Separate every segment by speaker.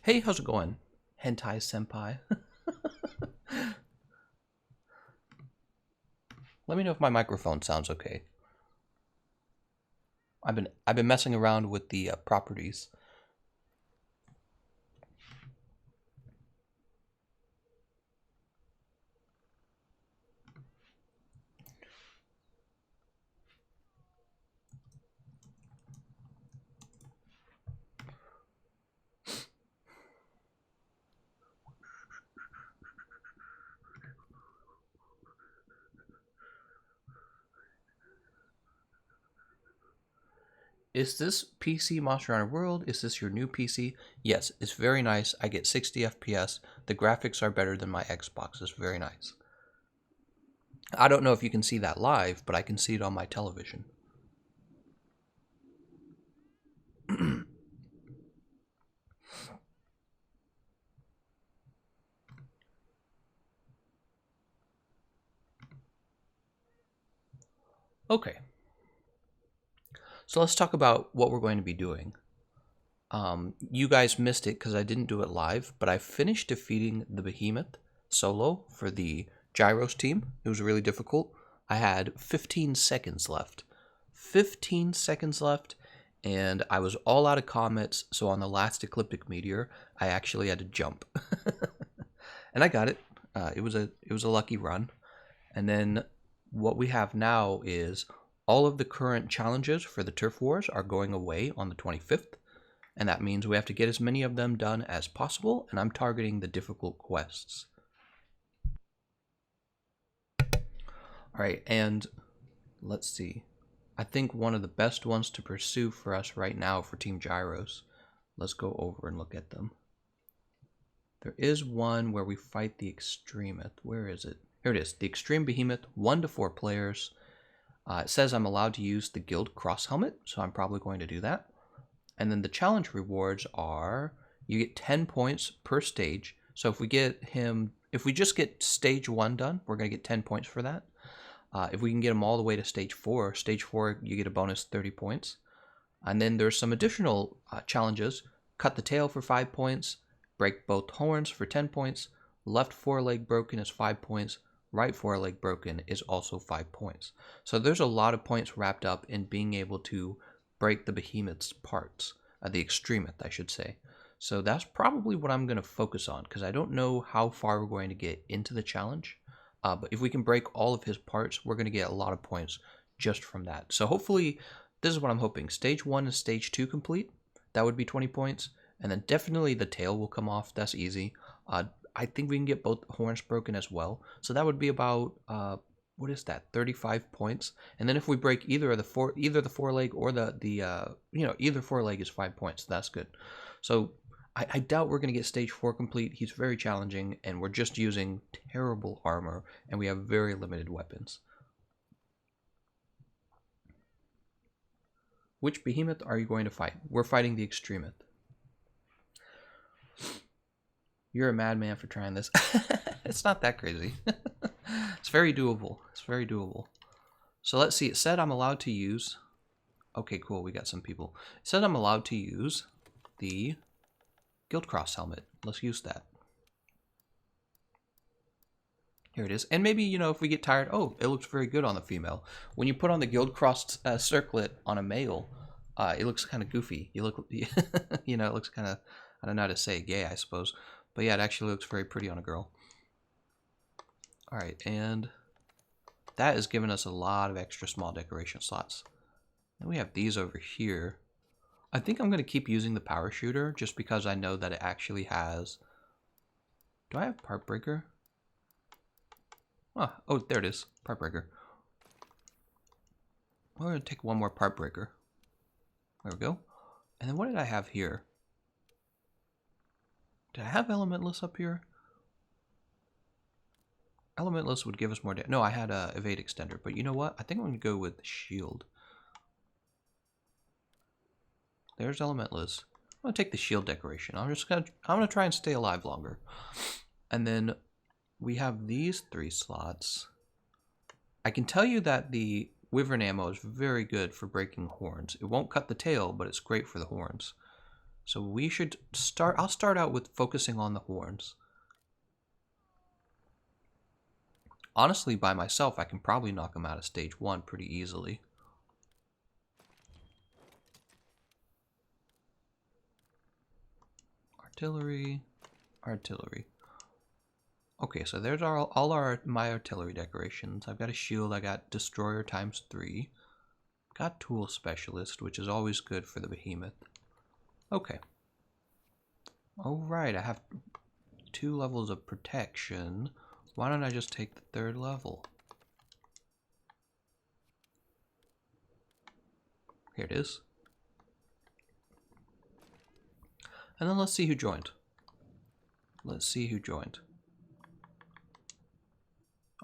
Speaker 1: Hey, how's it going? Hentai senpai. Let me know if my microphone sounds okay. I've been messing around with the properties. Is this PC Monster Hunter World? Is this your new PC? Yes, it's very nice. I get 60 FPS. The graphics are better than my Xbox. It's very nice. I don't know if you can see that live, but I can see it on my television. Okay. So let's talk about what we're going to be doing. You guys missed it because I didn't do it live, but I finished defeating the Behemoth solo for the Girros team. It was really difficult. I had 15 seconds left. 15 seconds left, and I was all out of comets, so on the last Ecliptic Meteor, I actually had to jump. And I got it. It was a lucky run. And then what we have now is all of the current challenges for the Turf Wars are going away on the 25th. And that means we have to get as many of them done as possible, and I'm targeting the difficult quests. Alright, and let's see. I think one of the best ones to pursue for us right now for Team Girros. Let's go over and look at them. There is one where we fight the Extremoth. Where is it? Here it is. The Extreme Behemoth, 1 to 4 players. It says I'm allowed to use the Guild Cross Helmet, so I'm probably going to do that. And then the challenge rewards are, you get 10 points per stage. So if we just get stage 1 done, we're going to get 10 points for that. If we can get them all the way to stage 4 you get a bonus 30 points. And then there's some additional challenges. Cut the tail for 5 points, break both horns for 10 points, left foreleg broken is 5 points, right foreleg broken is also 5 points. So there's a lot of points wrapped up in being able to break the Behemoth's parts, the Extremoth, I should say. So that's probably what I'm going to focus on, because I don't know how far we're going to get into the challenge. But if we can break all of his parts, we're going to get a lot of points just from that. So hopefully, this is what I'm hoping. Stage 1 and Stage 2 complete. That would be 20 points. And then definitely the tail will come off. That's easy. I think we can get both horns broken as well. So that would be about... what is that? 35 points. And then if we break either the foreleg or either foreleg is 5 points. That's good. So I doubt we're going to get stage 4 complete. He's very challenging, and we're just using terrible armor, and we have very limited weapons. Which Behemoth are you going to fight? We're fighting the Extremoth. You're a madman for trying this. It's not that crazy. It's very doable. It's very doable. So let's see. It said I'm allowed to use... Okay, cool. We got some people. It said I'm allowed to use the Guild Cross helmet. Let's use that. Here it is. And maybe, if we get tired... Oh, it looks very good on the female. When you put on the Guild Cross circlet on a male, it looks kind of goofy. You look... it looks kind of... I don't know how to say gay, I suppose. But yeah, it actually looks very pretty on a girl. Alright, and that is giving us a lot of extra small decoration slots. And we have these over here. I think I'm going to keep using the power shooter just because I know that it actually has... Do I have part breaker? Oh, there it is. Part breaker. We're going to take one more part breaker. There we go. And then what did I have here? Did I have elementless up here? Elementless would give us more damage. No, I had a evade extender, but you know what? I think I'm going to go with shield. There's elementless. I'm going to take the shield decoration. I'm going to try and stay alive longer. And then we have these 3 slots. I can tell you that the wyvern ammo is very good for breaking horns. It won't cut the tail, but it's great for the horns. So we should start... I'll start out with focusing on the horns. Honestly, by myself, I can probably knock them out of stage 1 pretty easily. Artillery, artillery. Okay, so there's all my artillery decorations. I've got a shield, I got destroyer ×3. Got tool specialist, which is always good for the behemoth. Okay. Alright, I have 2 levels of protection. Why don't I just take the 3rd level? Here it is. And then let's see who joined. Let's see who joined.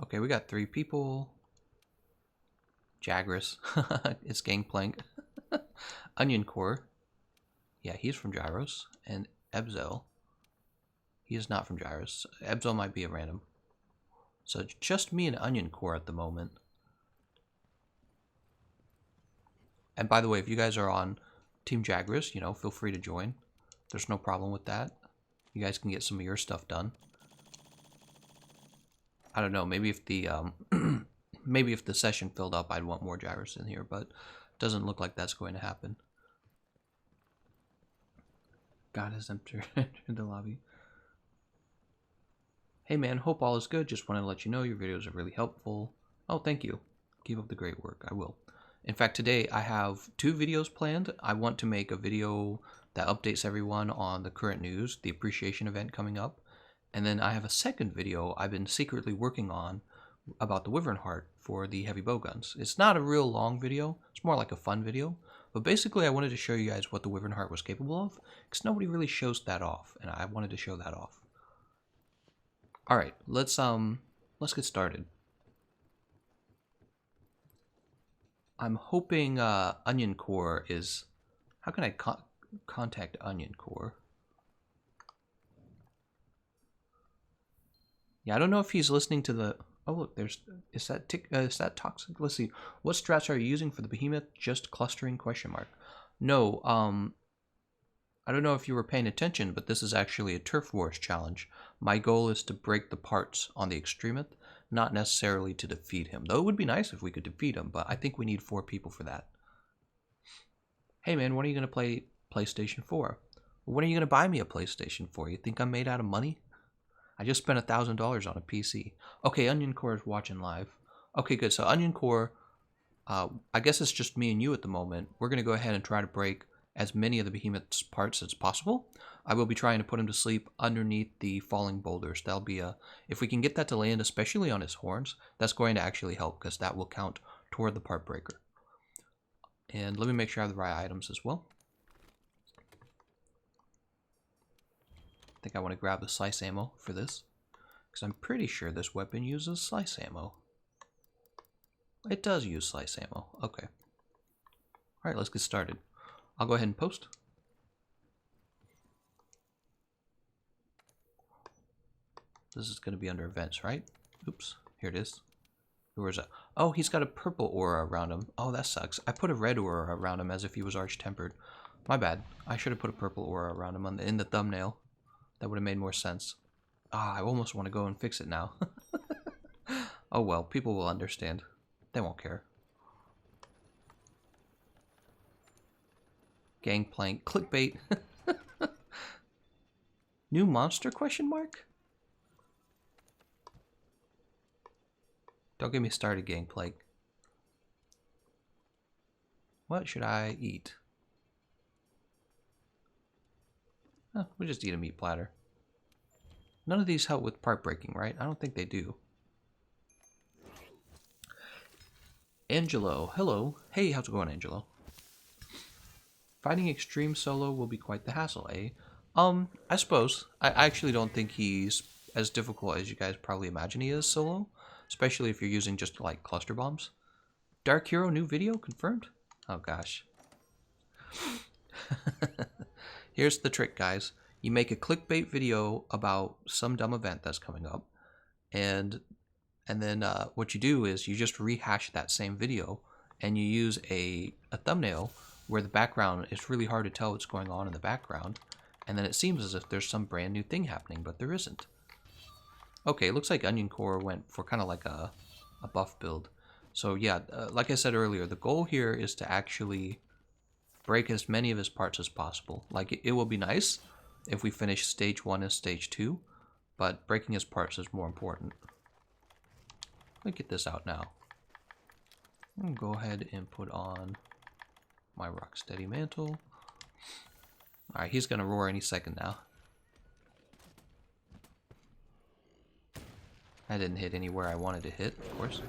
Speaker 1: Okay, we got 3 people. Jagras. It's Gangplank. Onion Core. Yeah, he's from Girros. And Ebzel. He is not from Girros. Ebzel might be a random. So it's just me and Onion Core at the moment. And by the way, if you guys are on Team Jagras, you know, feel free to join. There's no problem with that. You guys can get some of your stuff done. I don't know, maybe if the maybe if the session filled up, I'd want more Girros in here, but it doesn't look like that's going to happen. God has entered the lobby. Hey man, hope all is good. Just wanted to let you know your videos are really helpful. Oh, thank you. Keep up the great work. I will. In fact, today I have 2 videos planned. I want to make a video that updates everyone on the current news, the appreciation event coming up. And then I have a second video I've been secretly working on about the Wyvern Heart for the heavy bowguns. It's not a real long video. It's more like a fun video. But basically I wanted to show you guys what the Wyvern Heart was capable of, because nobody really shows that off, and I wanted to show that off. Alright, let's get started. I'm hoping Onion Core is... How can I contact Onion Core? Yeah, I don't know if he's listening to the... Oh, look, there's... Is that toxic? Let's see. What strats are you using for the behemoth? Just clustering? ? No, I don't know if you were paying attention, but this is actually a Turf Wars challenge. My goal is to break the parts on the Extremoth, not necessarily to defeat him. Though it would be nice if we could defeat him, but I think we need 4 people for that. Hey man, when are you going to play PlayStation 4? When are you going to buy me a PlayStation 4? You think I'm made out of money? I just spent $1,000 on a PC. Okay, Onion Core is watching live. Okay, good. So Onion Core, I guess it's just me and you at the moment. We're going to go ahead and try to break as many of the behemoth's parts as possible. I will be trying to put him to sleep underneath the falling boulders. That'll be if we can get that to land, especially on his horns, that's going to actually help, because that will count toward the part breaker. And let me make sure I have the right items as well. I think I want to grab the slice ammo for this, because I'm pretty sure this weapon uses slice ammo. It does use slice ammo. Okay. Alright, let's get started. I'll go ahead and post. This is going to be under events, right? Oops, here it is. Where is that? Oh, he's got a purple aura around him. Oh, that sucks. I put a red aura around him as if he was arch-tempered. My bad. I should have put a purple aura around him in the thumbnail. That would have made more sense. Ah, I almost want to go and fix it now. Oh well, people will understand. They won't care. Gangplank, clickbait. New monster question mark? Don't get me started, Gangplank. What should I eat? Oh, we'll just eat a meat platter. None of these help with part breaking, right? I don't think they do. Angelo, hello. Hey, how's it going, Angelo? Fighting extreme solo will be quite the hassle, eh? I suppose. I actually don't think he's as difficult as you guys probably imagine he is solo, especially if you're using just like cluster bombs. Dark Hero new video confirmed? Oh gosh. Here's the trick, guys. You make a clickbait video about some dumb event that's coming up, and then what you do is you just rehash that same video, and you use a thumbnail where the background, it's really hard to tell what's going on in the background, and then it seems as if there's some brand new thing happening, but there isn't. Okay, it looks like Onion Core went for kind of like a buff build. So yeah, like I said earlier, the goal here is to actually break as many of his parts as possible. Like, it will be nice if we finish stage 1 and stage 2, but breaking his parts is more important. Let me get this out now. I'm gonna go ahead and put on my Rocksteady mantle. Alright, he's gonna roar any second now. I didn't hit anywhere I wanted to hit, of course.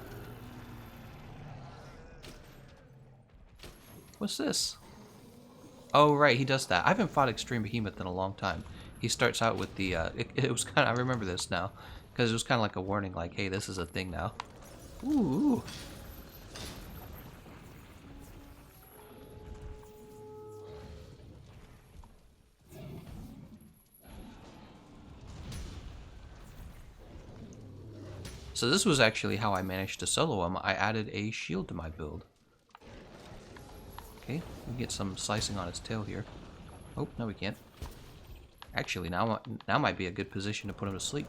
Speaker 1: What's this? Oh, right, he does that. I haven't fought Extreme Behemoth in a long time. He starts out with the, it was kind of, I remember this now, because it was kind of like a warning, like, hey, this is a thing now. Ooh. So this was actually how I managed to solo him. I added a shield to my build. Okay, we get some slicing on his tail here. Oh, no we can't. Actually, now might be a good position to put him to sleep.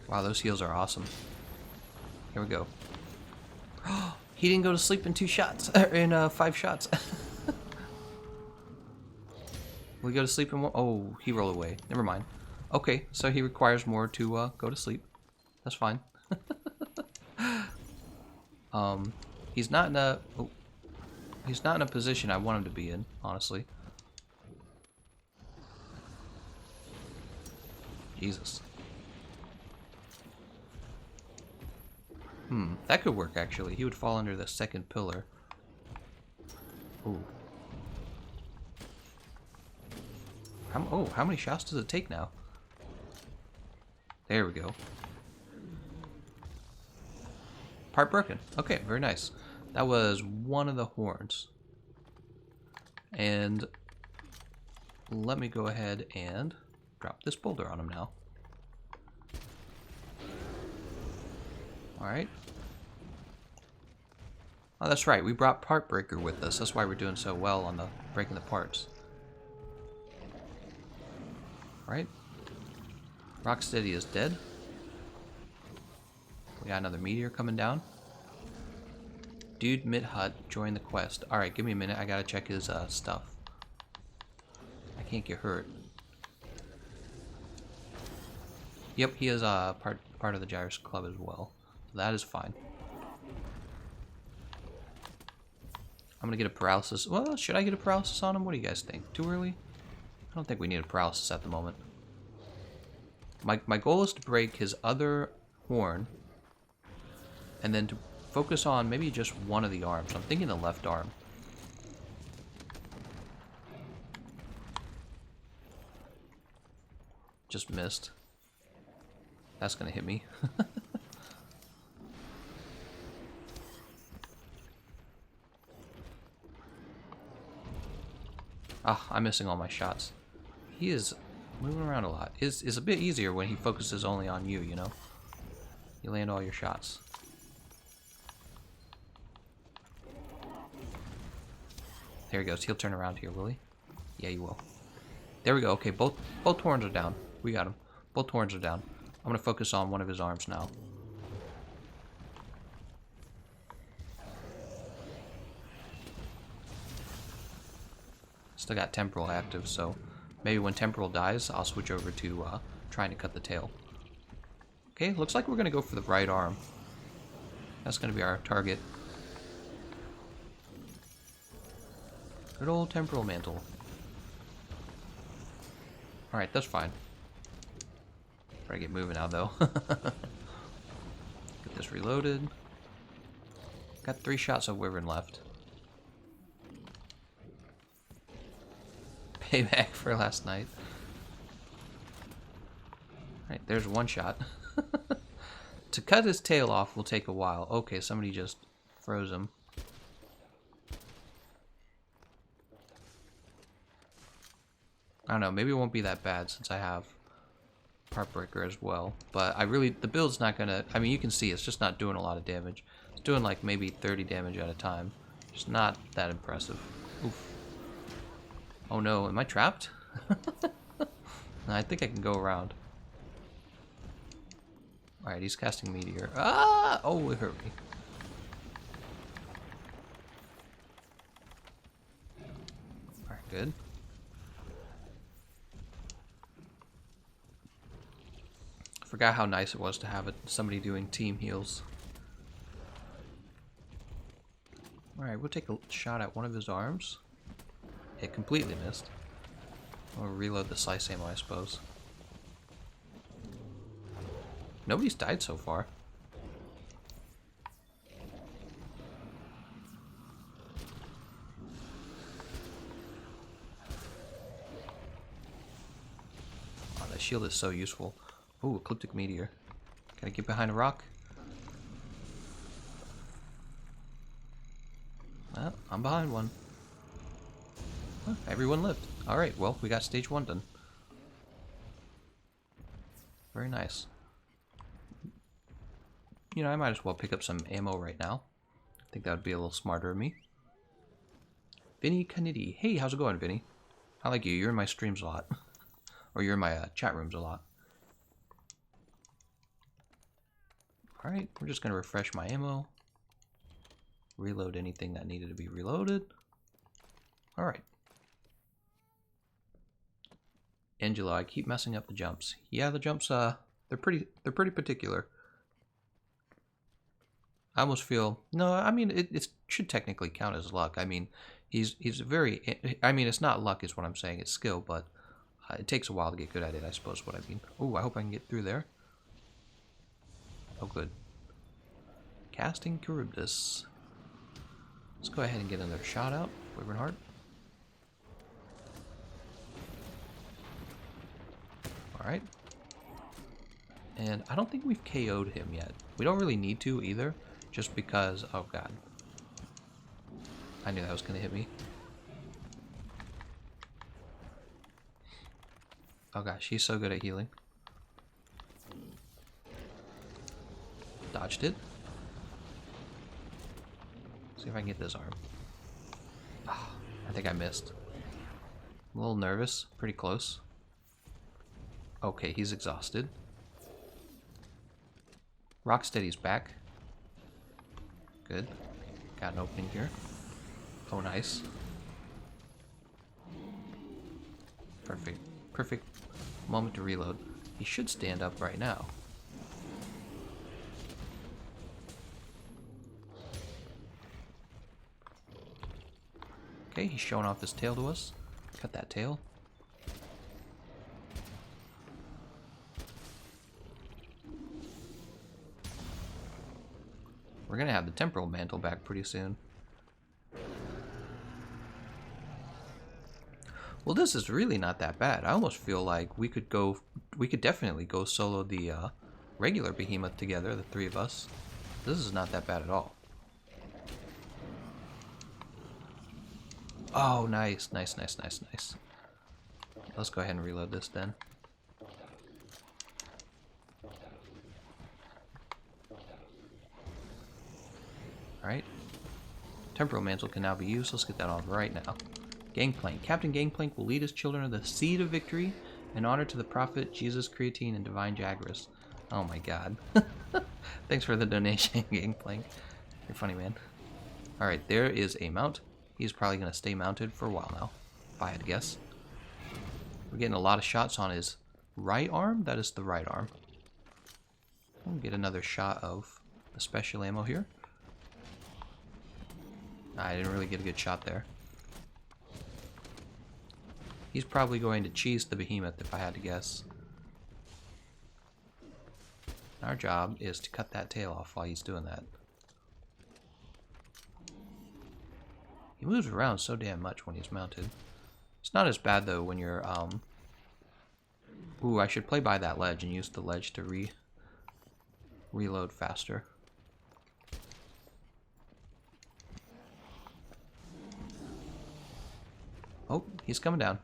Speaker 1: Wow, those heals are awesome. Here we go. He didn't go to sleep in 2 shots, in 5 shots. Will he go to sleep in 1? Oh, he rolled away. Never mind. Okay, so he requires more to go to sleep. That's fine. He's not in a... Oh, he's not in a position I want him to be in, honestly. Jesus. That could work, actually. He would fall under the second pillar. Ooh. How many shots does it take now? There we go. Part broken. Okay, very nice. That was one of the horns. And let me go ahead and drop this boulder on him now. Alright. Oh, that's right. We brought Part Breaker with us. That's why we're doing so well on the breaking the parts. Alright. Rocksteady is dead. We got another meteor coming down. Dude mid-hut, join the quest. Alright, give me a minute. I gotta check his stuff. I can't get hurt. Yep, he is part of the Girros Club as well. So that is fine. I'm gonna get a paralysis. Well, should I get a paralysis on him? What do you guys think? Too early? I don't think we need a paralysis at the moment. My goal is to break his other horn, and then to focus on maybe just one of the arms. I'm thinking the left arm. Just missed. That's gonna hit me. Ah, I'm missing all my shots. He is moving around a lot. Is a bit easier when he focuses only on you, you know? You land all your shots. There he goes. He'll turn around here, will he? Yeah, he will. There we go. Okay, both horns are down. We got him. Both horns are down. I'm gonna focus on one of his arms now. Still got Temporal active, so maybe when Temporal dies, I'll switch over to trying to cut the tail. Okay, looks like we're going to go for the right arm. That's going to be our target. Good old Temporal Mantle. Alright, that's fine. Try to get moving now, though. Get this reloaded. Got 3 shots of Wyvern left. Payback for last night. Alright, there's 1 shot. To cut his tail off will take a while. Okay, somebody just froze him. I don't know, maybe it won't be that bad since I have Heartbreaker as well. But the build's not gonna, I mean, you can see it's just not doing a lot of damage. It's doing like maybe 30 damage at a time. Just not that impressive. Oof. Oh no, am I trapped? No, I think I can go around. Alright, he's casting Meteor. Ah! Oh, it hurt me. Alright, good. Forgot how nice it was to have somebody doing team heals. Alright, we'll take a shot at one of his arms. It completely missed. We'll reload the slice ammo, I suppose. Nobody's died so far. Oh, that shield is so useful. Ooh, Ecliptic Meteor. Gotta get behind a rock. Well, I'm behind one. Huh, everyone lived. Alright, well, we got stage 1 done. Very nice. You know, I might as well pick up some ammo right now. I think that would be a little smarter of me. Vinny Canidi. Hey, how's it going, Vinny? I like you. You're in my streams a lot. Or you're in my chat rooms a lot. Alright, we're just going to refresh my ammo. Reload anything that needed to be reloaded. Alright. Angelo, I keep messing up the jumps. Yeah, the jumps, they're pretty particular. I almost feel, no, I mean, it should technically count as luck. I mean, he's very, I mean, it's not luck is what I'm saying, it's skill, but it takes a while to get good at it, I suppose what I mean. Oh, I hope I can get through there. Oh, good. Casting Charybdis. Let's go ahead and get another shot out. Wyvern Heart. Alright. And I don't think we've KO'd him yet. We don't really need to either, just because, oh god. I knew that was going to hit me. Oh gosh, he's so good at healing. Dodged it. See if I can get this arm. Oh, I think I missed. I'm a little nervous. Pretty close. Okay, he's exhausted. Rocksteady's back. Good. Got an opening here. Oh, nice. Perfect. Perfect moment to reload. He should stand up right now. Okay, he's showing off his tail to us. Cut that tail. We're gonna have the Temporal Mantle back pretty soon. Well, this is really not that bad. I almost feel like we could definitely go solo the regular Behemoth together, the 3 of us. This is not that bad at all. Oh, nice, nice, nice, nice, nice. Let's go ahead and reload this then. Alright. Temporal Mantle can now be used. Let's get that on right now. Gangplank. Captain Gangplank will lead his children of the Seed of Victory in honor to the Prophet, Jesus Creatine, and Divine Jagras. Oh my god. Thanks for the donation, Gangplank. You're funny, man. Alright, there is a mount. He's probably going to stay mounted for a while now. if I had to guess. We're getting a lot of shots on his right arm. That is the right arm. We'll get another shot of the special ammo here. I didn't really get a good shot there. He's probably going to cheese the Behemoth if I had to guess. Our job is to cut that tail off while he's doing that. He moves around so damn much when he's mounted. It's not as bad though when you're Ooh, I should play by that ledge and use the ledge to reload faster. Oh, he's coming down.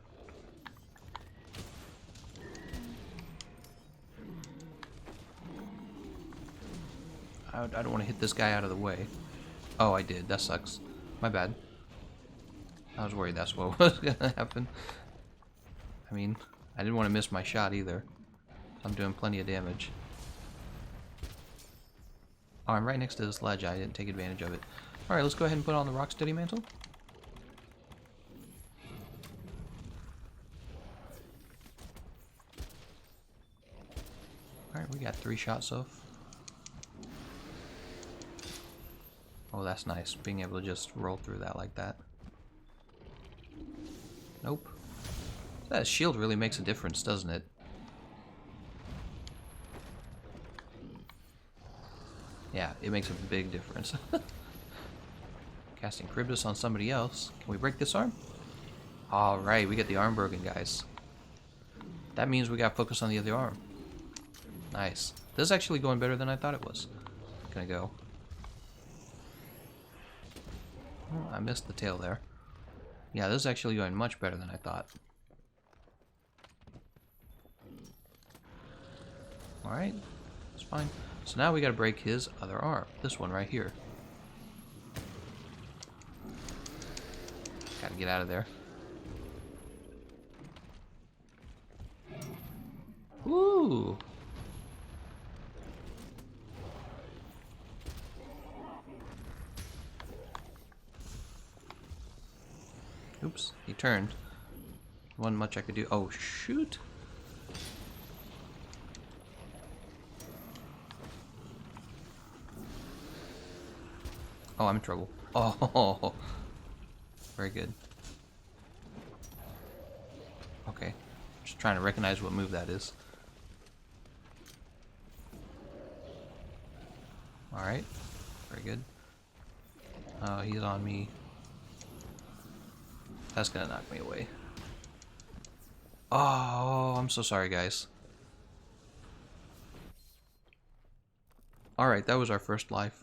Speaker 1: I don't want to hit this guy out of the way. Oh, I did. That sucks. My bad. I was worried that's what was going to happen. I mean, I didn't want to miss my shot either. I'm doing plenty of damage. Oh, I'm right next to this ledge. I didn't take advantage of it. Alright, let's go ahead and put on the Rocksteady mantle. Alright, we got 3 shots off. Oh, that's nice. Being able to just roll through that like that. Nope. That shield really makes a difference, doesn't it? Yeah, it makes a big difference. Casting Charybdis on somebody else. Can we break this arm? Alright, we get the arm broken, guys. That means we got focus on the other arm. Nice. This is actually going better than I thought it was. Gonna go. Oh, I missed the tail there. Yeah, this is actually going much better than I thought. Alright, that's fine. So now we gotta break his other arm. This one right here. Gotta get out of there. Woo! Oops, he turned. Wasn't much I could do. Oh, shoot! Oh, I'm in trouble. Oh, very good. Okay, just trying to recognize what move that is. Alright, very good. Oh, he's on me. That's gonna knock me away. Oh, I'm so sorry, guys. Alright, that was our first life.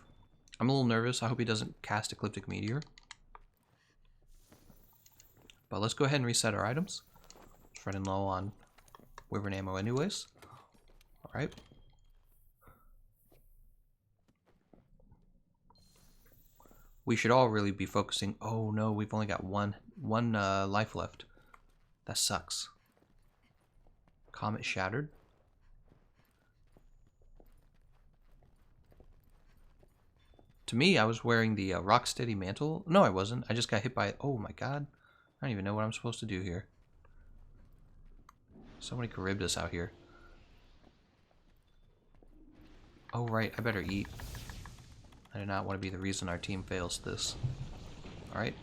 Speaker 1: I'm a little nervous. I hope he doesn't cast Ecliptic Meteor. But let's go ahead and reset our items. It's running low on Wyvern ammo anyways. Alright. We should all really be focusing. Oh no, we've only got one life left. That sucks. Comet shattered. To me, I was wearing the Rocksteady mantle. No, I wasn't. I just got hit by it. Oh my god. I don't even know what I'm supposed to do here. So many Charybdis out here. Oh right, I better eat. I do not want to be the reason our team fails this. Alright.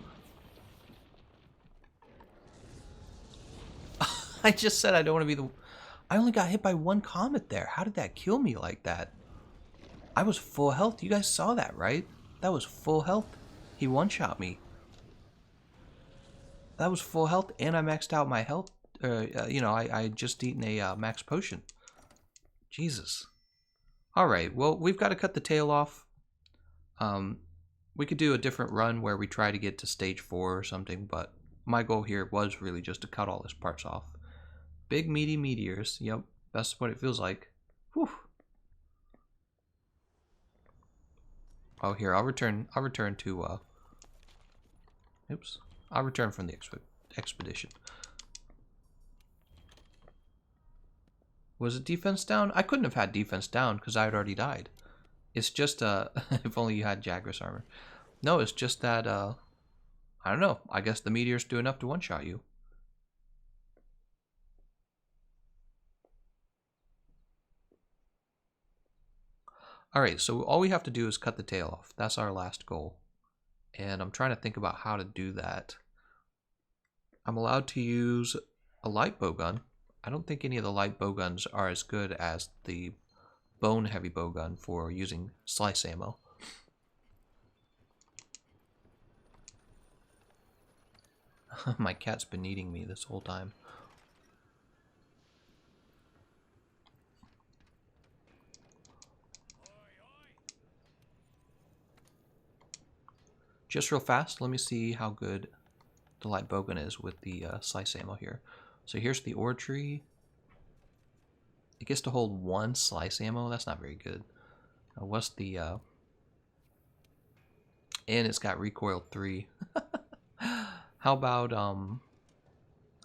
Speaker 1: I just said I don't want to be the... I only got hit by one comet there. How did that kill me like that? I was full health. You guys saw that, right? That was full health. He one-shot me. That was full health, and I maxed out my health. You know, I just eaten a max potion. Jesus. Alright, well, we've got to cut the tail off. We could do a different run where we try to get to stage 4 or something, but my goal here was really just to cut all his parts off. Big meaty meteors. Yep, that's what it feels like. Whew. Oh, here, I'll return to, oops. I'll return from the expedition. Was it defense down? I couldn't have had defense down because I had already died. It's just, if only you had Jagras armor. No, it's just that, I don't know. I guess the meteors do enough to one-shot you. Alright, so all we have to do is cut the tail off. That's our last goal. And I'm trying to think about how to do that. I'm allowed to use a light bowgun. I don't think any of the light bowguns are as good as the bone heavy bowgun for using slice ammo. My cat's been eating me this whole time. Just real fast, let me see how good the light bowgun is with the slice ammo here. So here's the ore tree. It gets to hold 1 slice ammo. That's not very good. What's the... and it's got recoil 3. How about...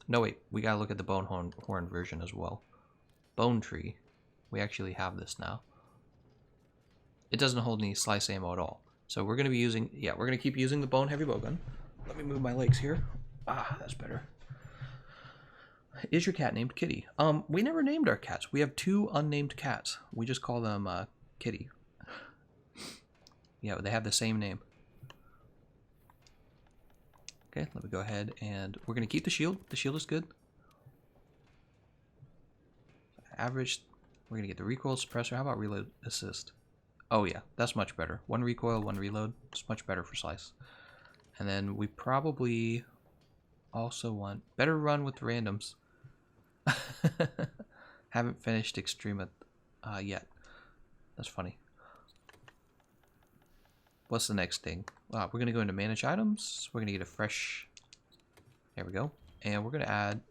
Speaker 1: No, wait. We gotta look at the bone horn version as well. Bone tree. We actually have this now. It doesn't hold any slice ammo at all. So we're going to be using... Yeah, we're going to keep using the bone heavy bowgun. Let me move my legs here. Ah, that's better. Is your cat named Kitty? We never named our cats. We have 2 unnamed cats. We just call them Kitty. Yeah, they have the same name. Okay, let me go ahead and we're going to keep the shield. The shield is good. Average, we're going to get the recoil suppressor. How about reload assist? Oh yeah, that's much better. 1 recoil, 1 reload. It's much better for slice. And then we probably also want better run with randoms. Haven't finished Extreme yet. That's funny. What's the next thing? We're going to go into manage items. We're going to get a fresh... There we go. And we're going to add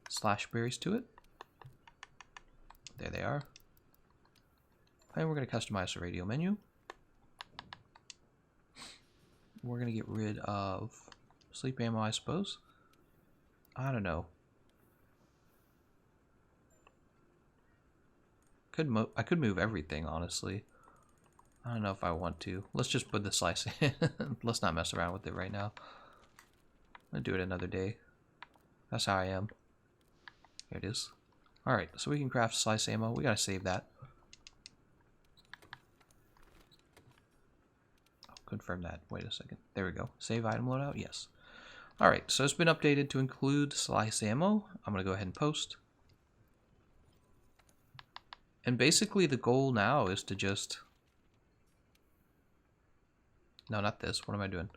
Speaker 1: slash berries to it. There they are. And we're going to customize the radio menu. We're going to get rid of sleep ammo, I suppose. I don't know. I could move everything, honestly. I don't know if I want to. Let's just put the slice in. Let's not mess around with it right now. I'll do it another day. That's how I am. Here it is. Alright, so we can craft slice ammo. We gotta save that. I'll confirm that. Wait a second. There we go. Save item loadout? Yes. Alright, so it's been updated to include slice ammo. I'm gonna go ahead and post. And basically the goal now is to just... No, not this. What am I doing?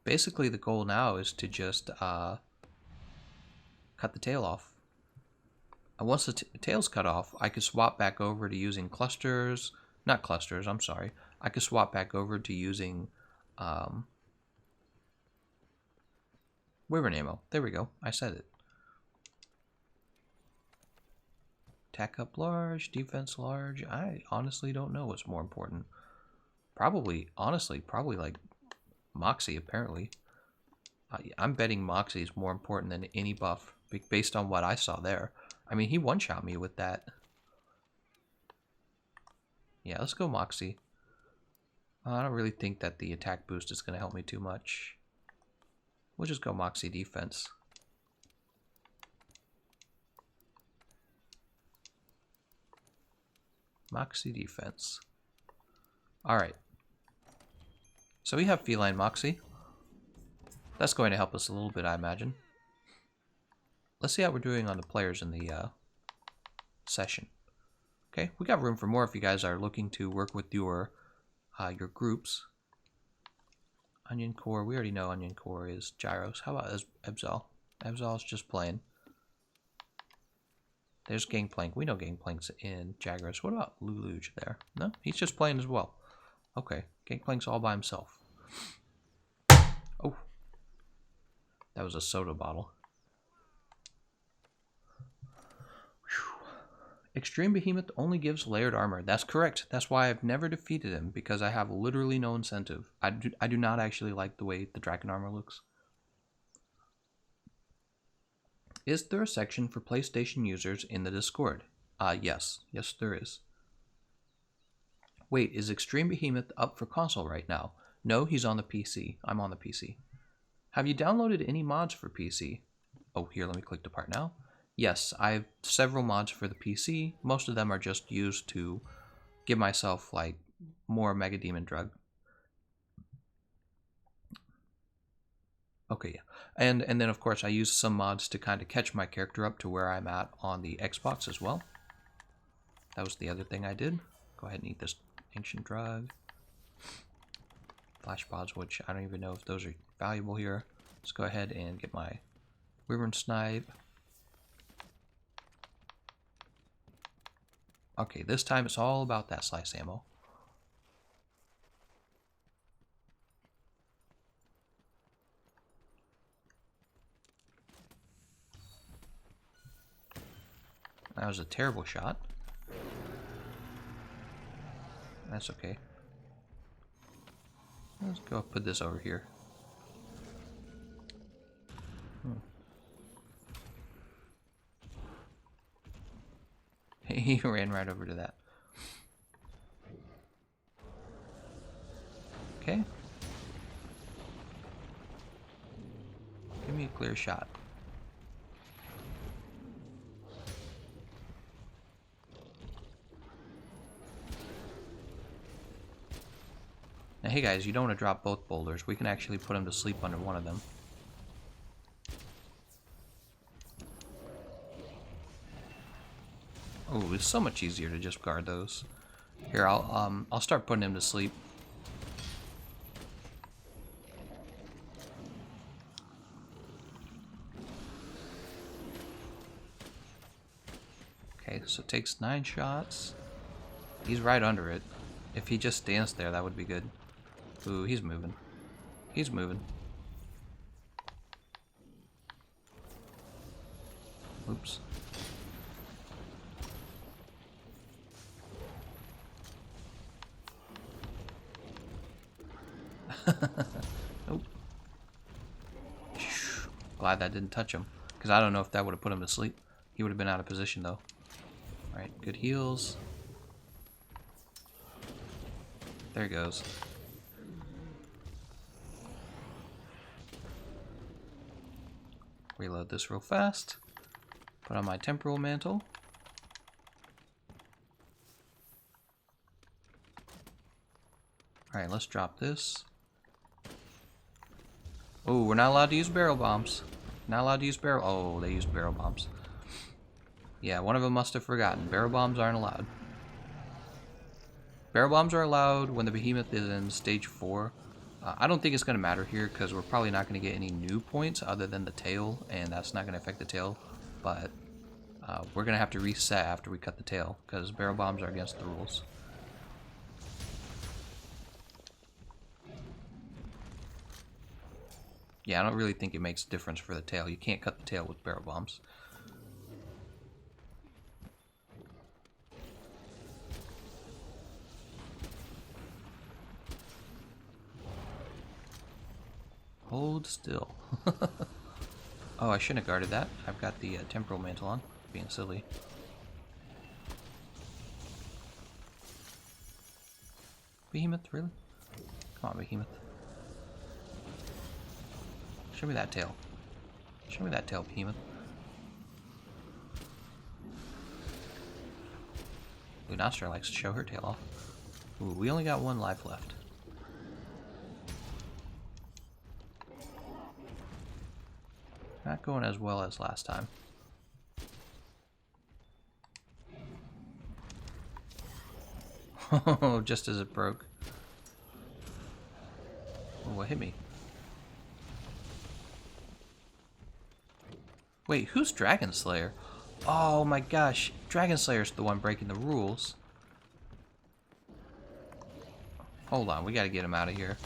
Speaker 1: Basically the goal now is to just cut the tail off. And once the tail's cut off, I could swap back over to using clusters. Not clusters, I'm sorry. I could swap back over to using wyvern ammo. There we go. I said it. Attack up large, defense large. I honestly don't know what's more important. Probably, honestly, probably like Moxie, apparently. I'm betting Moxie is more important than any buff, based on what I saw there. I mean, he one-shot me with that. Yeah, let's go Moxie. I don't really think that the attack boost is going to help me too much. We'll just go Moxie defense. Moxie defense. Alright. So we have Feline Moxie. That's going to help us a little bit, I imagine. Let's see how we're doing on the players in the session. Okay, we got room for more if you guys are looking to work with your groups. Onion Core, we already know Onion Core is Girros. How about Ebzal? Ebzal's just playing. There's Gangplank. We know Gangplank's in Jagras. What about Luluj there? No, he's just playing as well. Okay, Gangplank's all by himself. Oh, that was a soda bottle. Whew. Extreme Behemoth only gives layered armor. That's correct. That's why I've never defeated him, because I have literally no incentive. I do not actually like the way the dragon armor looks. Is there a section for PlayStation users in the Discord? Yes. Yes, there is. Wait, is Extreme Behemoth up for console right now? No, he's on the PC. I'm on the PC. Have you downloaded any mods for PC? Oh, here, let me click Depart now. Yes, I have several mods for the PC. Most of them are just used to give myself like more Mega Demon Drug. Okay, yeah. And then of course I use some mods to kind of catch my character up to where I'm at on the Xbox as well. That was the other thing I did. Go ahead and eat this ancient drug. Flash pods, which I don't even know if those are valuable here. Let's go ahead and get my Wyvern Snipe. Okay, this time it's all about that slice ammo. That was a terrible shot. That's okay. Let's go put this over here. He ran right over to that. Okay. Give me a clear shot. Now, hey guys, you don't want to drop both boulders. We can actually put him to sleep under one of them. Oh, it's so much easier to just guard those. Here, I'll start putting him to sleep. Okay, so it takes 9 shots. He's right under it. If he just stands there, that would be good. Ooh, he's moving. He's moving. Oops. Nope. Glad that didn't touch him. Because I don't know if that would have put him to sleep. He would have been out of position, though. Alright, good heals. There he goes. Reload this real fast. Put on my temporal mantle. Alright, let's drop this. Oh, we're not allowed to use barrel bombs. Not allowed to use barrel... Oh, they used barrel bombs. Yeah, one of them must have forgotten. Barrel bombs aren't allowed. Barrel bombs are allowed when the Behemoth is in stage 4. I don't think it's going to matter here because we're probably not going to get any new points other than the tail, and that's not going to affect the tail. But we're going to have to reset after we cut the tail because barrel bombs are against the rules. Yeah, I don't really think it makes a difference for the tail. You can't cut the tail with barrel bombs. Hold still. Oh, I shouldn't have guarded that. I've got the temporal mantle on. Being silly. Behemoth, really? Come on, Behemoth. Show me that tail. Show me that tail, Behemoth. Lunastra likes to show her tail off. Ooh, we only got 1 life left. Not going as well as last time. Oh, just as it broke. Oh, what hit me? Wait, who's Dragon Slayer? Oh my gosh, Dragon Slayer's the one breaking the rules. Hold on, we gotta get him out of here.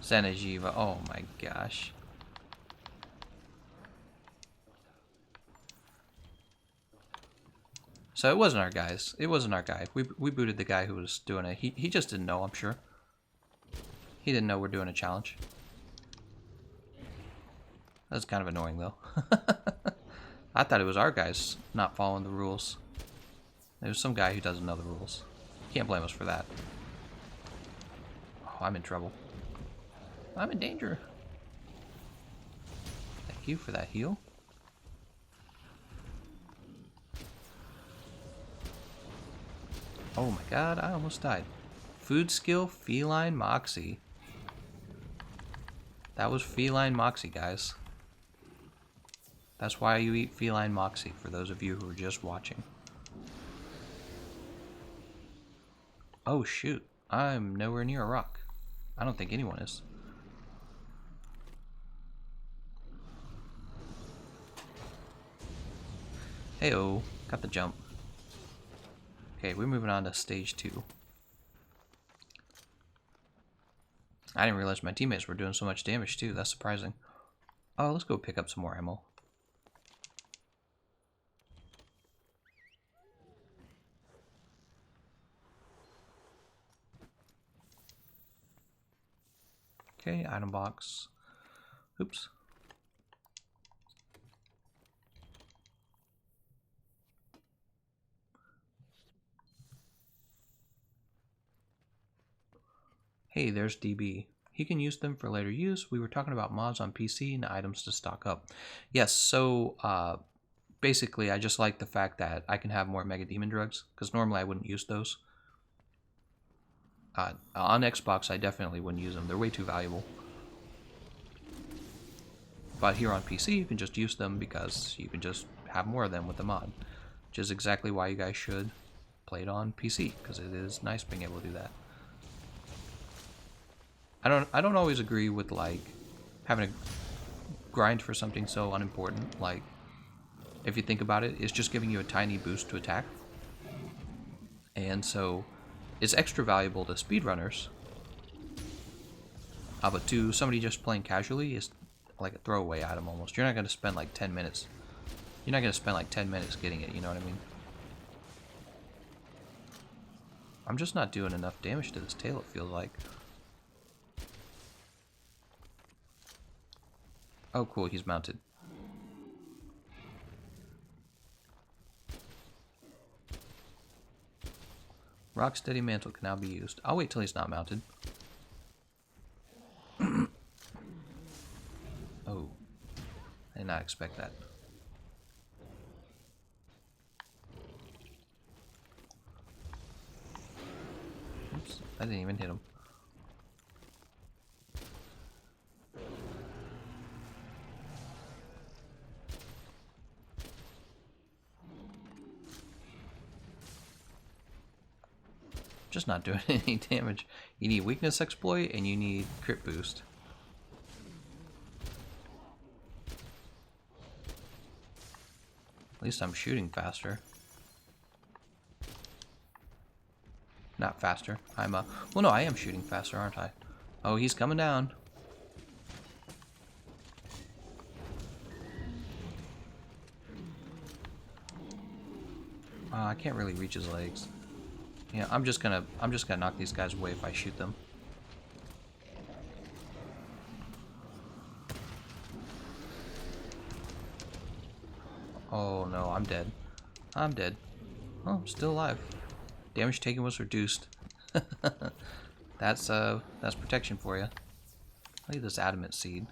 Speaker 1: Senejiva, oh my gosh. So it wasn't our guys. It wasn't our guy. We booted the guy who was doing it. He just didn't know, I'm sure. He didn't know we're doing a challenge. That's kind of annoying, though. I thought it was our guys not following the rules. There's some guy who doesn't know the rules. Can't blame us for that. Oh, I'm in trouble. I'm in danger. Thank you for that heal. Oh my god, I almost died. Food skill, Feline Moxie. That was Feline Moxie, guys. That's why you eat Feline Moxie, for those of you who are just watching. Oh shoot, I'm nowhere near a rock. I don't think anyone is. Heyo, got the jump. Okay, we're moving on to stage 2. I didn't realize my teammates were doing so much damage too, that's surprising. Oh, let's go pick up some more ammo. Okay, item box. Oops. Hey, there's DB. He can use them for later use. We were talking about mods on PC and items to stock up. Yes, so basically I just like the fact that I can have more Mega Demon drugs, because normally I wouldn't use those. On Xbox I definitely wouldn't use them. They're way too valuable. But here on PC you can just use them because you can just have more of them with the mod. Which is exactly why you guys should play it on PC, because it is nice being able to do that. I don't always agree with like having to grind for something so unimportant. Like, if you think about it, it's just giving you a tiny boost to attack. And so it's extra valuable to speedrunners. But to somebody just playing casually, it's like a throwaway item almost. You're not going to spend like 10 minutes. You're not going to spend like 10 minutes getting it, you know what I mean? I'm just not doing enough damage to this tail, it feels like. Oh, cool, he's mounted. Rocksteady mantle can now be used. I'll wait till he's not mounted. Oh. I did not expect that. Oops, I didn't even hit him. Just not doing any damage. You need weakness exploit and you need crit boost. At least I'm shooting faster. Not faster. Well no, I am shooting faster, aren't I? Oh, he's coming down. I can't really reach his legs. Yeah, I'm just gonna knock these guys away if I shoot them. Oh no, I'm dead. I'm dead. Oh, I'm still alive. Damage taken was reduced. That's protection for you. Look at this adamant seed.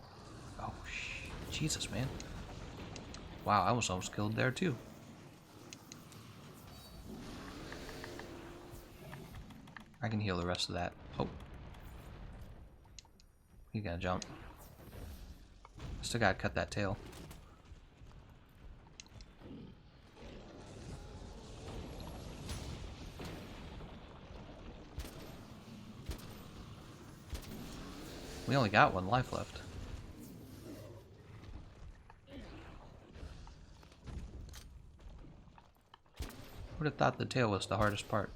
Speaker 1: Oh, Jesus, man. Wow, I was almost killed there too. I can heal the rest of that. Oh. You gotta jump. Still gotta cut that tail. We only got 1 life left. Would have thought the tail was the hardest part.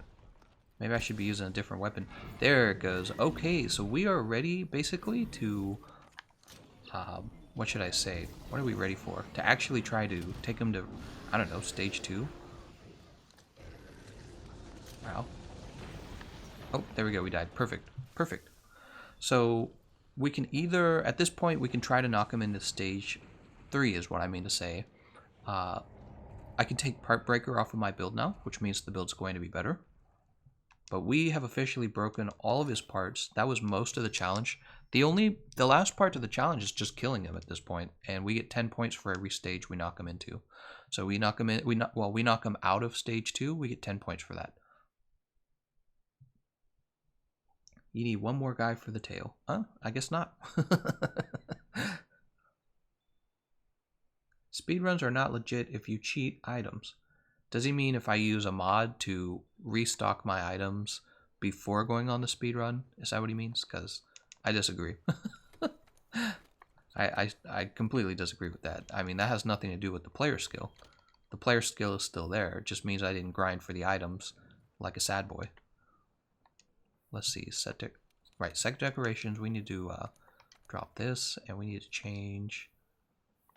Speaker 1: Maybe I should be using a different weapon. There it goes. Okay, so we are ready basically to what should I say? What are we ready for? To actually try to take him to, I don't know, stage 2? Wow. Oh, there we go, we died. Perfect. Perfect. So we can either, at this point, we can try to knock him into stage 3 is what I mean to say. I can take Part Breaker off of my build now, which means the build's going to be better. But we have officially broken all of his parts. That was most of the challenge. The last part of the challenge is just killing him at this point, and we get 10 points for every stage we knock him into. So we knock him in. We knock him out of stage 2. We get 10 points for that. You need one more guy for the tail. Huh? I guess not. Speedruns are not legit if you cheat items. Does he mean if I use a mod to restock my items before going on the speedrun? Is that what he means? Because I disagree. I completely disagree with that. I mean, that has nothing to do with the player skill. The player skill is still there. It just means I didn't grind for the items like a sad boy. Let's see. Set decorations. We need to drop this, and we need to change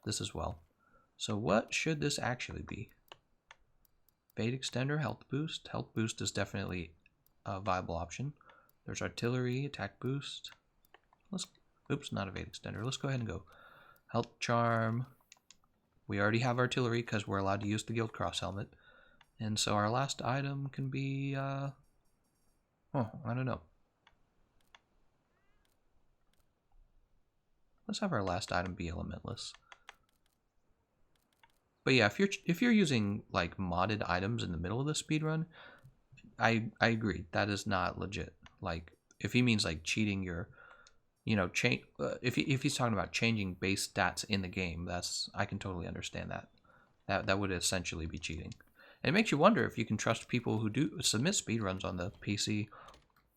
Speaker 1: this as well. So what should this actually be? Fade extender, health boost. Health boost is definitely a viable option. There's artillery, attack boost. Oops, not a fade extender. Let's go ahead and go. Health charm. We already have artillery because we're allowed to use the Guild Cross helmet. And so our last item can be, I don't know. Let's have our last item be elementless. But yeah, if you're using like modded items in the middle of the speedrun, I agree that is not legit. Like if he means like cheating your, if he's talking about changing base stats in the game, I can totally understand that. That would essentially be cheating. And it makes you wonder if you can trust people who do submit speedruns on the PC.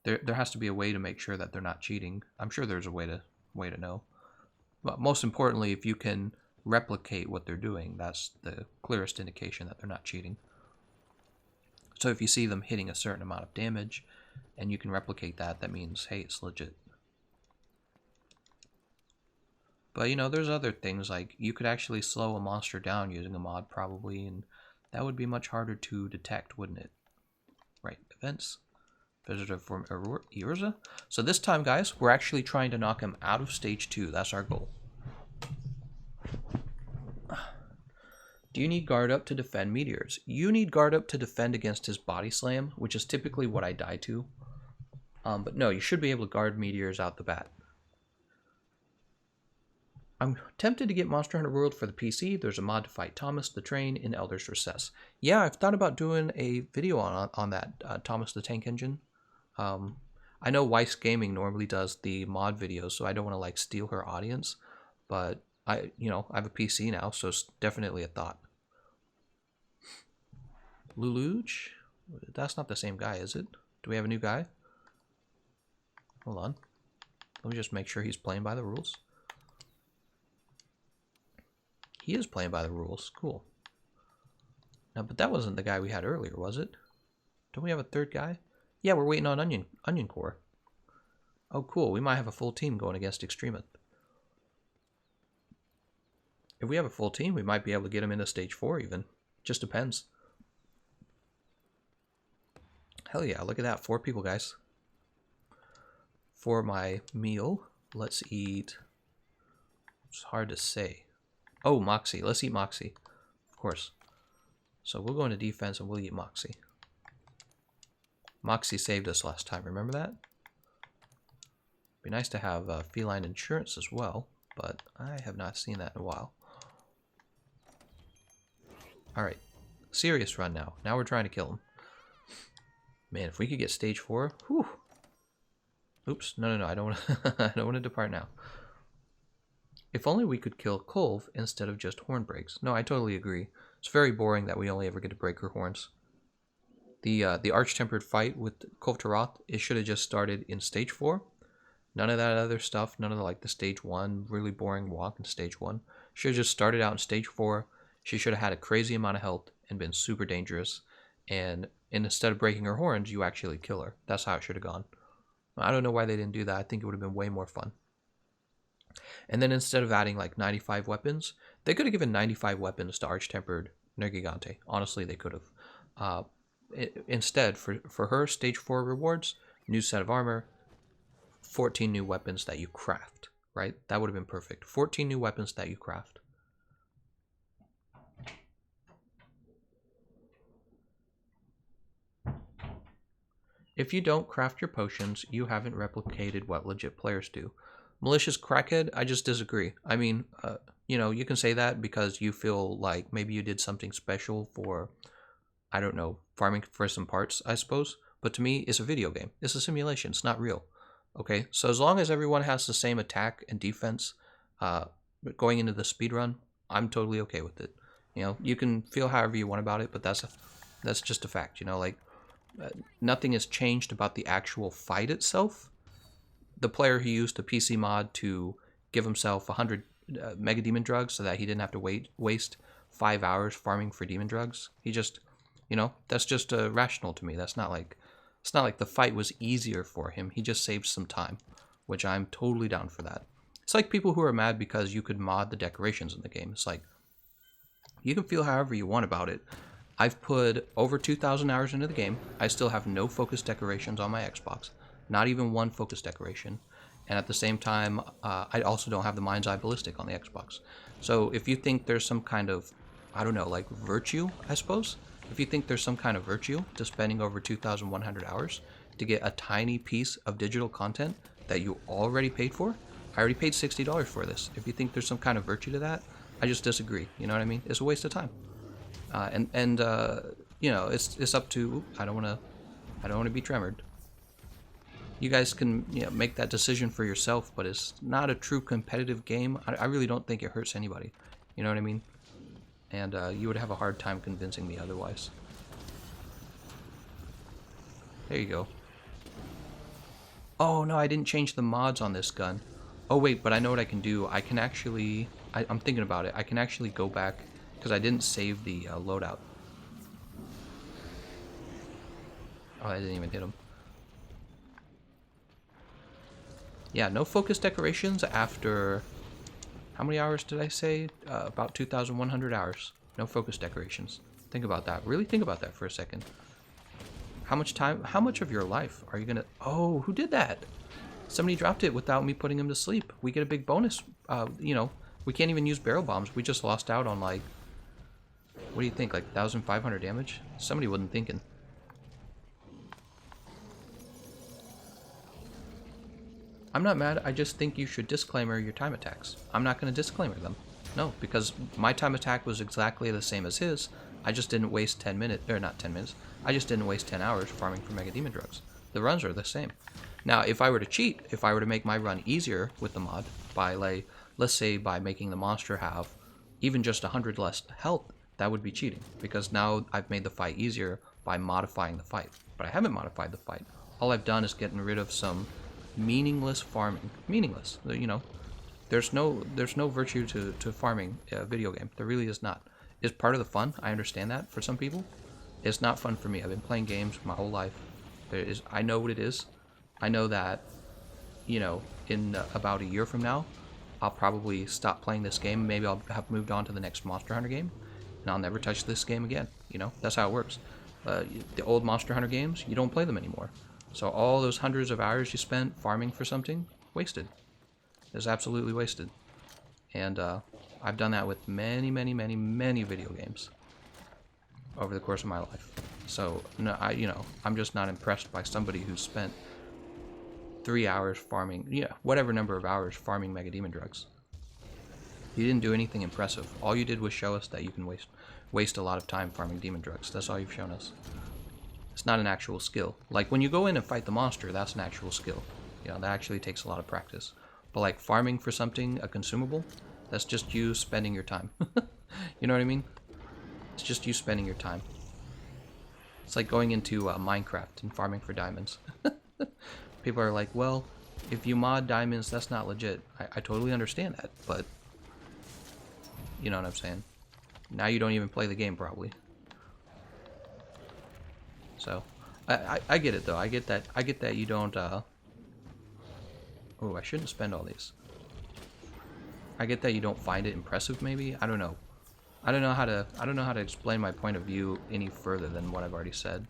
Speaker 1: There has to be a way to make sure that they're not cheating. I'm sure there's a way to know. But most importantly, if you can replicate what they're doing, that's the clearest indication that they're not cheating. So if you see them hitting a certain amount of damage and you can replicate that, that means, hey, it's legit. But there's other things, like you could actually slow a monster down using a mod probably, and that would be much harder to detect, wouldn't it? Right, events. Visitor from Urza. So this time, guys, we're actually trying to knock him out of stage 2. That's our goal. Do you need guard up to defend meteors? You need guard up to defend against his body slam, which is typically what I die to. But no, you should be able to guard meteors out the bat. I'm tempted to get Monster Hunter World for the PC. There's a mod to fight Thomas the Train in Elder's Recess. Yeah, I've thought about doing a video on that, Thomas the Tank Engine. I know Weiss Gaming normally does the mod videos, so I don't want to like steal her audience, but I have a PC now, so it's definitely a thought. Luluj? That's not the same guy, is it? Do we have a new guy? Hold on. Let me just make sure he's playing by the rules. He is playing by the rules. Cool. Now, but that wasn't the guy we had earlier, was it? Don't we have a third guy? Yeah, we're waiting on Onion Core. Oh, cool. We might have a full team going against Extremith. If we have a full team, we might be able to get him into stage 4 even. Just depends. Hell yeah, look at that. 4 people, guys. For my meal, let's eat... It's hard to say. Oh, Moxie. Let's eat Moxie. Of course. So we'll go into defense and we'll eat Moxie. Moxie saved us last time, remember that? Be nice to have feline insurance as well, but I have not seen that in a while. Alright, serious run now. Now we're trying to kill him. Man, if we could get stage 4, whew. Oops, no, I don't want to I don't want to depart now. If only we could kill Kolv instead of just horn breaks. No, I totally agree. It's very boring that we only ever get to break her horns. The Arch-Tempered fight with Kolv Taroth, it should have just started in stage 4. None of that other stuff, none of the stage 1, really boring walk in stage 1. Should have just started out in stage 4. She should have had a crazy amount of health and been super dangerous. And instead of breaking her horns, you actually kill her. That's how it should have gone. I don't know why they didn't do that. I think it would have been way more fun. And then instead of adding 95 weapons, they could have given 95 weapons to Arch-Tempered Nergigante. Honestly, they could have. Instead, for her, stage 4 rewards, new set of armor, 14 new weapons that you craft, right? That would have been perfect. 14 new weapons that you craft. If you don't craft your potions, you haven't replicated what legit players do. Malicious crackhead, I just disagree. I mean, you can say that because you feel like maybe you did something special for, I don't know, farming for some parts, I suppose. But to me, it's a video game. It's a simulation. It's not real. Okay, so as long as everyone has the same attack and defense uh, going into the speed run, I'm totally okay with it. You can feel however you want about it, but that's just a fact. Like nothing has changed about the actual fight itself. The player who used a PC mod to give himself 100 Mega Demon drugs so that he didn't have to waste 5 hours farming for demon drugs. He just, that's just rational to me. It's not like the fight was easier for him. He just saved some time, which I'm totally down for that. It's like people who are mad because you could mod the decorations in the game. It's like, you can feel however you want about it. I've put over 2,000 hours into the game. I still have no focus decorations on my Xbox. Not even one focus decoration. And at the same time, I also don't have the Mind's Eye Ballistic on the Xbox. So if you think there's some kind of, I don't know, like virtue, I suppose? If you think there's some kind of virtue to spending over 2,100 hours to get a tiny piece of digital content that you already paid for, I already paid $60 for this. If you think there's some kind of virtue to that, I just disagree. You know what I mean? It's a waste of time. It's up to, I don't want to be tremored. You guys can make that decision for yourself, but it's not a true competitive game. I really don't think it hurts anybody. You know what I mean? And you would have a hard time convincing me otherwise. There you go. Oh no, I didn't change the mods on this gun. Oh wait, but I know what I can do. I can actually, I'm thinking about it. I can actually go back because I didn't save the loadout. Oh, I didn't even hit him. Yeah, no focus decorations after, how many hours did I say? About 2,100 hours. No focus decorations. Think about that. Really think about that for a second. How much of your life are you gonna... Oh, who did that? Somebody dropped it without me putting him to sleep. We get a big bonus. We can't even use barrel bombs. We just lost out on like... What do you think? Like 1,500 damage? Somebody wasn't thinking. I'm not mad, I just think you should disclaimer your time attacks. I'm not going to disclaimer them. No, because my time attack was exactly the same as his. I just didn't waste 10 minutes, or not 10 minutes, I just didn't waste 10 hours farming for Mega Demon drugs. The runs are the same. Now, if I were to cheat, if I were to make my run easier with the mod, by like, let's say by making the monster have even just 100 less health, that would be cheating. Because now I've made the fight easier by modifying the fight. But I haven't modified the fight. All I've done is getting rid of some meaningless farming. Meaningless. There's no virtue to farming a video game. There really is not. It's part of the fun. I understand that for some people. It's not fun for me. I've been playing games my whole life. I know what it is. I know that, in about a year from now, I'll probably stop playing this game. Maybe I'll have moved on to the next Monster Hunter game, and I'll never touch this game again. That's how it works. The old Monster Hunter games, you don't play them anymore. So all those hundreds of hours you spent farming for something, wasted. It's absolutely wasted. And I've done that with many, many, many, many video games over the course of my life. So no, I'm just not impressed by somebody who spent 3 hours farming, whatever number of hours farming Mega Demon drugs. You didn't do anything impressive. All you did was show us that you can waste a lot of time farming demon drugs. That's all you've shown us. It's not an actual skill. Like when you go in and fight the monster, that's an actual skill. That actually takes a lot of practice. But like farming for something, a consumable, that's just you spending your time. You know what I mean? It's just you spending your time. It's like going into Minecraft and farming for diamonds. People are like, well, if you mod diamonds, that's not legit. I totally understand that, but you know what I'm saying? Now you don't even play the game probably. So, I get it though. I get that you don't. Oh, I shouldn't spend all these. I get that you don't find it impressive. Maybe I don't know. I don't know how to explain my point of view any further than what I've already said.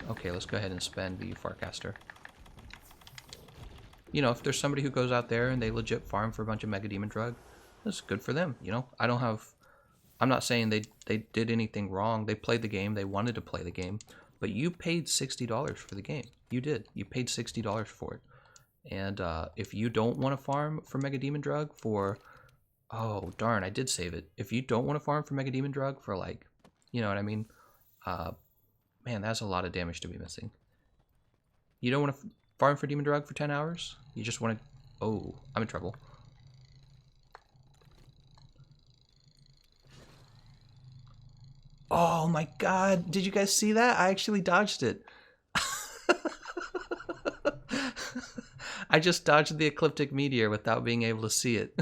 Speaker 1: Okay, let's go ahead and spend the Farcaster. If there's somebody who goes out there and they legit farm for a bunch of Mega Demon drug, that's good for them. I don't have I'm not saying they did anything wrong. They played the game. They wanted to play the game. But you paid $60 for the game. You did. You paid $60 for it. And if you don't want to farm for Mega Demon Drug for... Oh, darn, I did save it. If you don't want to farm for Mega Demon Drug for, like, you know what I mean? Man, that's a lot of damage to be missing. You don't want to farm for Demon Drug for 10 hours? You just want to... Oh, I'm in trouble. Oh my god, did you guys see that? I actually dodged it. I just dodged the ecliptic meteor without being able to see it.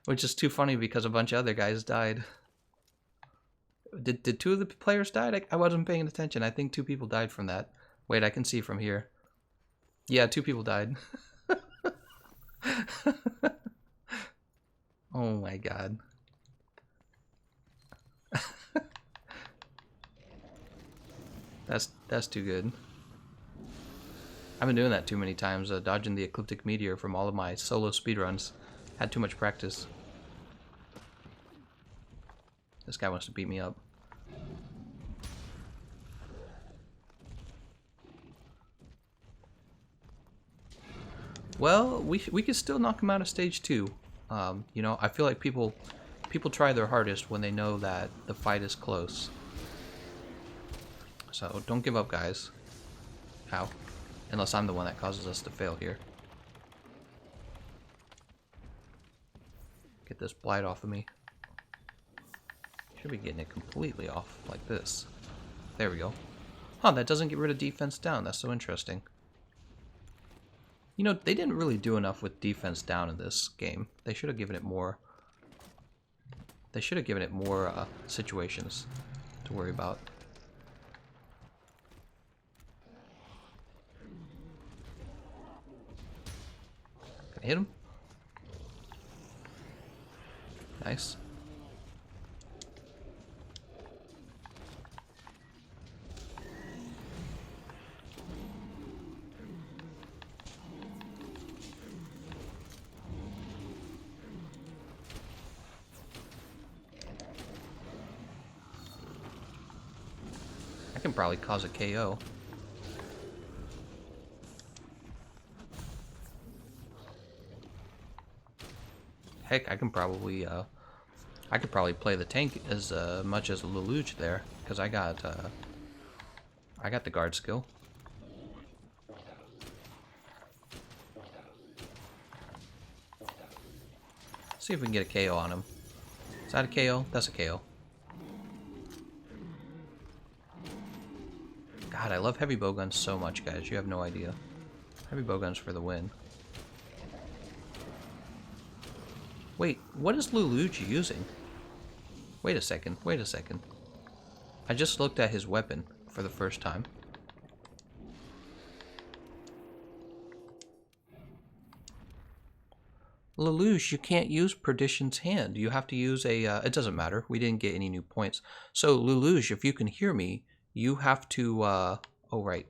Speaker 1: Which is too funny because a bunch of other guys died. Did two of the players die? I wasn't paying attention. I think 2 people died from that. Wait, I can see from here. Yeah, 2 people died. Oh my god. That's too good. I've been doing that too many times, dodging the ecliptic meteor from all of my solo speedruns. Had too much practice. This guy wants to beat me up. Well, we could still knock him out of stage 2. You know, I feel like people try their hardest when they know that the fight is close. So don't give up, guys. Ow. Unless I'm the one that causes us to fail here. Get this blight off of me. Should be getting it completely off, like this. There we go. Huh, that doesn't get rid of defense down. That's so interesting. You know, they didn't really do enough with defense down in this game. They should have given it more... They should have given it more situations to worry about. Can I hit him? Nice. I can probably cause a KO. Heck, I could probably play the tank as much as Lelouch there, because I got the guard skill. See if we can get a KO on him. Is that a KO? That's a KO. God, I love heavy bowguns so much, guys. You have no idea. Heavy bowguns for the win. Wait, what is Lelouch using? Wait a second, wait a second. I just looked at his weapon for the first time. Lelouch, you can't use Perdition's Hand. You have to use a... it doesn't matter. We didn't get any new points. So, Lelouch, if you can hear me, you have to... oh, right.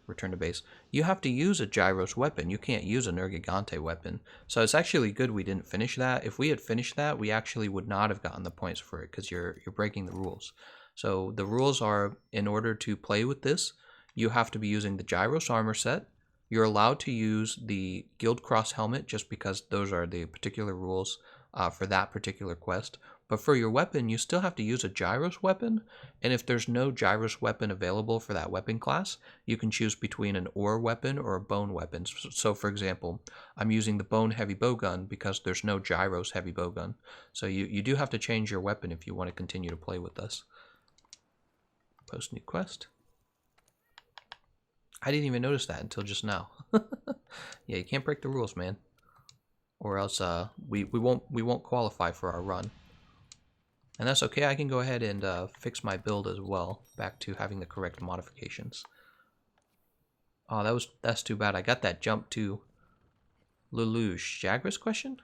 Speaker 1: Return to base. You have to use a Girros weapon. You can't use a Nergigante weapon. So it's actually good we didn't finish that. If we had finished that, we actually would not have gotten the points for it because you're breaking the rules. So the rules are, in order to play with this, you have to be using the Girros armor set. You're allowed to use the Guild Cross helmet just because those are the particular rules for that particular quest. But for your weapon, you still have to use a Girros weapon, and if there's no Girros weapon available for that weapon class, you can choose between an ore weapon or a bone weapon. So for example, I'm using the bone heavy bowgun because there's no Girros heavy bowgun. So you do have to change your weapon if you want to continue to play with us. Post new quest. I didn't even notice that until just now. Yeah, you can't break the rules, man. Or else we won't qualify for our run. And that's okay, I can go ahead and fix my build as well, back to having the correct modifications. Oh, that's too bad. I got that jump to Lelouch. Jagras question?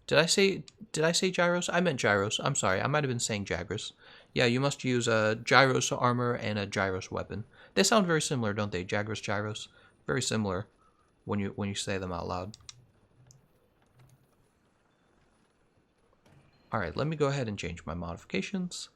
Speaker 1: Did I say Girros? I meant Girros. I'm sorry, I might have been saying Jagras. Yeah, you must use a Girros armor and a Girros weapon. They sound very similar, don't they? Jagras, Girros. Very similar when you say them out loud. All right, let me go ahead and change my modifications.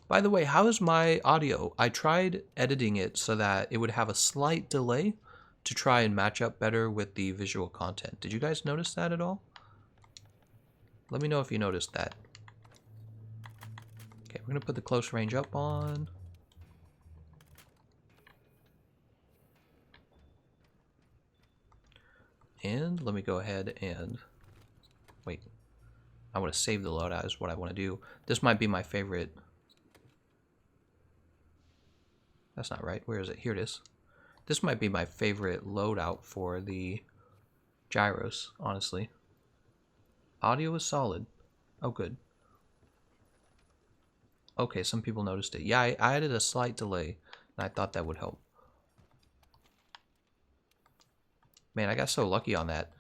Speaker 1: By the way, how is my audio? I tried editing it so that it would have a slight delay to try and match up better with the visual content. Did you guys notice that at all? Let me know if you noticed that. Okay, we're going to put the close range up on. And let me go ahead and wait. I want to save the loadout is what I want to do. This might be my favorite. That's not right. Where is it? Here it is. This might be my favorite loadout for the gyros, honestly. Audio is solid. Oh, good. Okay, some people noticed it. Yeah, I added a slight delay, and I thought that would help. Man, I got so lucky on that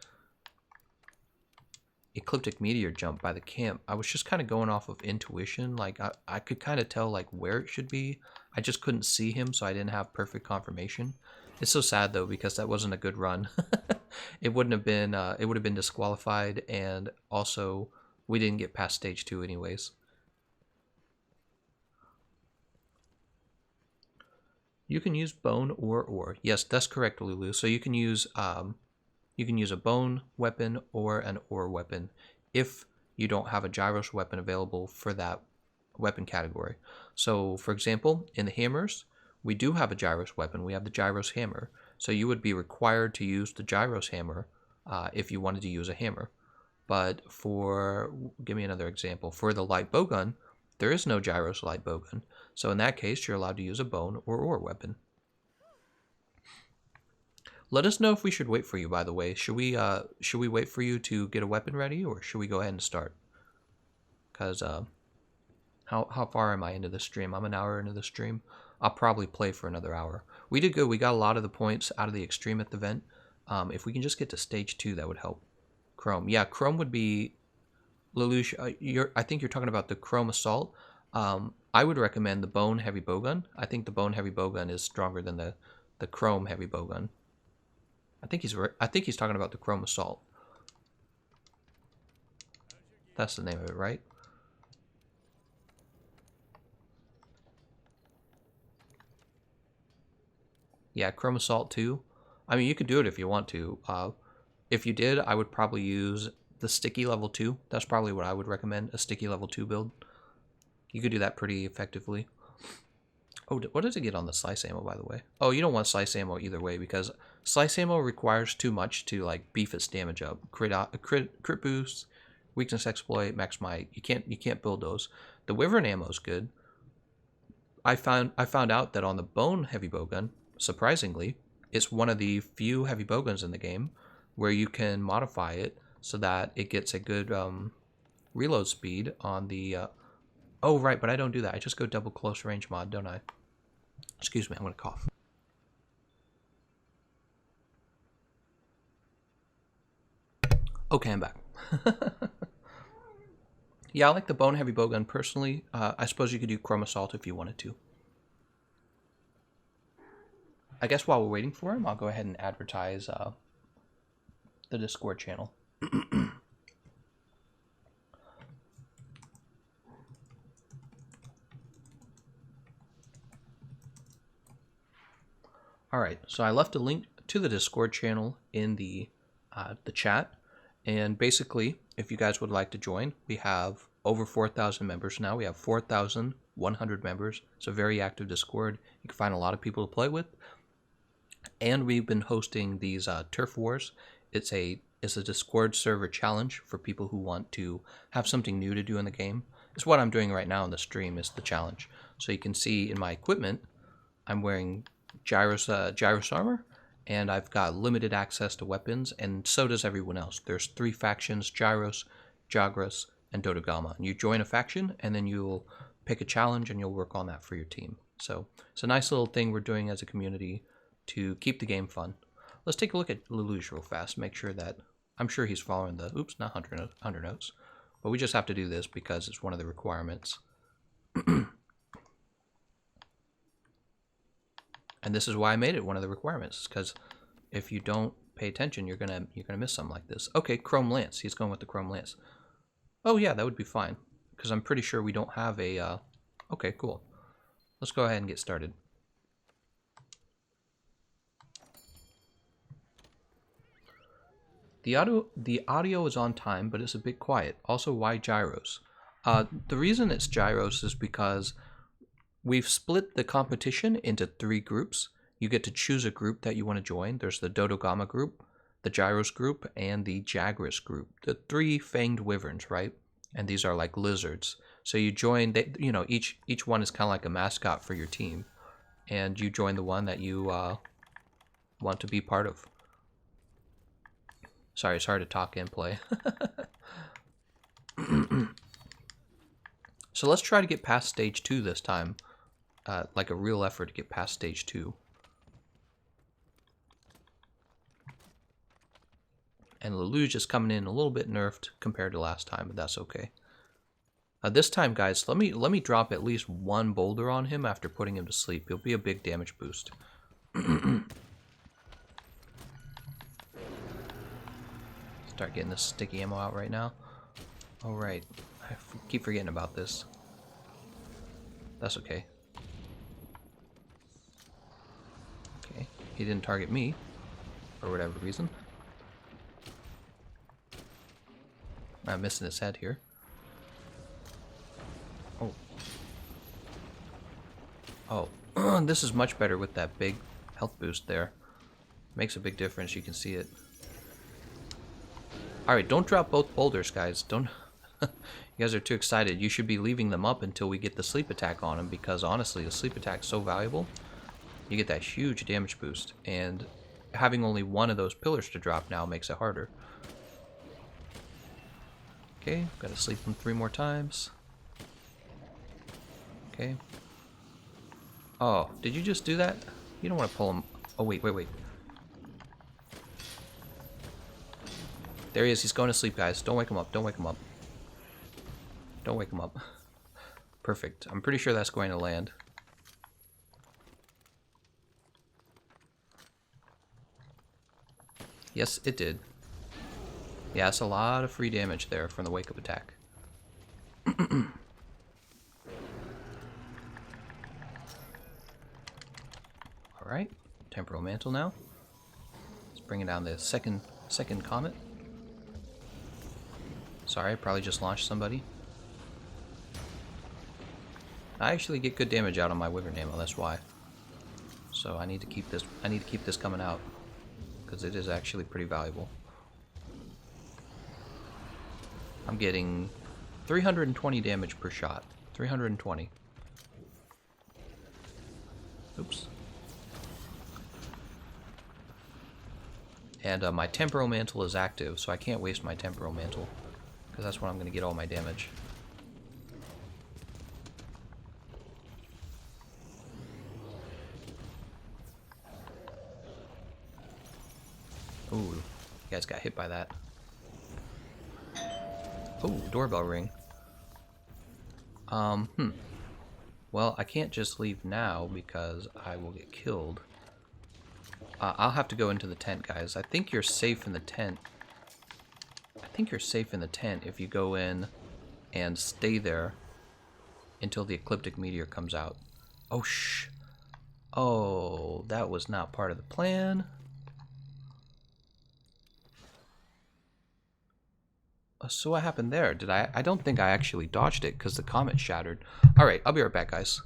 Speaker 1: ecliptic meteor jump by the camp. I was just kind of going off of intuition. Like, I could kind of tell, like, where it should be. I just couldn't see him, so I didn't have perfect confirmation. It's so sad, though, because that wasn't a good run. It wouldn't have been, it would have been disqualified, and also, we didn't get past stage 2 anyways. You can use bone or ore. Yes, that's correct, Lulu. So you can use a bone weapon or an ore weapon if you don't have a gyros weapon available for that weapon category. So, for example, in the hammers, we do have a gyros weapon. We have the gyros hammer. So you would be required to use the gyros hammer if you wanted to use a hammer. But for, give me another example, for the light bowgun, there is no gyros light bowgun. So in that case, you're allowed to use a bone or ore weapon. Let us know if we should wait for you, by the way. Should we wait for you to get a weapon ready, or should we go ahead and start? Because how far am I into the stream? I'm an hour into the stream. I'll probably play for another hour. We did good. We got a lot of the points out of the extreme at the vent. If we can just get to stage 2, that would help. Chrome. Yeah, Chrome would be... Lelouch, I think you're talking about the Chrome Assault. I would recommend the Bone Heavy Bowgun. I think the Bone Heavy Bowgun is stronger than the Chrome Heavy Bowgun. I think he's talking about the Chrome Assault. That's the name of it, right? Yeah, Chrome Assault 2. I mean, you could do it if you want to. If you did, I would probably use the Sticky Level 2. That's probably what I would recommend, a Sticky Level 2 build. You could do that pretty effectively. Oh, what does it get on the slice ammo, by the way? Oh, you don't want slice ammo either way, because slice ammo requires too much to, like, beef its damage up. Crit boost, weakness exploit, max might. You can't build those. The Wyvern ammo is good. I found out that on the Bone Heavy Bowgun, surprisingly, it's one of the few heavy bowguns in the game where you can modify it so that it gets a good reload speed on the... oh, right, but I don't do that. I just go double close range mod, don't I? Excuse me, I'm going to cough. Okay, I'm back. Yeah, I like the Bone Heavy Bowgun personally. I suppose you could do Chrome Assault if you wanted to. I guess while we're waiting for him, I'll go ahead and advertise the Discord channel. All right, so I left a link to the Discord channel in the chat, and basically, if you guys would like to join, we have over 4,000 members now. We have 4,100 members. It's a very active Discord. You can find a lot of people to play with, and we've been hosting these turf wars. It's a Discord server challenge for people who want to have something new to do in the game. It's what I'm doing right now in the stream is the challenge. So you can see in my equipment, I'm wearing Gyros armor, and I've got limited access to weapons, and so does everyone else. There's 3 factions: Gyros, Jagras, and Dodogama. And you join a faction, and then you'll pick a challenge, and you'll work on that for your team. So it's a nice little thing we're doing as a community to keep the game fun. Let's take a look at Lelouch real fast, make sure that... I'm sure he's following the... Oops, not 100 notes. But we just have to do this because it's one of the requirements. And this is why I made it one of the requirements, because if you don't pay attention, you're gonna miss something like this. Okay, Chrome Lance. He's going with the Chrome Lance. Oh yeah, that would be fine, because I'm pretty sure we don't have a. Okay, cool. Let's go ahead and get started. The audio is on time, but it's a bit quiet. Also, why gyros? The reason it's gyros is because we've split the competition into 3 groups. You get to choose a group that you want to join. There's the Dodogama group, the Gyros group, and the Jagras group. The 3 fanged wyverns, right? And these are like lizards. So you join. Each one is kind of like a mascot for your team, and you join the one that you want to be part of. Sorry, it's hard to talk and play. So let's try to get past stage 2 this time. Like a real effort to get past stage 2. And Lelouch is coming in a little bit nerfed compared to last time, but that's okay. This time, guys, let me drop at least 1 boulder on him after putting him to sleep. It'll be a big damage boost. Start getting this sticky ammo out right now. Alright, I keep forgetting about this. That's okay. Okay, he didn't target me, for whatever reason. I'm missing his head here. Oh, this is much better with that big health boost there. Makes a big difference, you can see it. Alright, don't drop both boulders, guys. Don't. You guys are too excited. You should be leaving them up until we get the sleep attack on him, because honestly, the sleep attack is so valuable. You get that huge damage boost, and having only 1 of those pillars to drop now makes it harder. Okay, gotta sleep him 3 more times. Okay. Oh, did you just do that? You don't want to pull him. Oh, wait. There he is. He's going to sleep, guys. Don't wake him up. Don't wake him up. Don't wake him up. Perfect. I'm pretty sure that's going to land. Yes, it did. Yeah, that's a lot of free damage there from the wake-up attack. Alright, Temporal Mantle now. Let's bring down the second comet. Sorry, I probably just launched somebody. I actually get good damage out on my Wyvern ammo, that's why. So I need to keep this coming out, because it is actually pretty valuable. I'm getting 320 damage per shot. 320. Oops. And my Temporal Mantle is active, so I can't waste my Temporal Mantle, because that's when I'm going to get all my damage. Ooh, you guys got hit by that. Ooh, doorbell ring. Well, I can't just leave now because I will get killed. I'll have to go into the tent, guys. I think you're safe in the tent. I think you're safe in the tent if you go in and stay there until the ecliptic meteor comes out. Oh, shh. Oh, that was not part of the plan. So what happened there? I don't think I actually dodged it because the comet shattered. Alright, I'll be right back, guys.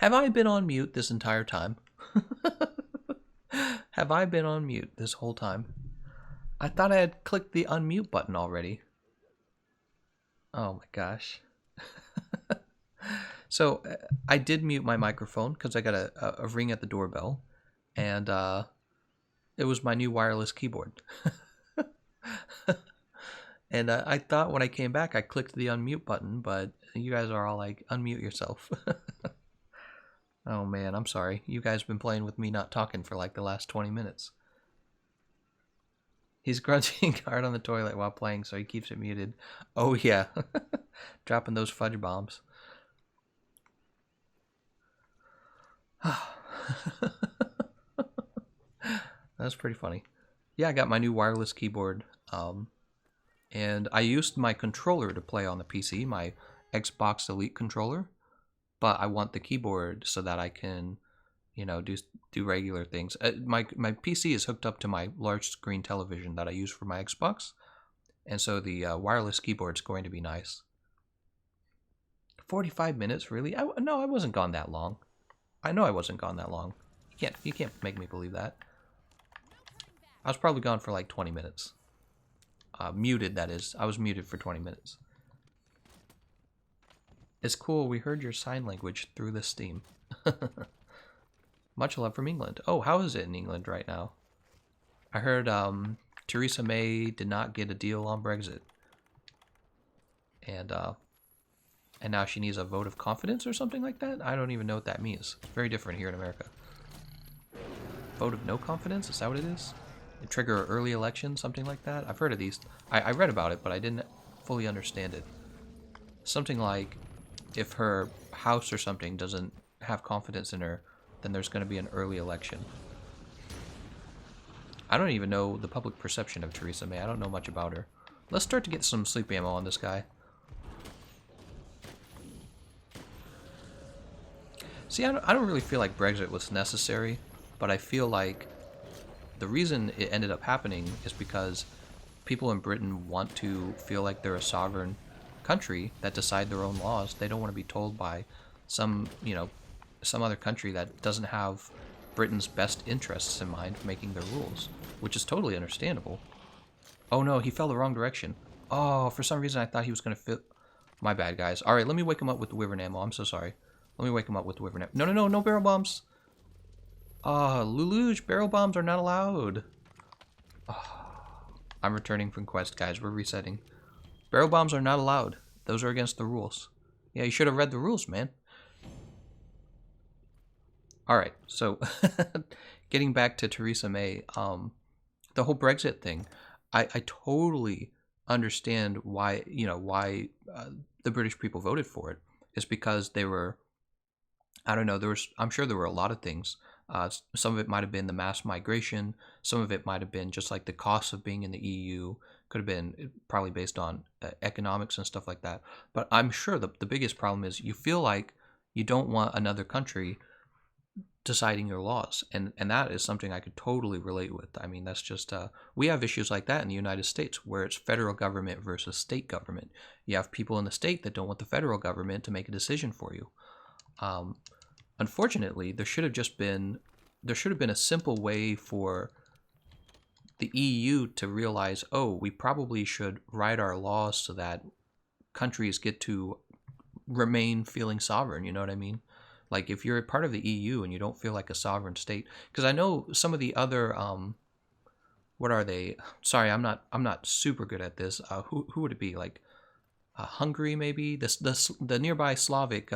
Speaker 1: Have I been on mute this entire time? Have I been on mute this whole time? I thought I had clicked the unmute button already. Oh my gosh. So I did mute my microphone because I got a ring at the doorbell, and it was my new wireless keyboard. And I thought when I came back I clicked the unmute button, but you guys are all like, unmute yourself. Oh man, I'm sorry. You guys have been playing with me not talking for like the last 20 minutes. He's grunting hard on the toilet while playing, so he keeps it muted. Oh yeah. Dropping those fudge bombs. That's pretty funny. Yeah, I got my new wireless keyboard. And I used my controller to play on the PC, my Xbox Elite controller. But I want the keyboard so that I can, you know, do regular things. My PC is hooked up to my large screen television that I use for my Xbox, and so the wireless keyboard's going to be nice. 45 minutes, really? No, I wasn't gone that long. I know I wasn't gone that long. You can't make me believe that. I was probably gone for like 20 minutes. Muted, that is. I was muted for 20 minutes. It's cool. We heard your sign language through the Steam. Much love from England. Oh, how is it in England right now? I heard Theresa May did not get a deal on Brexit. And now she needs a vote of confidence or something like that? I don't even know what that means. It's very different here in America. Vote of no confidence? Is that what it is? Trigger early election, something like that? I've heard of these. I read about it, but I didn't fully understand it. Something like, if her house or something doesn't have confidence in her, then there's going to be an early election. I don't even know the public perception of Theresa May. I don't know much about her. Let's start to get some sleep ammo on this guy. See, I don't really feel like Brexit was necessary, but I feel like the reason it ended up happening is because people in Britain want to feel like they're a sovereign country that decide their own laws. They don't want to be told by some other country that doesn't have Britain's best interests in mind making their rules, which is totally understandable. Oh no, he fell the wrong direction. Oh, for some reason I thought he was going to fit. My bad, guys. All right, let me wake him up with the wyvern ammo. I'm so sorry. Let me wake him up with the wyvern ammo. No barrel bombs. Lelouch, barrel bombs are not allowed. I'm returning from quest, guys. We're resetting. Barrel bombs are not allowed. Those are against the rules. Yeah, you should have read the rules, man. Alright, so getting back to Theresa May, the whole Brexit thing, I totally understand why, the British people voted for it. It's because they were, I don't know, I'm sure there were a lot of things. Some of it might have been the mass migration. Some of it might have been just like the cost of being in the EU. Could have been probably based on economics and stuff like that. But I'm sure the biggest problem is you feel like you don't want another country deciding your laws. And that is something I could totally relate with. I mean, that's just, we have issues like that in the United States where it's federal government versus state government. You have people in the state that don't want the federal government to make a decision for you. Unfortunately, there should have been a simple way for the EU to realize, oh, we probably should write our laws so that countries get to remain feeling sovereign, you know what I mean? Like if you're a part of the EU and you don't feel like a sovereign state, because I know some of the other what are they? Sorry, I'm not super good at this. Who would it be? Like Hungary, maybe the nearby Slavic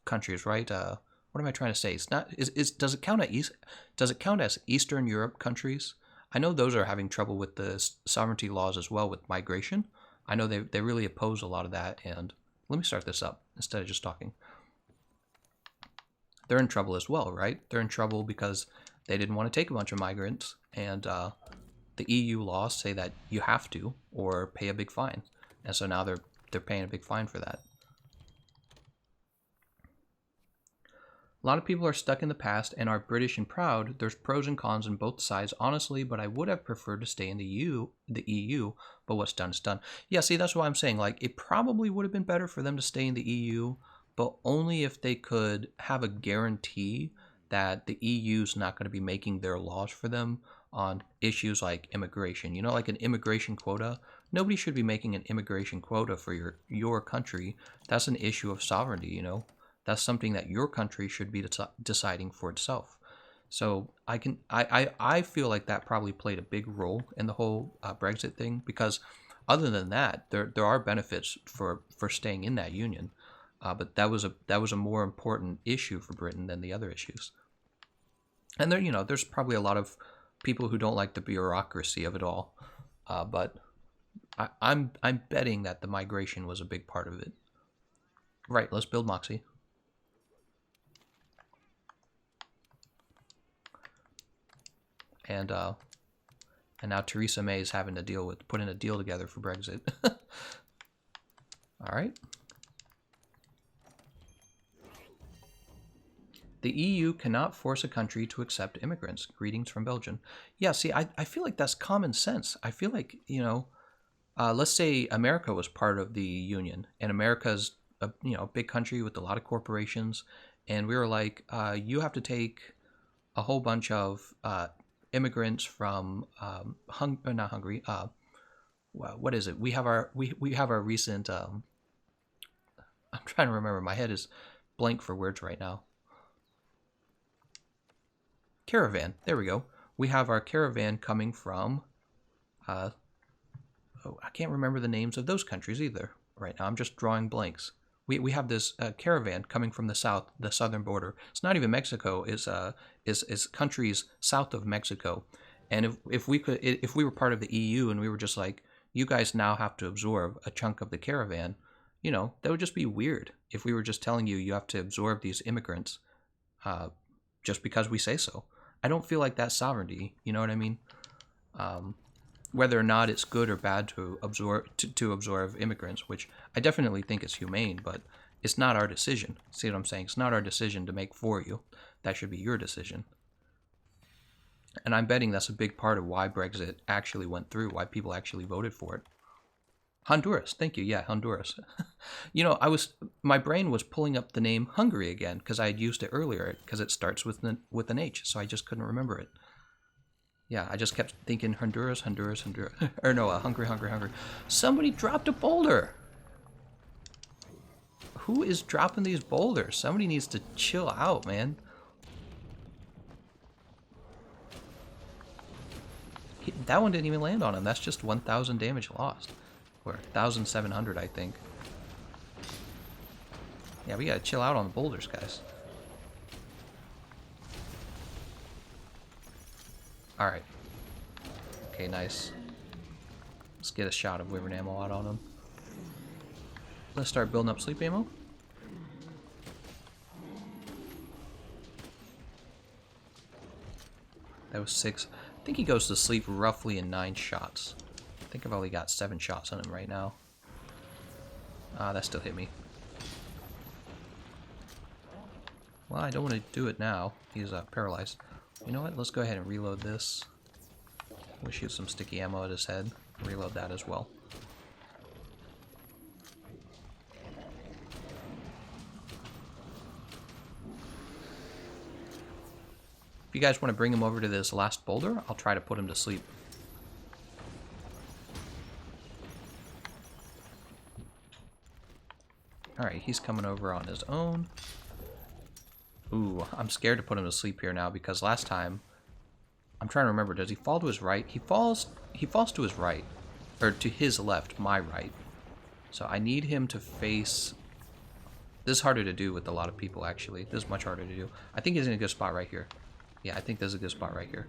Speaker 1: countries, right? What am I trying to say? It's not. Does it count as Eastern Europe countries? I know those are having trouble with the sovereignty laws as well with migration. I know they really oppose a lot of that. And let me start this up instead of just talking. They're in trouble as well, right? They're in trouble because they didn't want to take a bunch of migrants, and the EU laws say that you have to or pay a big fine, and so now they're paying a big fine for that. A lot of people are stuck in the past and are British and proud. There's pros and cons on both sides, honestly, but I would have preferred to stay in the EU, but what's done is done. Yeah, see, that's what I'm saying. Like, it probably would have been better for them to stay in the EU, but only if they could have a guarantee that the EU's not going to be making their laws for them on issues like immigration. You know, like an immigration quota. Nobody should be making an immigration quota for your country. That's an issue of sovereignty, you know. That's something that your country should be deciding for itself. So I feel like that probably played a big role in the whole Brexit thing, because other than that, there are benefits for staying in that union. But that was a more important issue for Britain than the other issues. And there, you know, there's probably a lot of people who don't like the bureaucracy of it all. But I'm betting that the migration was a big part of it. Right. Let's build Moxie. And now Theresa May is having to deal with putting a deal together for Brexit. All right. The EU cannot force a country to accept immigrants. Greetings from Belgium. Yeah, see, I feel like that's common sense. I feel like, you know, let's say America was part of the Union, and America's a big country with a lot of corporations, and we were like, you have to take a whole bunch of immigrants from not Hungary. What is it? We have our recent. I'm trying to remember. My head is blank for words right now. Caravan. There we go. We have our caravan coming from. I can't remember the names of those countries either right now. I'm just drawing blanks. We have this caravan coming from the south, the southern border. It's not even Mexico. Is countries south of Mexico, and if we were part of the EU and we were just like, you guys now have to absorb a chunk of the caravan, you know, that would just be weird. If we were just telling you have to absorb these immigrants, just because we say so. I don't feel like that's sovereignty. You know what I mean? Whether or not it's good or bad to absorb immigrants, which I definitely think is humane, but it's not our decision. See what I'm saying? It's not our decision to make for you. That should be your decision. And I'm betting that's a big part of why Brexit actually went through, why people actually voted for it. Honduras, thank you. Yeah, Honduras. You know, my brain was pulling up the name Hungary again because I had used it earlier because it starts with an H, so I just couldn't remember it. Yeah, I just kept thinking Honduras. Or no, Hungary. Somebody dropped a boulder. Who is dropping these boulders? Somebody needs to chill out, man. That one didn't even land on him. That's just 1,000 damage lost. Or 1,700, I think. Yeah, we gotta chill out on the boulders, guys. Alright. Okay, nice. Let's get a shot of Wyvern ammo out on him. Let's start building up sleep ammo. That was 6. I think he goes to sleep roughly in 9 shots. I think I've only got 7 shots on him right now. That still hit me. Well, I don't want to do it now. He's paralyzed. You know what? Let's go ahead and reload this. We'll shoot some sticky ammo at his head. Reload that as well. If you guys want to bring him over to this last boulder, I'll try to put him to sleep. Alright, he's coming over on his own. Ooh, I'm scared to put him to sleep here now because last time, I'm trying to remember, does he fall to his right? He falls to his right, or to his left, my right. So I need him to face, this is harder to do with a lot of people actually. This is much harder to do. I think he's in a good spot right here. Yeah, I think there's a good spot right here.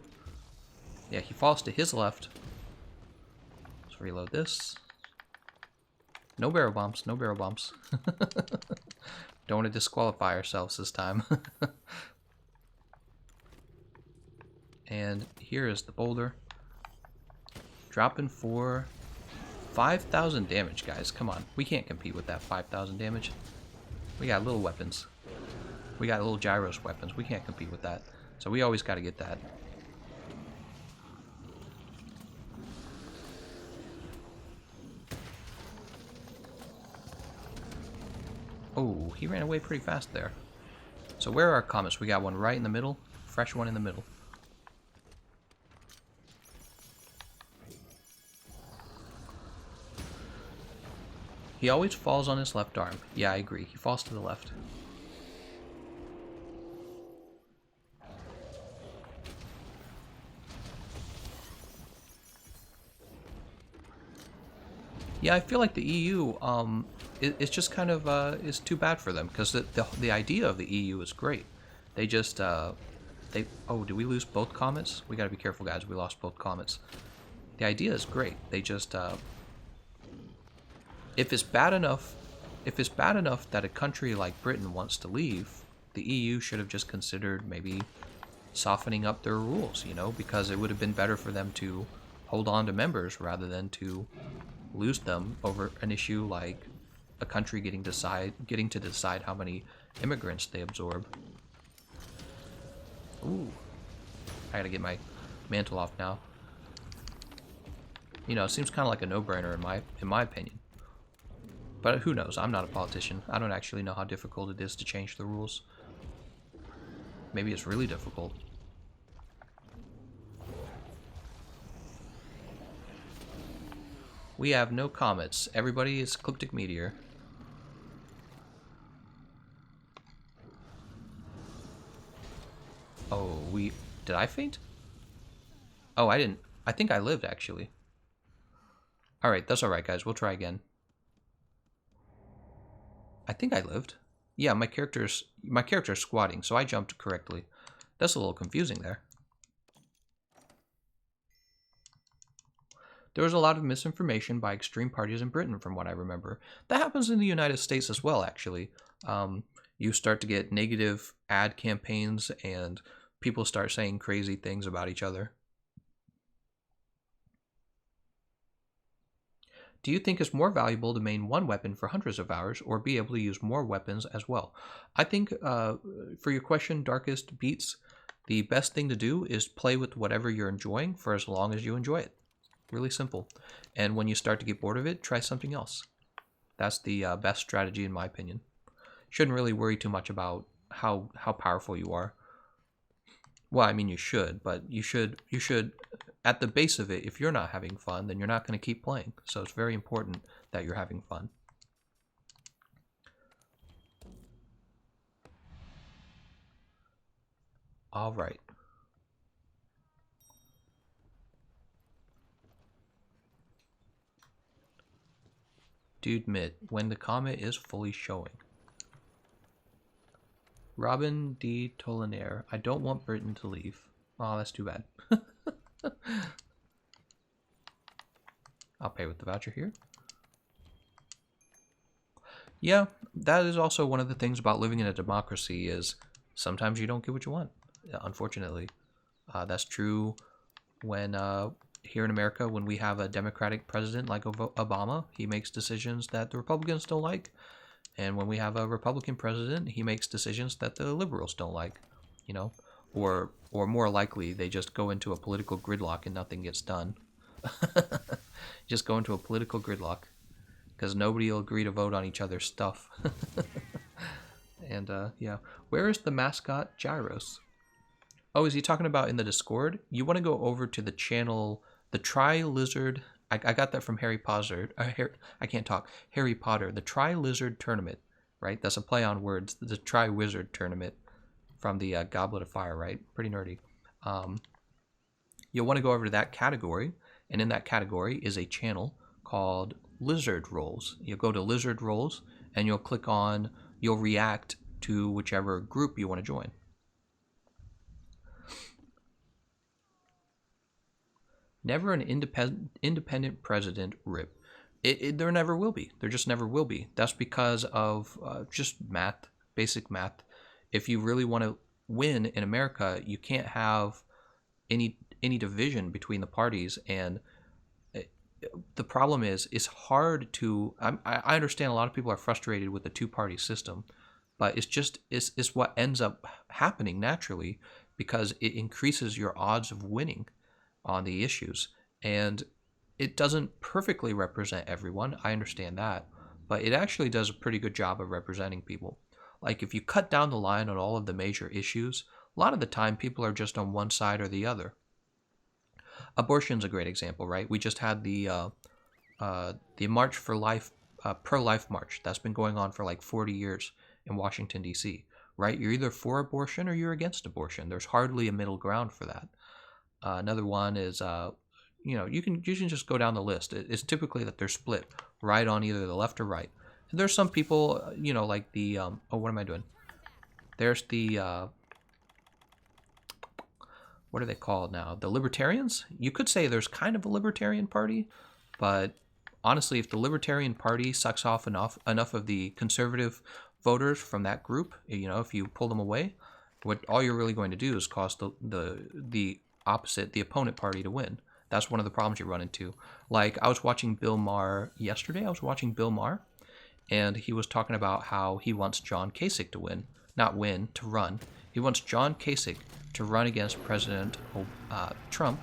Speaker 1: Yeah, he falls to his left. Let's reload this. No barrel bombs, no barrel bombs. Don't want to disqualify ourselves this time. And here is the boulder. Dropping for 5,000 damage, guys. Come on. We can't compete with that 5,000 damage. We got little weapons. We got little Girros weapons. We can't compete with that. So we always got to get that. Oh, he ran away pretty fast there. So where are our comets? We got one right in the middle. Fresh one in the middle. He always falls on his left arm. Yeah, I agree. He falls to the left. Yeah, I feel like the EU, it's just kind of, is too bad for them, because the idea of the EU is great. They just, oh, did we lose both comets? We gotta be careful, guys. We lost both comets. The idea is great. They just, if it's bad enough, that a country like Britain wants to leave, the EU should have just considered maybe softening up their rules, you know, because it would have been better for them to hold on to members rather than to lose them over an issue like a country getting to decide how many immigrants they absorb. Ooh, I gotta get my mantle off now. You know, it seems kind of like a no-brainer in my opinion. But who knows? I'm not a politician. I don't actually know how difficult it is to change the rules. Maybe it's really difficult. We have no comets. Everybody is ecliptic meteor. Oh, did I faint? Oh, I didn't. I think I lived, actually. Alright, that's alright, guys. We'll try again. I think I lived. Yeah, my character's squatting, so I jumped correctly. That's a little confusing there. There was a lot of misinformation by extreme parties in Britain, from what I remember. That happens in the United States as well, actually. You start to get negative ad campaigns, and people start saying crazy things about each other. Do you think it's more valuable to main one weapon for hundreds of hours, or be able to use more weapons as well? I think, for your question, Darkest Beats, the best thing to do is play with whatever you're enjoying for as long as you enjoy it. Really simple. And when you start to get bored of it, try something else. That's the best strategy in my opinion. Shouldn't really worry too much about how powerful you are. Well, I mean you should, but you should at the base of it, if you're not having fun, then you're not going to keep playing. So it's very important that you're having fun. All right. Dude, Mitt, when the comet is fully showing. Robin D. Tolinaire, I don't want Britain to leave. Oh, that's too bad. I'll pay with the voucher here. Yeah, that is also one of the things about living in a democracy is sometimes you don't get what you want, unfortunately. That's true when here in America, when we have a Democratic president like Obama, he makes decisions that the Republicans don't like. And when we have a Republican president, he makes decisions that the liberals don't like, you know, or more likely, they just go into a political gridlock and nothing gets done. Just go into a political gridlock because nobody will agree to vote on each other's stuff. And yeah, where is the mascot Gyros? Oh, is he talking about in the Discord? You want to go over to the channel, the Tri-Lizard. I got that from Harry Potter. I can't talk. Harry Potter, the Tri-Lizard Tournament, right? That's a play on words. The Tri-Wizard Tournament from the Goblet of Fire, right? Pretty nerdy. You'll want to go over to that category, and in that category is a channel called Lizard Rolls. You'll go to Lizard Rolls, and you'll click on, you'll react to whichever group you want to join. Never an independent president, rip. There never will be. There just never will be. That's because of just math, basic math. If you really want to win in America, you can't have any division between the parties. And the problem is, it's hard to. I understand a lot of people are frustrated with the two-party system, but it's what ends up happening naturally because it increases your odds of winning on the issues, and it doesn't perfectly represent everyone. I understand that, but it actually does a pretty good job of representing people. Like, if you cut down the line on all of the major issues, a lot of the time people are just on one side or the other. Abortion's a great example, right? We just had the March for Life, pro-life march. That's been going on for like 40 years in Washington, D.C., right? You're either for abortion or you're against abortion. There's hardly a middle ground for that. Another one is, you can just go down the list. It's typically that they're split right on either the left or right. And there's some people, like the, what am I doing? There's the, what are they called now? The Libertarians? You could say there's kind of a Libertarian Party, but honestly, if the Libertarian Party sucks off enough of the conservative voters from that group, if you pull them away, what all you're really going to do is cause the opposite, the opponent party, to win. That's one of the problems you run into. Like, I was watching Bill Maher yesterday. And he was talking about how he wants John Kasich to win. Not win, to run. He wants John Kasich to run against President Trump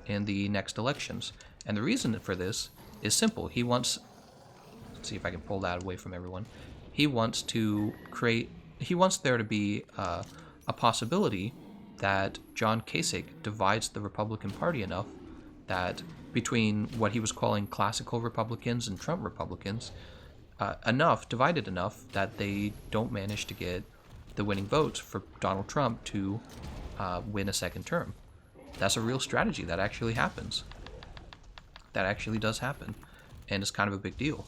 Speaker 1: in the next elections. And the reason for this is simple. He wants... Let's see if I can pull that away from everyone. He wants there to be a possibility that John Kasich divides the Republican Party enough that between what he was calling classical Republicans and Trump Republicans, divided enough that they don't manage to get the winning votes for Donald Trump to win a second term. That's a real strategy. That actually happens. That actually does happen. And it's kind of a big deal.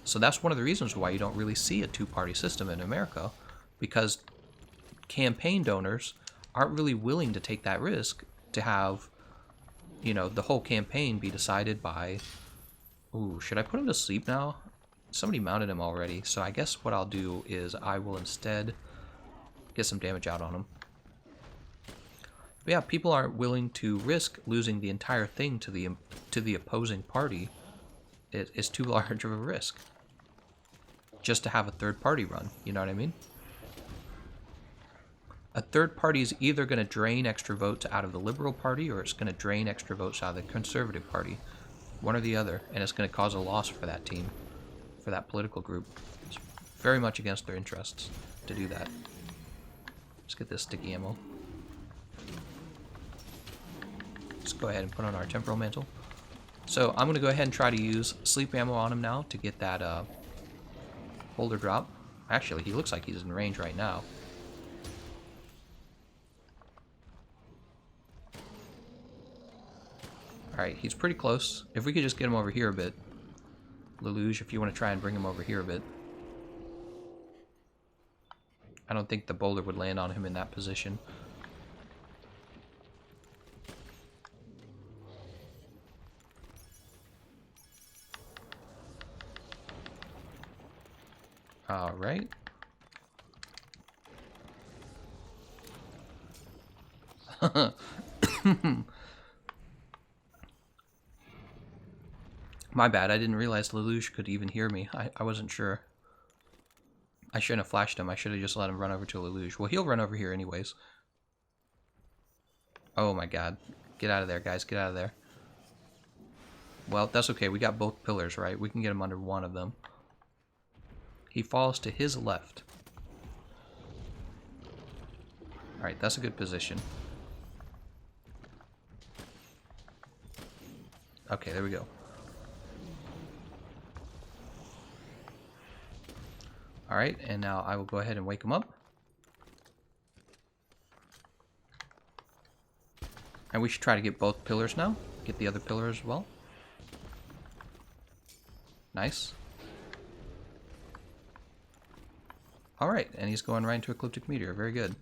Speaker 1: So that's one of the reasons why you don't really see a two-party system in America, because campaign donors aren't really willing to take that risk to have, the whole campaign be decided by... Ooh, should I put him to sleep now? Somebody mounted him already, so I guess what I'll do is I will instead get some damage out on him. But yeah, people aren't willing to risk losing the entire thing to the opposing party. It's too large of a risk just to have a third party run, you know what I mean? A third party is either going to drain extra votes out of the Liberal Party, or it's going to drain extra votes out of the Conservative Party. One or the other, and it's going to cause a loss for that team, for that political group. It's very much against their interests to do that. Let's get this sticky ammo. Let's go ahead and put on our Temporal Mantle. So I'm going to go ahead and try to use sleep ammo on him now to get that boulder drop. Actually, he looks like he's in range right now. Alright, he's pretty close. If we could just get him over here a bit. Lelouch, if you want to try and bring him over here a bit. I don't think the boulder would land on him in that position. Alright. My bad, I didn't realize Lelouch could even hear me. I wasn't sure. I shouldn't have flashed him. I should have just let him run over to Lelouch. Well, he'll run over here anyways. Oh my god. Get out of there, guys. Get out of there. Well, that's okay. We got both pillars, right? We can get him under one of them. He falls to his left. Alright, that's a good position. Okay, there we go. Alright, and now I will go ahead and wake him up. And we should try to get both pillars now. Get the other pillar as well. Nice. Alright, and he's going right into Ecliptic Meteor. Very good.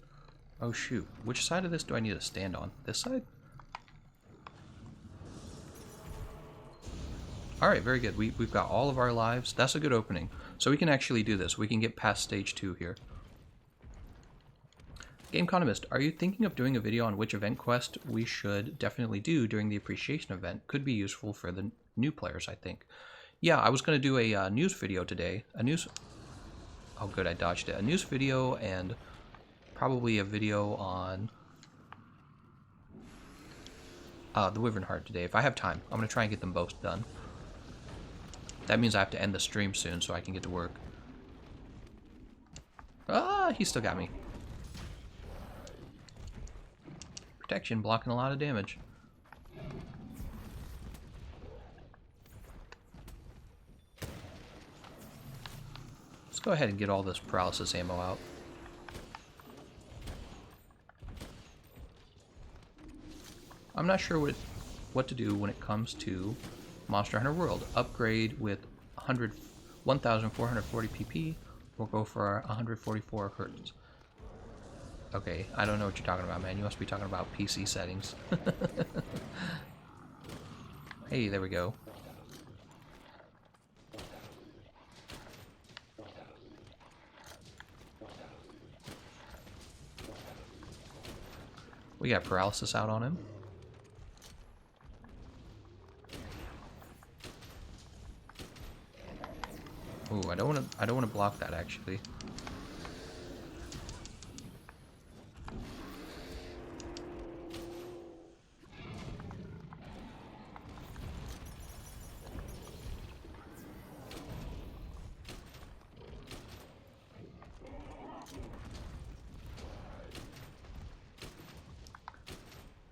Speaker 1: Oh shoot. Which side of this do I need to stand on? This side? Alright, very good. We've got all of our lives. That's a good opening. So we can actually do this. We can get past stage 2 here. Gameconomist, are you thinking of doing a video on which event quest we should definitely do during the appreciation event? Could be useful for the new players, I think. Yeah, I was going to do a news video today. Oh good, I dodged it. A news video and probably a video on the Wyvern Heart today. If I have time, I'm going to try and get them both done. That means I have to end the stream soon so I can get to work. Ah, he still got me. Protection, blocking a lot of damage. Let's go ahead and get all this paralysis ammo out. I'm not sure what to do when it comes to Monster Hunter World. Upgrade with 1,440 PP. We'll go for 144 hertz. Okay, I don't know what you're talking about, man. You must be talking about PC settings. Hey, there we go. We got paralysis out on him. Ooh, I don't want to block that actually.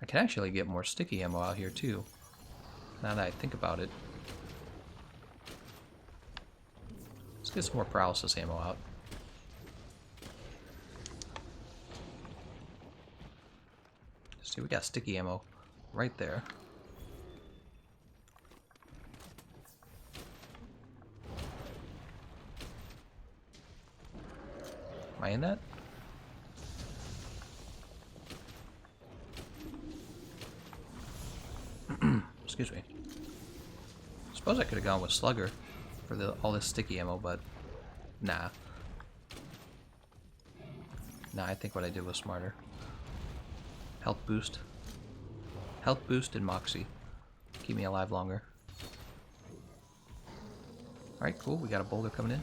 Speaker 1: I can actually get more sticky ammo out here too, now that I think about it. Let's get some more paralysis ammo out. See, we got sticky ammo right there. Am I in that? Excuse me. Suppose I could have gone with Slugger for all this sticky ammo, but nah. Nah, I think what I did was smarter. Health boost. Health boost and Moxie. Keep me alive longer. Alright, cool. We got a boulder coming in.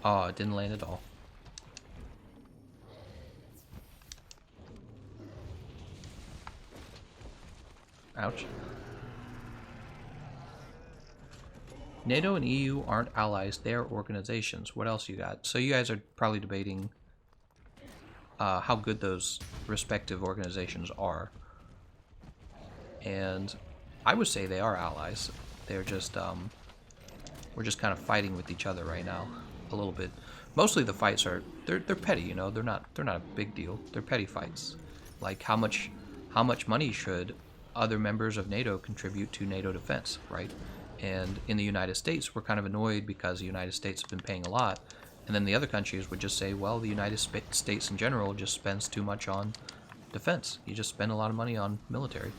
Speaker 1: Oh, it didn't land at all. Ouch. NATO and EU aren't allies, they're organizations. What else you got? So you guys are probably debating how good those respective organizations are. And I would say they are allies. They're just, we're just kind of fighting with each other right now, a little bit. Mostly the fights are, they're petty, you know, they're not a big deal. They're petty fights. Like how much money should other members of NATO contribute to NATO defense, right? And in the United States, we're kind of annoyed because the United States have been paying a lot, and then the other countries would just say, well, the United States in general just spends too much on defense. You just spend a lot of money on military.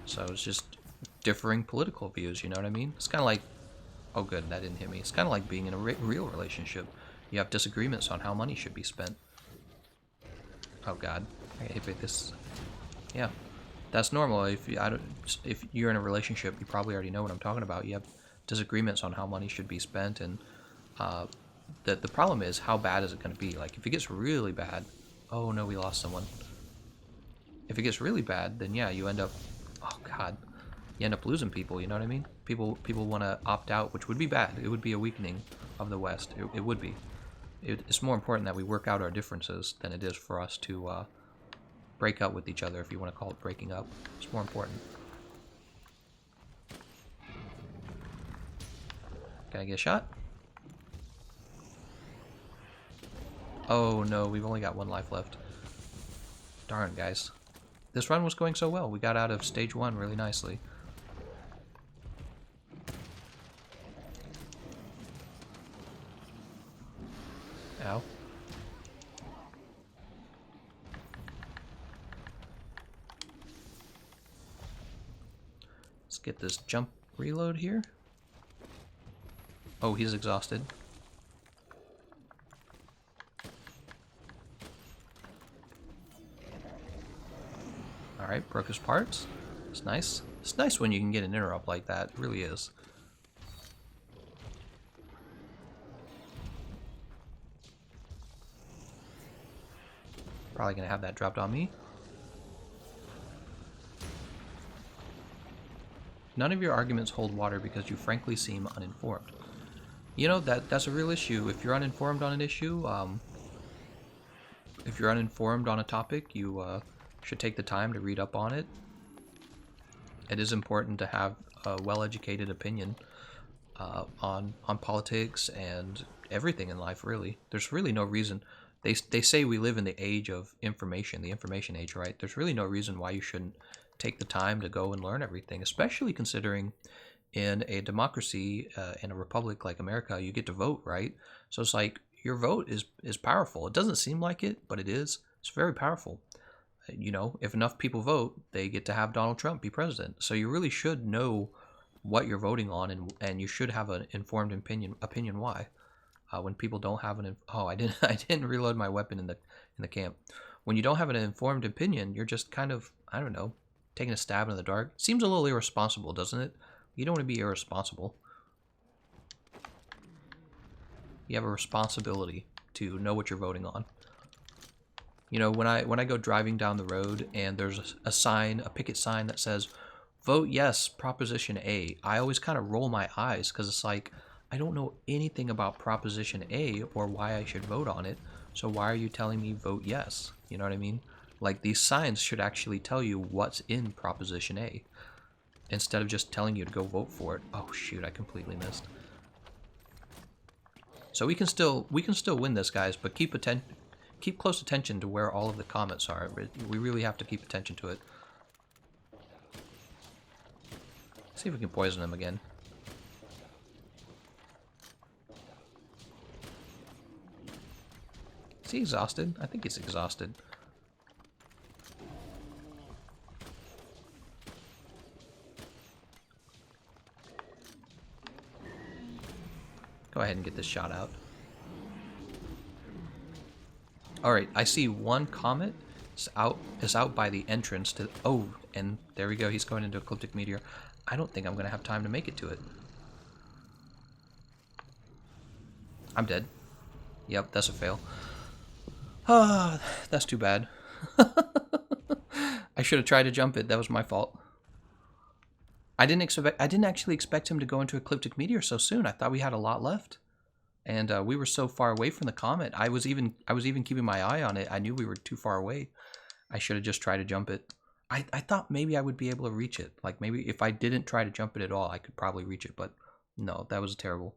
Speaker 1: So it's just differing political views, you know what I mean? It's kind of like, oh good, that didn't hit me. It's kind of like being in a real relationship. You have disagreements on how money should be spent. Oh god, I got hit by this. Yeah. That's normal. If you're in a relationship, you probably already know what I'm talking about. You have disagreements on how money should be spent, and the problem is, how bad is it going to be? Like, if it gets really bad, oh no, we lost someone. If it gets really bad, then yeah, you end up, oh god, you end up losing people. You know what I mean? People want to opt out, which would be bad. It would be a weakening of the West. It would be. It's more important that we work out our differences than it is for us to break up with each other, if you want to call it breaking up. It's more important. Can I get a shot? Oh no, we've only got one life left. Darn, guys. This run was going so well. We got out of stage 1 really nicely. Ow. Let's get this jump reload here. Oh, he's exhausted. Alright, broke his parts. It's nice. It's nice when you can get an interrupt like that. It really is. Probably gonna have that dropped on me. None of your arguments hold water because you frankly seem uninformed. You know, that's a real issue. If you're uninformed on an issue, if you're uninformed on a topic, you should take the time to read up on it. It is important to have a well-educated opinion on politics and everything in life, really. There's really no reason. They say we live in the age of information, the information age, right? There's really no reason why you shouldn't take the time to go and learn everything, especially considering in a democracy, in a republic like America, you get to vote, right? So it's like your vote is powerful. It doesn't seem like it, but it is. It's very powerful. You know, if enough people vote, they get to have Donald Trump be president. So you really should know what you're voting on, and you should have an informed opinion why. When people don't have I didn't reload my weapon in the camp. When you don't have an informed opinion, you're just kind of, I don't know, taking a stab in the dark. Seems a little irresponsible, doesn't it? You don't want to be irresponsible. You have a responsibility to know what you're voting on. You know, when I go driving down the road and there's a sign, a picket sign that says, "Vote yes, Proposition A," I always kind of roll my eyes because it's like, I don't know anything about Proposition A or why I should vote on it. So why are you telling me vote yes? You know what I mean? Like, these signs should actually tell you what's in Proposition A instead of just telling you to go vote for it. Oh shoot, I completely missed. So we can still win this, guys, but keep close attention to where all of the comments are. We really have to keep attention to it. See if we can poison him again. Is he exhausted? I think he's exhausted. Go ahead and get this shot out. Alright, I see one comet is out by the entrance to... Oh, and there we go. He's going into Ecliptic Meteor. I don't think I'm going to have time to make it to it. I'm dead. Yep, that's a fail. Ah, that's too bad. I should have tried to jump it. That was my fault. I didn't actually expect him to go into Ecliptic Meteor so soon. I thought we had a lot left. And we were so far away from the comet. I was even keeping my eye on it. I knew we were too far away. I should have just tried to jump it. I thought maybe I would be able to reach it. Like, maybe if I didn't try to jump it at all, I could probably reach it. But no, that was terrible.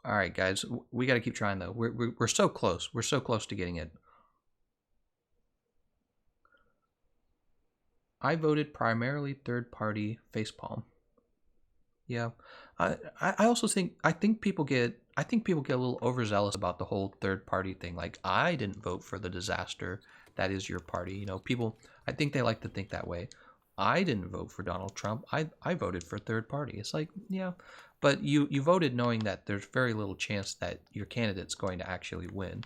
Speaker 1: All right, guys, we got to keep trying, though. We're so close. We're so close to getting it. I voted primarily third-party facepalm. Yeah, I also think people get a little overzealous about the whole third-party thing. Like, I didn't vote for the disaster. That is your party. You know, people, I think they like to think that way. I didn't vote for Donald Trump. I voted for third party. It's like, yeah, but you voted knowing that there's very little chance that your candidate's going to actually win.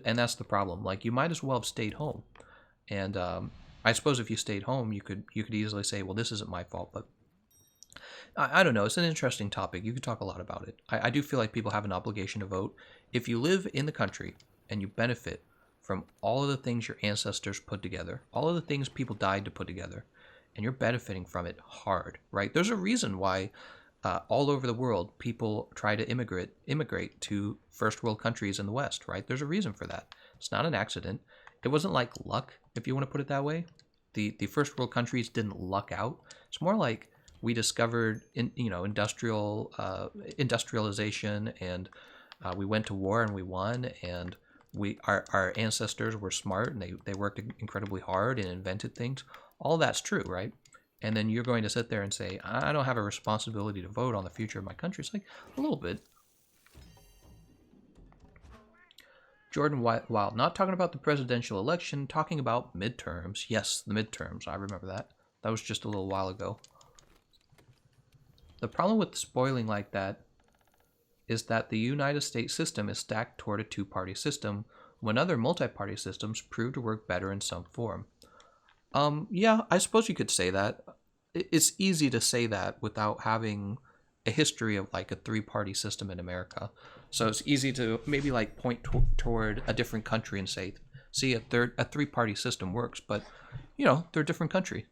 Speaker 1: And that's the problem. Like, you might as well have stayed home. And I suppose if you stayed home, you could easily say, well, this isn't my fault. But I don't know. It's an interesting topic. You could talk a lot about it. I do feel like people have an obligation to vote. If you live in the country and you benefit from all of the things your ancestors put together, all of the things people died to put together, and you're benefiting from it hard, right? There's a reason why all over the world people try to immigrate to first world countries in the West, right? There's a reason for that. It's not an accident. It wasn't like luck, if you want to put it that way. The first world countries didn't luck out. It's more like we discovered industrialization, and we went to war and we won, and our ancestors were smart and they worked incredibly hard and invented things. All that's true, right? And then you're going to sit there and say, I don't have a responsibility to vote on the future of my country. It's like, a little bit. Jordan Wild, not talking about the presidential election, talking about midterms. Yes, the midterms. I remember that. That was just a little while ago. The problem with spoiling like that is that the United States system is stacked toward a two-party system when other multi-party systems prove to work better in some form. Yeah, I suppose you could say that. It's easy to say that without having a history of like a three-party system in America. So it's easy to maybe like point toward a different country and say, see, a three-party system works, but you know, they're a different country.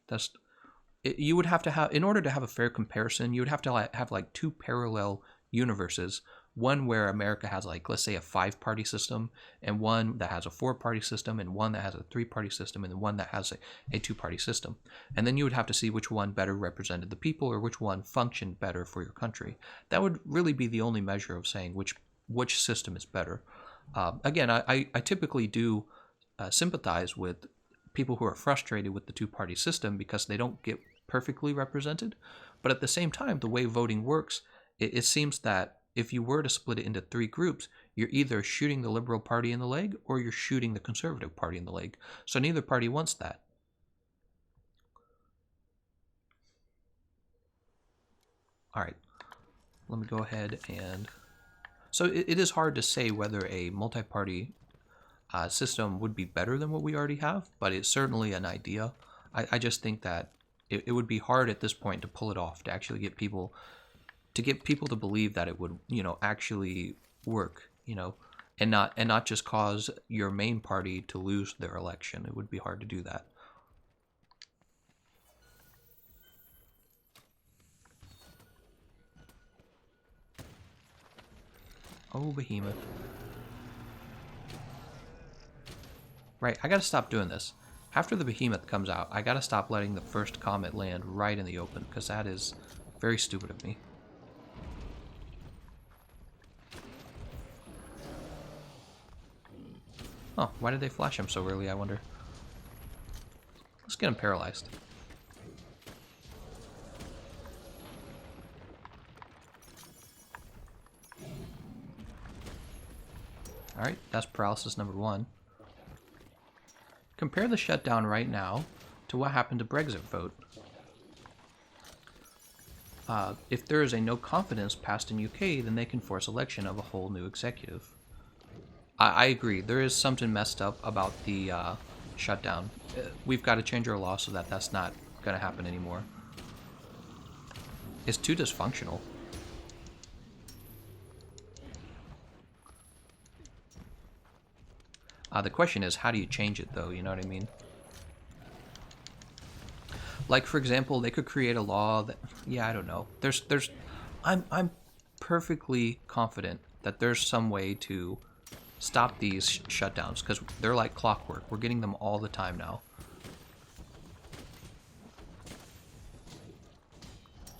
Speaker 1: you would have to have, in order to have a fair comparison, you would have to have like two parallel universes. One where America has, like, let's say a 5-party system, and one that has a 4-party system, and one that has a 3-party system, and then one that has a 2-party system. And then you would have to see which one better represented the people, or which one functioned better for your country. That would really be the only measure of saying which system is better. Again, I typically do sympathize with people who are frustrated with the 2-party system because they don't get perfectly represented. But at the same time, the way voting works, it seems that if you were to split it into 3 groups, you're either shooting the Liberal Party in the leg or you're shooting the Conservative Party in the leg. So neither party wants that. All right, let me go ahead and... So it is hard to say whether a multi-party system would be better than what we already have, but it's certainly an idea. I just think that it would be hard at this point to pull it off, to actually get people to believe that it would, actually work, and not just cause your main party to lose their election. It would be hard to do that. Oh, Behemoth. Right, I gotta stop doing this. After the Behemoth comes out, I gotta stop letting the first comet land right in the open, because that is very stupid of me. Oh, why did they flash him so early, I wonder? Let's get him paralyzed. Alright, that's paralysis number 1. Compare the shutdown right now to what happened to Brexit vote. If there is a no confidence passed in UK, then they can force election of a whole new executive. I agree. There is something messed up about the shutdown. We've got to change our law so that that's not going to happen anymore. It's too dysfunctional. The question is, how do you change it, though? You know what I mean? Like, for example, they could create a law that... Yeah, I don't know. I'm perfectly confident that there's some way to stop these shutdowns, because they're like clockwork. We're getting them all the time now.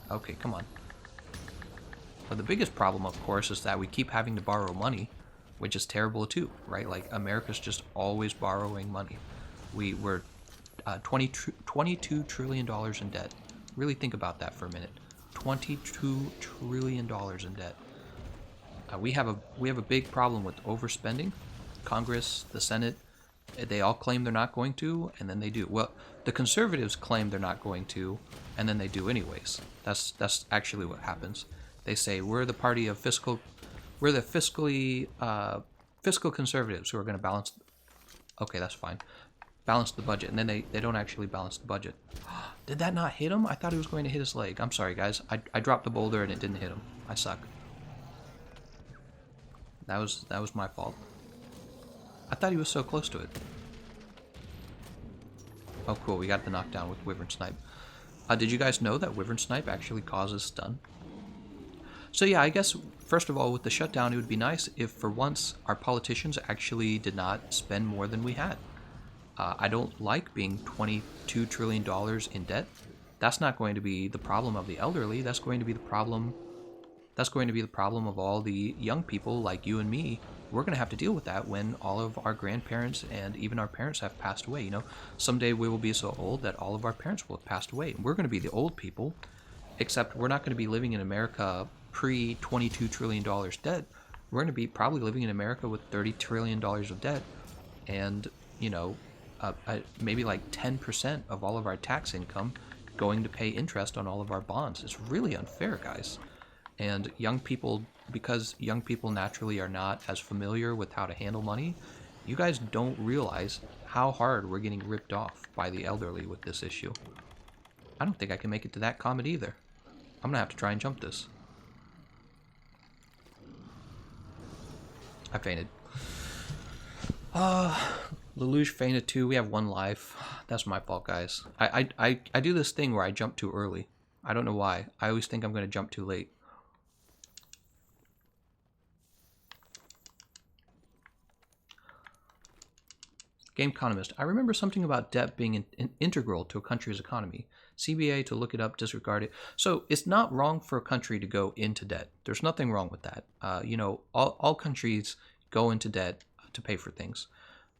Speaker 1: Okay, come on. But the biggest problem, of course, is that we keep having to borrow money, which is terrible too, right? Like, America's just always borrowing money. We're $22 trillion in debt. Really think about that for a minute. $22 trillion in debt. We have a big problem with overspending. Congress, the Senate, they all claim they're not going to, and then they do. Well, the conservatives claim they're not going to, and then they do anyways. That's actually what happens. They say we're the party of fiscal conservatives who are going to balance. Okay, that's fine. Balance the budget, and then they don't actually balance the budget. Did that not hit him? I thought he was going to hit his leg. I'm sorry, guys. I dropped the boulder and it didn't hit him. I suck. That was my fault. I thought he was so close to it. Oh, cool. We got the knockdown with Wyvern Snipe. Did you guys know that Wyvern Snipe actually causes stun? So yeah, I guess, first of all, with the shutdown, it would be nice if, for once, our politicians actually did not spend more than we had. I don't like being $22 trillion in debt. That's not going to be the problem of the elderly. That's going to be the problem. That's going to be the problem of all the young people like you and me. We're going to have to deal with that when all of our grandparents and even our parents have passed away. Someday we will be so old that all of our parents will have passed away. And we're going to be the old people, except we're not going to be living in America pre-$22 trillion debt. We're going to be probably living in America with $30 trillion of debt. And, maybe like 10% of all of our tax income going to pay interest on all of our bonds. It's really unfair, guys. And young people, because young people naturally are not as familiar with how to handle money, you guys don't realize how hard we're getting ripped off by the elderly with this issue. I don't think I can make it to that comet either. I'm gonna have to try and jump this. I fainted. Lelouch fainted too. We have 1 life. That's my fault, guys. I do this thing where I jump too early. I don't know why. I always think I'm going to jump too late. Gameconomist. I remember something about debt being integral to a country's economy. CBA to look it up, disregard it. So it's not wrong for a country to go into debt. There's nothing wrong with that. All countries go into debt to pay for things.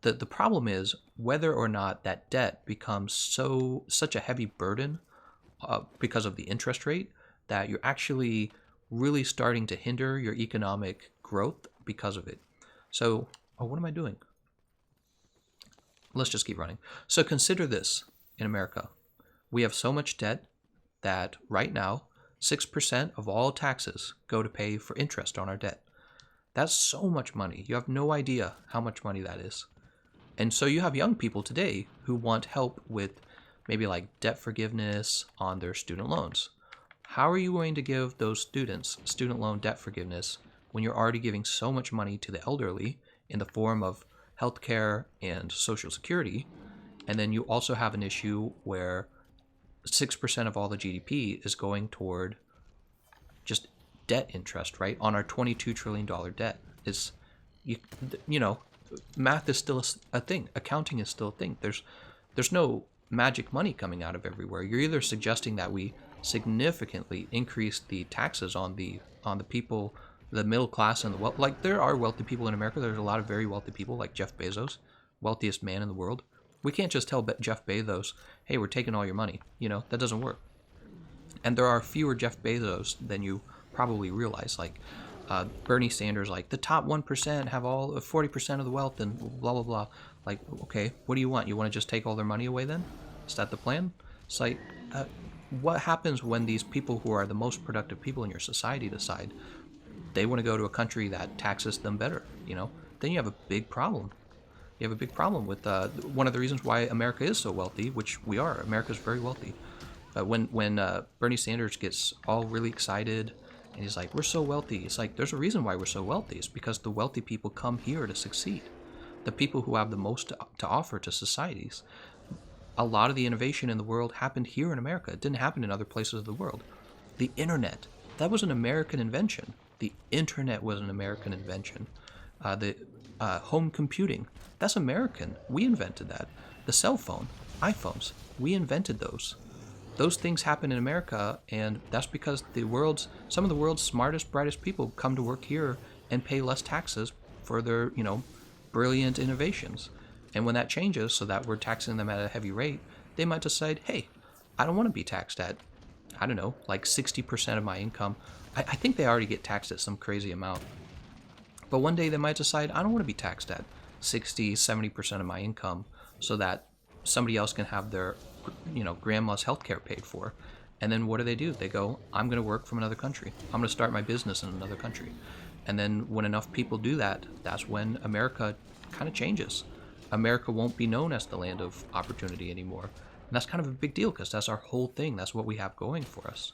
Speaker 1: The problem is whether or not that debt becomes such a heavy burden because of the interest rate that you're actually really starting to hinder your economic growth because of it. So, what am I doing? Let's just keep running. So consider this in America. We have so much debt that right now, 6% of all taxes go to pay for interest on our debt. That's so much money. You have no idea how much money that is. And so you have young people today who want help with maybe like debt forgiveness on their student loans. How are you going to give those students student loan debt forgiveness when you're already giving so much money to the elderly in the form of healthcare and Social Security? And then you also have an issue where 6% of all the GDP is going toward just debt interest, right? On our $22 trillion debt. Is math is still a thing. Accounting is still a thing. There's no magic money coming out of everywhere. You're either suggesting that we significantly increase the taxes on the people, the middle class and the wealth. Like, there are wealthy people in America. There's a lot of very wealthy people, like Jeff Bezos, wealthiest man in the world. We can't just tell Jeff Bezos, hey, we're taking all your money. That doesn't work. And there are fewer Jeff Bezos than you probably realize. Like Bernie Sanders, like the top 1% have all 40% of the wealth and blah, blah, blah. Like, okay, what do you want? You want to just take all their money away then? Is that the plan? It's like, what happens when these people who are the most productive people in your society decide they want to go to a country that taxes them better? Then you have a big problem. You have a big problem with one of the reasons why America is so wealthy, which we are. America is very wealthy. When Bernie Sanders gets all really excited and he's like, we're so wealthy. It's like, there's a reason why we're so wealthy. It's because the wealthy people come here to succeed. The people who have the most to offer to societies. A lot of the innovation in the world happened here in America. It didn't happen in other places of the world. The internet, that was an American invention. The internet was an American invention. The home computing, that's American. We invented that. The cell phone, iPhones, we invented those. Those things happen in America, and that's because some of the world's smartest, brightest people come to work here and pay less taxes for their, brilliant innovations. And when that changes so that we're taxing them at a heavy rate, they might decide, hey, I don't want to be taxed at, I don't know, like 60% of my income. I think they already get taxed at some crazy amount. But one day they might decide, I don't want to be taxed at 60, 70% of my income so that somebody else can have their, grandma's healthcare paid for. And then what do? They go, I'm going to work from another country. I'm going to start my business in another country. And then when enough people do that, that's when America kind of changes. America won't be known as the land of opportunity anymore. And that's kind of a big deal because that's our whole thing. That's what we have going for us.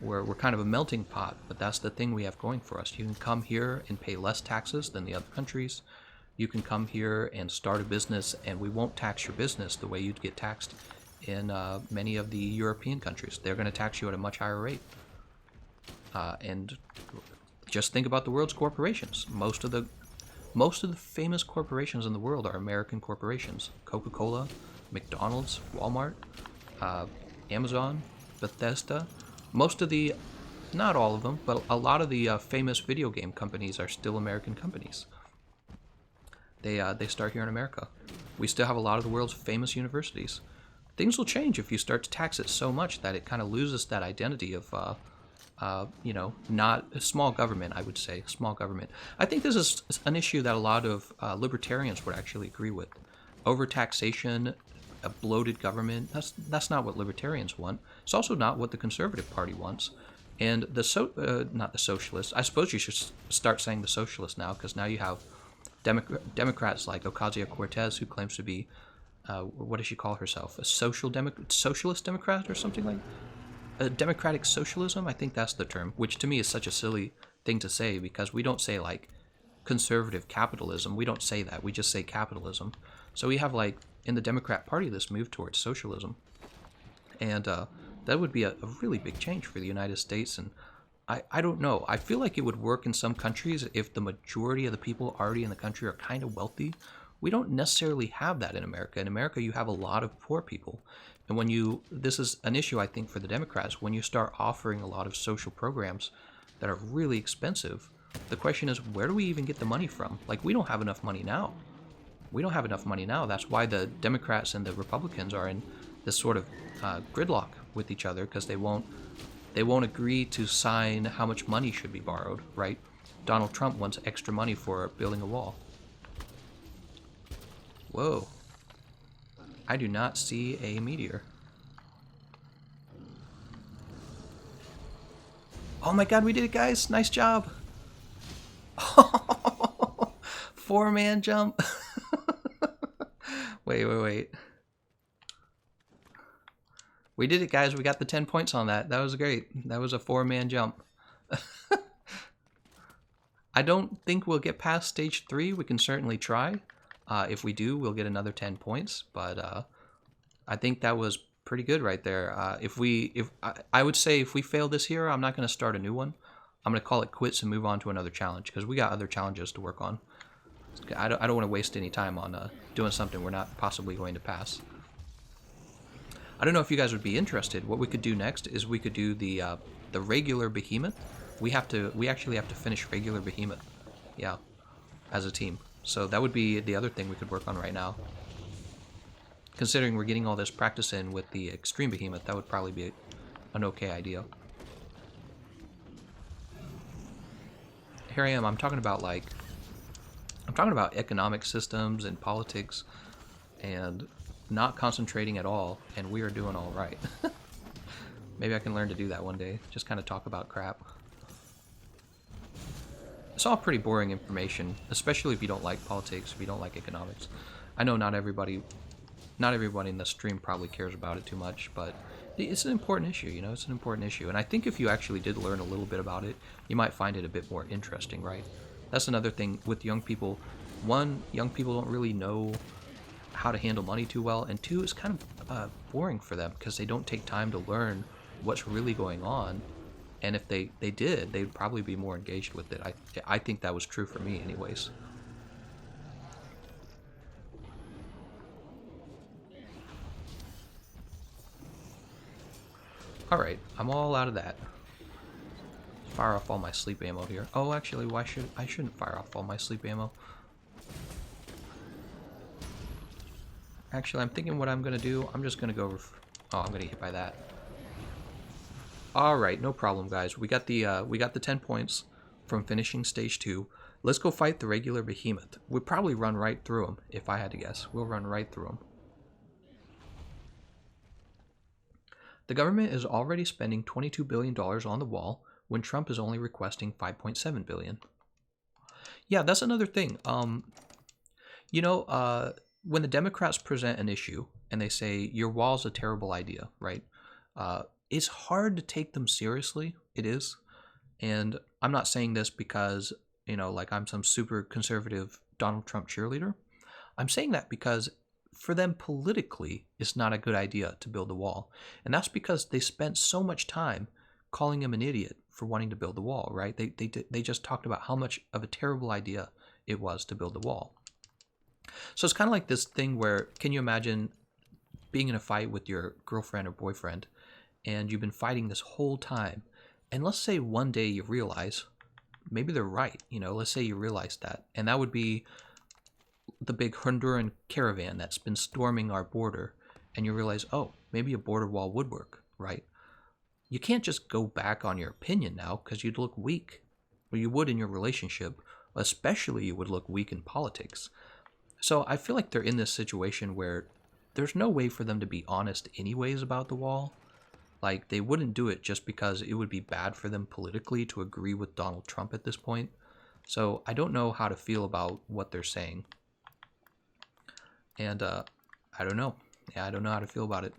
Speaker 1: We're kind of a melting pot, but that's the thing we have going for us. You can come here and pay less taxes than the other countries. You can come here and start a business, and we won't tax your business the way you'd get taxed in many of the European countries. They're going to tax you at a much higher rate. And just think about the world's corporations. Most of the famous corporations in the world are American corporations. Coca-Cola, McDonald's, Walmart, Amazon, Bethesda. Not all of them, but a lot of the famous video game companies are still American companies. They start here in America. We still have a lot of the world's famous universities. Things will change if you start to tax it so much that it kind of loses that identity of, not small government, I would say, small government. I think this is an issue that a lot of libertarians would actually agree with. Overtaxation, a bloated government, that's not what libertarians want. It's also not what the Conservative Party wants. And not the socialists. I suppose you should start saying the socialists now, because now you have Democrats like Ocasio-Cortez, who claims to be, what does she call herself? A socialist Democrat or something like democratic socialism? I think that's the term, which to me is such a silly thing to say, because we don't say like conservative capitalism. We don't say that. We just say capitalism. So we have, like, in the Democrat Party, this move towards socialism. And that would be a really big change for the United States. And I don't know. I feel like it would work in some countries if the majority of the people already in the country are kind of wealthy. We don't necessarily have that in America. In America, you have a lot of poor people. And when this is an issue, I think, for the Democrats, when you start offering a lot of social programs that are really expensive, the question is, where do we even get the money from? Like, we don't have enough money now. We don't have enough money now. That's why the Democrats and the Republicans are in this sort of gridlock with each other, because they won't agree to sign how much money should be borrowed, right? Donald Trump wants extra money for building a wall. Whoa. I do not see a meteor. Oh my god, we did it, guys! Nice job! 4-man jump! Wait. We did it, guys. We got the 10 points on that. That was great. That was a 4-man jump. I don't think we'll get past stage 3. We can certainly try. If we do, we'll get another 10 points. But I think that was pretty good right there. I would say if we fail this here, I'm not going to start a new one. I'm going to call it quits and move on to another challenge, because we got other challenges to work on. I don't want to waste any time on doing something we're not possibly going to pass. I don't know if you guys would be interested. What we could do next is we could do the regular Behemoth. We actually have to finish regular Behemoth, yeah, as a team. So that would be the other thing we could work on right now. Considering we're getting all this practice in with the extreme Behemoth, that would probably be an okay idea. Here I am. I'm talking about economic systems and politics, and not concentrating at all, and we are doing all right. Maybe I can learn to do that one day. Just kind of talk about crap. It's all pretty boring information, especially if you don't like politics, if you don't like economics. I know not everybody in the stream probably cares about it too much, but it's an important issue, you know, it's an important issue. And I think if you actually did learn a little bit about it, you might find it a bit more interesting, right? That's another thing with young people. One, young people don't really know how to handle money too well, and two, it's kind of boring for them because they don't take time to learn what's really going on. And if they did, they'd probably be more engaged with it. I think that was true for me anyways. Alright, I'm all out of that. Fire off all my sleep ammo here. Oh, actually, I shouldn't fire off all my sleep ammo. Actually, I'm thinking what I'm gonna do. I'm just gonna go over. Oh, I'm gonna get hit by that. All right, no problem, guys. We got the 10 points from finishing stage 2. Let's go fight the regular Behemoth. We'll probably run right through him, if I had to guess. We'll run right through him. The government is already spending $22 billion on the wall when Trump is only requesting $5.7 billion. Yeah, that's another thing. When the Democrats present an issue and they say your wall's a terrible idea, right? It's hard to take them seriously. It is. And I'm not saying this because, like I'm some super conservative Donald Trump cheerleader. I'm saying that because for them politically, it's not a good idea to build a wall. And that's because they spent so much time calling him an idiot for wanting to build the wall, right? They just talked about how much of a terrible idea it was to build the wall. So it's kind of like this thing where, can you imagine being in a fight with your girlfriend or boyfriend, and you've been fighting this whole time, and let's say one day you realize maybe they're right, let's say you realize that, and that would be the big Honduran caravan that's been storming our border, and you realize, oh, maybe a border wall would work, right? You can't just go back on your opinion now, because you'd look weak. Well, you would in your relationship, especially you would look weak in politics. So I feel like they're in this situation where there's no way for them to be honest anyways about the wall. Like, they wouldn't do it just because it would be bad for them politically to agree with Donald Trump at this point. So I don't know how to feel about what they're saying. And I don't know. Yeah, I don't know how to feel about it.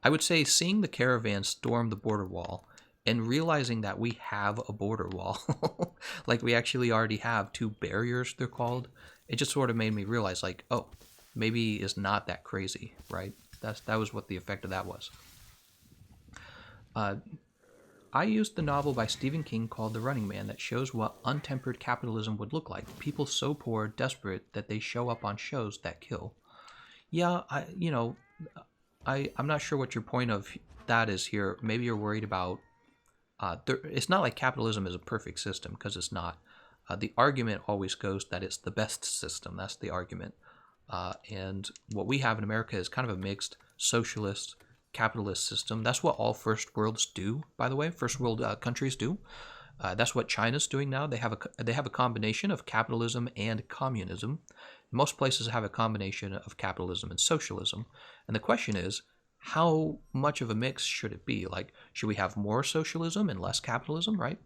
Speaker 1: I would say seeing the caravan storm the border wall and realizing that we have a border wall, like we actually already have two barriers, they're called, it just sort of made me realize, like, oh, maybe it's not that crazy, right? That was what the effect of that was. I used the novel by Stephen King called The Running Man that shows what untempered capitalism would look like. People so poor, desperate, that they show up on shows that kill. Yeah, I'm not sure what your point of that is here. Maybe you're worried about. It's not like capitalism is a perfect system, because it's not. The argument always goes that it's the best system. That's the argument. And what we have in America is kind of a mixed socialist capitalist system. That's what all first worlds do, by the way. First world countries do. That's what China's doing now. They have a combination of capitalism and communism. Most places have a combination of capitalism and socialism. And the question is, how much of a mix should it be? Like, should we have more socialism and less capitalism, right?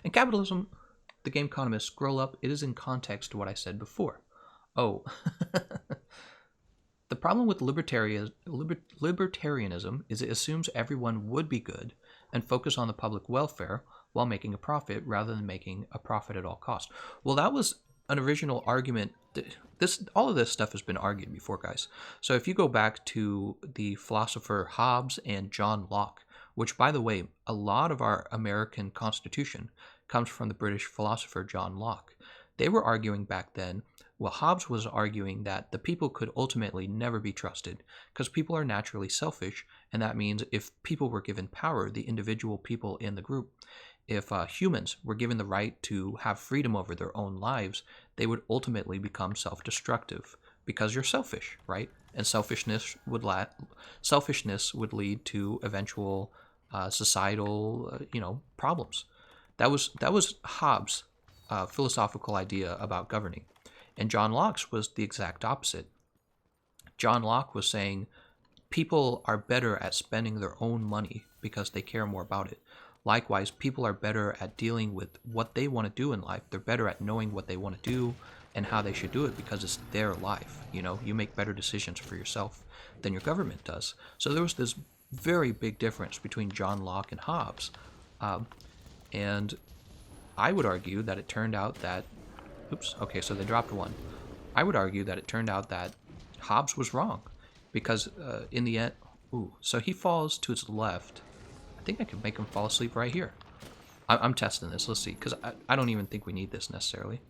Speaker 1: And capitalism, the Game Economist, scroll up, it is in context to what I said before. Oh, the problem with libertarianism is it assumes everyone would be good and focus on the public welfare while making a profit rather than making a profit at all costs. Well, that was an original argument. All of this stuff has been argued before, guys. So if you go back to the philosopher Hobbes and John Locke, which, by the way, a lot of our American Constitution comes from the British philosopher John Locke. They were arguing back then. Well, Hobbes was arguing that the people could ultimately never be trusted because people are naturally selfish, and that means if people were given power, the individual people in the group, if humans were given the right to have freedom over their own lives, they would ultimately become self-destructive because you're selfish, right? And selfishness would lead to eventual societal, problems. That was Hobbes' philosophical idea about governing. And John Locke's was the exact opposite. John Locke was saying people are better at spending their own money because they care more about it. Likewise, people are better at dealing with what they want to do in life. They're better at knowing what they want to do and how they should do it because it's their life. You make better decisions for yourself than your government does. So there was this very big difference between John Locke and Hobbes. And I would argue that it turned out that oops, okay, so they dropped one. I would argue that it turned out that Hobbes was wrong because in the end, so he falls to his left. I think I could make him fall asleep right here. I'm testing this. Let's see, because I don't even think we need this necessarily.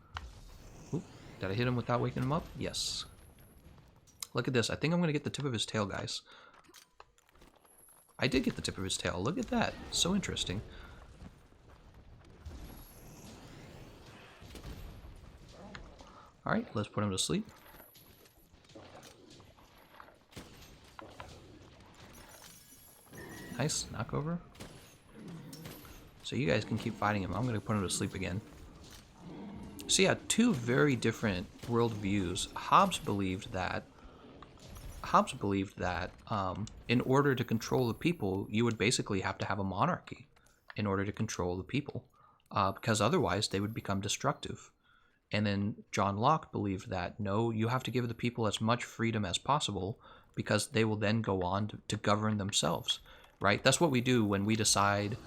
Speaker 1: Ooh, did I hit him without waking him up? Yes. Look at this. I think I'm going to get the tip of his tail, guys. I did get the tip of his tail. Look at that. So interesting. Alright, let's put him to sleep. Nice, knockover. So you guys can keep fighting him. I'm going to put him to sleep again. So yeah, two very different worldviews. Hobbes believed that in order to control the people, you would basically have to have a monarchy in order to control the people, because otherwise they would become destructive. And then John Locke believed that, no, you have to give the people as much freedom as possible because they will then go on to govern themselves, right? That's what we do when we decide,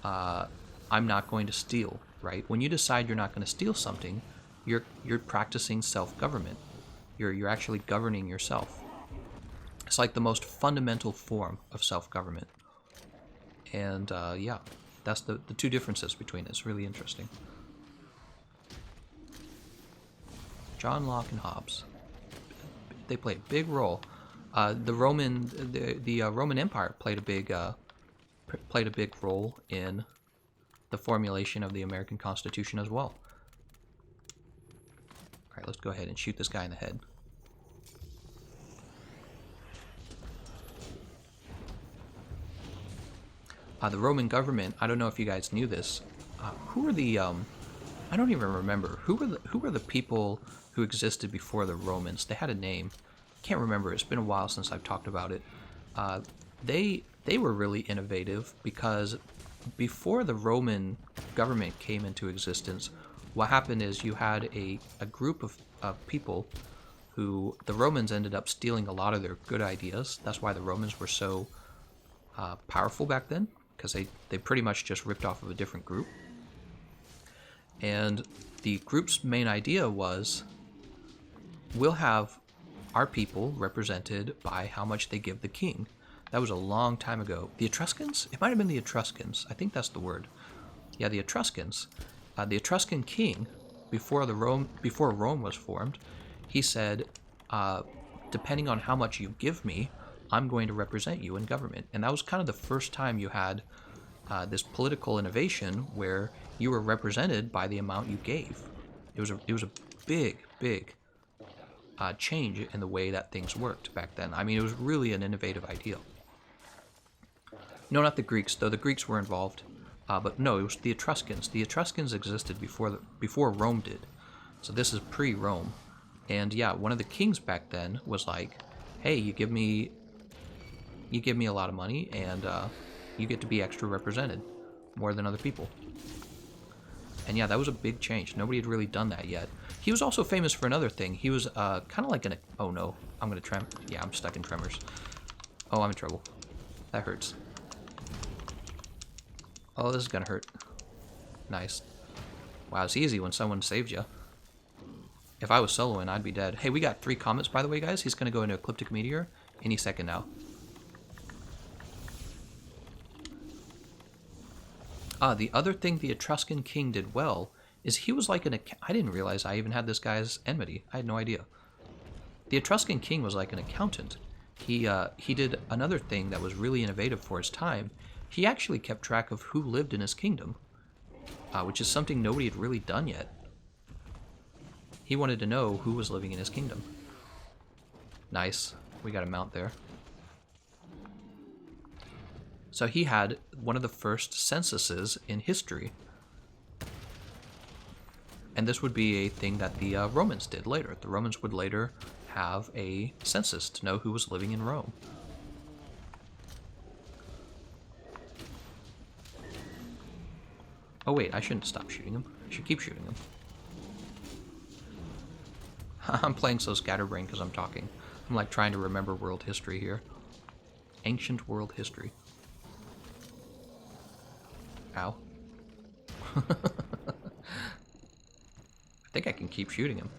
Speaker 1: I'm not going to steal, right? When you decide you're not going to steal something, you're practicing self-government. You're actually governing yourself. It's like the most fundamental form of self-government. And yeah, that's the two differences between it. It's really interesting. John Locke and Hobbes, they played a big role. The Roman Empire played a big role in the formulation of the American Constitution as well. All right, let's go ahead and shoot this guy in the head. The Roman government, I don't know if you guys knew this. Who are the I don't even remember. Who were the people who existed before the Romans? They had a name. Can't remember. It's been a while since I've talked about it. They were really innovative because before the Roman government came into existence, what happened is you had a group of people who the Romans ended up stealing a lot of their good ideas. That's why the Romans were so powerful back then, because they pretty much just ripped off of a different group. And the group's main idea was, we'll have our people represented by how much they give the king. That was a long time ago. The Etruscans? It might have been the Etruscans. I think that's the word. Yeah, the Etruscans. The Etruscan king, before Rome was formed, he said, depending on how much you give me, I'm going to represent you in government. And that was kind of the first time you had this political innovation where you were represented by the amount you gave. It was a big change in the way that things worked back then. I mean, it was really an innovative idea. No, not the Greeks, though the Greeks were involved. But no, it was the Etruscans. The Etruscans existed before Rome did. So this is pre-Rome. And yeah, one of the kings back then was like, hey, you give me a lot of money, and you get to be extra represented more than other people. And yeah, that was a big change. Nobody had really done that yet. He was also famous for another thing. He was kind of like an... Oh no, I'm going to trem... Yeah, I'm stuck in tremors. Oh, I'm in trouble. That hurts. Oh, this is going to hurt. Nice. Wow, it's easy when someone saves you. If I was soloing, I'd be dead. Hey, we got 3 comets, by the way, guys. He's going to go into Ecliptic Meteor any second now. The other thing the Etruscan king did well is he was like an... I didn't realize I even had this guy's enmity. I had no idea. The Etruscan king was like an accountant. He did another thing that was really innovative for his time. He actually kept track of who lived in his kingdom, which is something nobody had really done yet. He wanted to know who was living in his kingdom. Nice. We got a mount there. So he had one of the first censuses in history. And this would be a thing that the Romans did later. The Romans would later have a census to know who was living in Rome. Oh wait, I shouldn't stop shooting him. I should keep shooting him. I'm playing so scatterbrained because I'm talking. I'm like trying to remember world history here. Ancient world history. Ow. I think I can keep shooting him.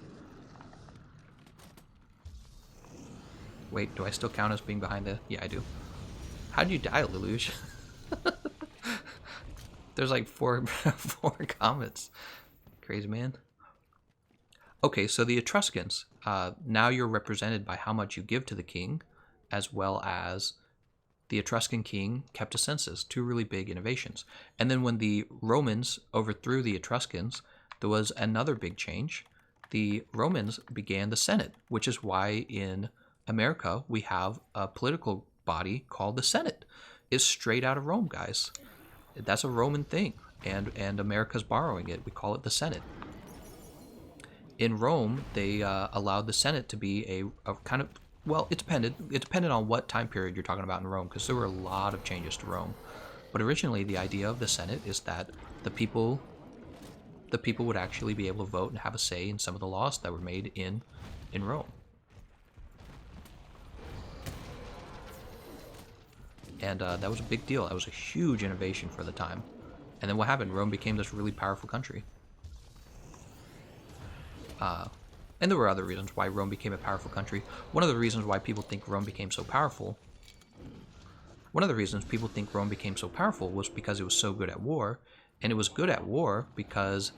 Speaker 1: Wait, do I still count as being behind the... Yeah, I do. How'd you die, Lelouch? There's like four comets. Crazy man. Okay, so the Etruscans. Now you're represented by how much you give to the king, as well as the Etruscan king kept a census. 2 really big innovations. And then when the Romans overthrew the Etruscans, there was another big change. The Romans began the Senate, which is why in America we have a political body called the Senate. It's straight out of Rome, guys. That's a Roman thing, and America's borrowing it. We call it the Senate. In Rome, they allowed the Senate to be a kind of... Well, it depended on what time period you're talking about in Rome, because there were a lot of changes to Rome. But originally, the idea of the Senate is that the people would actually be able to vote and have a say in some of the laws that were made in Rome. And that was a big deal. That was a huge innovation for the time. And then what happened? Rome became this really powerful country. And there were other reasons why Rome became a powerful country. One of the reasons why people think Rome became so powerful... One of the reasons people think Rome became so powerful was because it was so good at war. And it was good at war because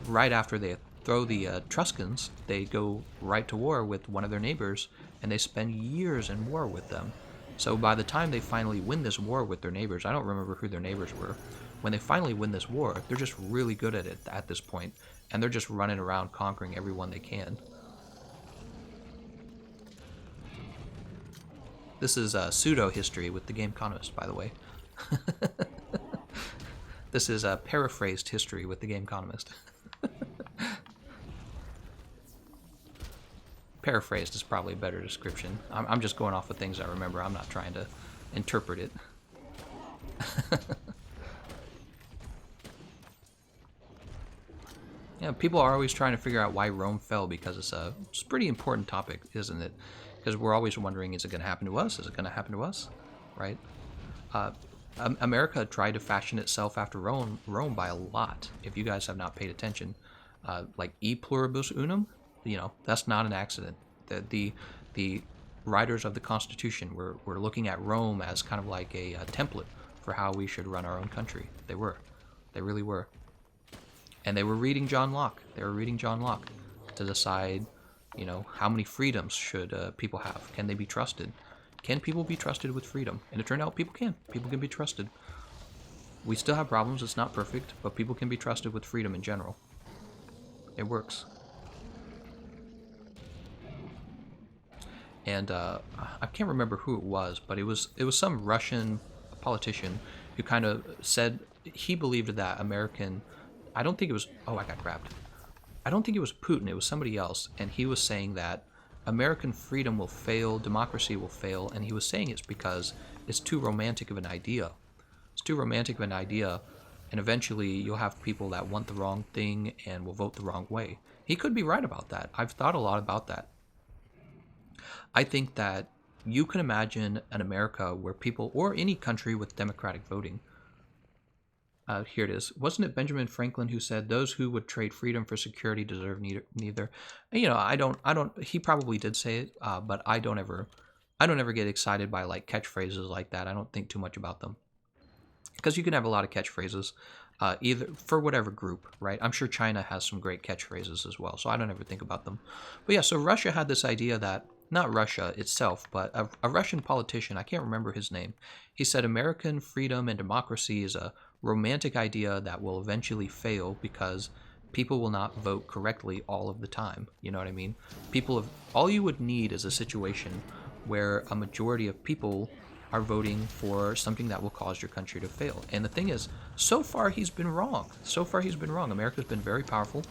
Speaker 1: right after they throw the Etruscans, they go right to war with one of their neighbors, and they spend years in war with them. So by the time they finally win this war with their neighbors, I don't remember who their neighbors were, when they finally win this war, they're just really good at it at this point, and they're just running around conquering everyone they can. This is pseudo-history with TheGameconomist, by the way. This is paraphrased history with TheGameconomist. Paraphrased is probably a better description. I'm just going off of things I remember. I'm not trying to interpret it. Yeah, people are always trying to figure out why Rome fell, because it's a pretty important topic, isn't it? Because we're always wondering, is it going to happen to us? Is it going to happen to us? Right? America tried to fashion itself after Rome by a lot. If you guys have not paid attention, like e pluribus unum, that's not an accident. The writers of the Constitution were looking at Rome as kind of like a template for how we should run our own country. They really were, and they were reading John Locke. They were reading John Locke to decide, how many freedoms should people have? Can they be trusted? Can people be trusted with freedom? And it turned out people can. People can be trusted. We still have problems. It's not perfect, but people can be trusted with freedom in general. It works. And I can't remember who it was, but it was some Russian politician who kind of said he believed that American. I don't think it was. Oh, I got grabbed. I don't think it was Putin. It was somebody else, and he was saying that American freedom will fail, democracy will fail, and he was saying it's because it's too romantic of an idea. It's too romantic of an idea, and eventually you'll have people that want the wrong thing and will vote the wrong way. He could be right about that. I've thought a lot about that. I think that you can imagine an America where people, or any country with democratic voting, here it is. Wasn't it Benjamin Franklin who said, "Those who would trade freedom for security deserve neither"? I don't. He probably did say it, but I don't ever get excited by like catchphrases like that. I don't think too much about them because you can have a lot of catchphrases, either for whatever group, right? I'm sure China has some great catchphrases as well, so I don't ever think about them. But yeah, so Russia had this idea that, not Russia itself, but a Russian politician, I can't remember his name. He said American freedom and democracy is a romantic idea that will eventually fail because people will not vote correctly all of the time. You know what I mean? All you would need is a situation where a majority of people are voting for something that will cause your country to fail. And the thing is, so far he's been wrong. America's been very powerful.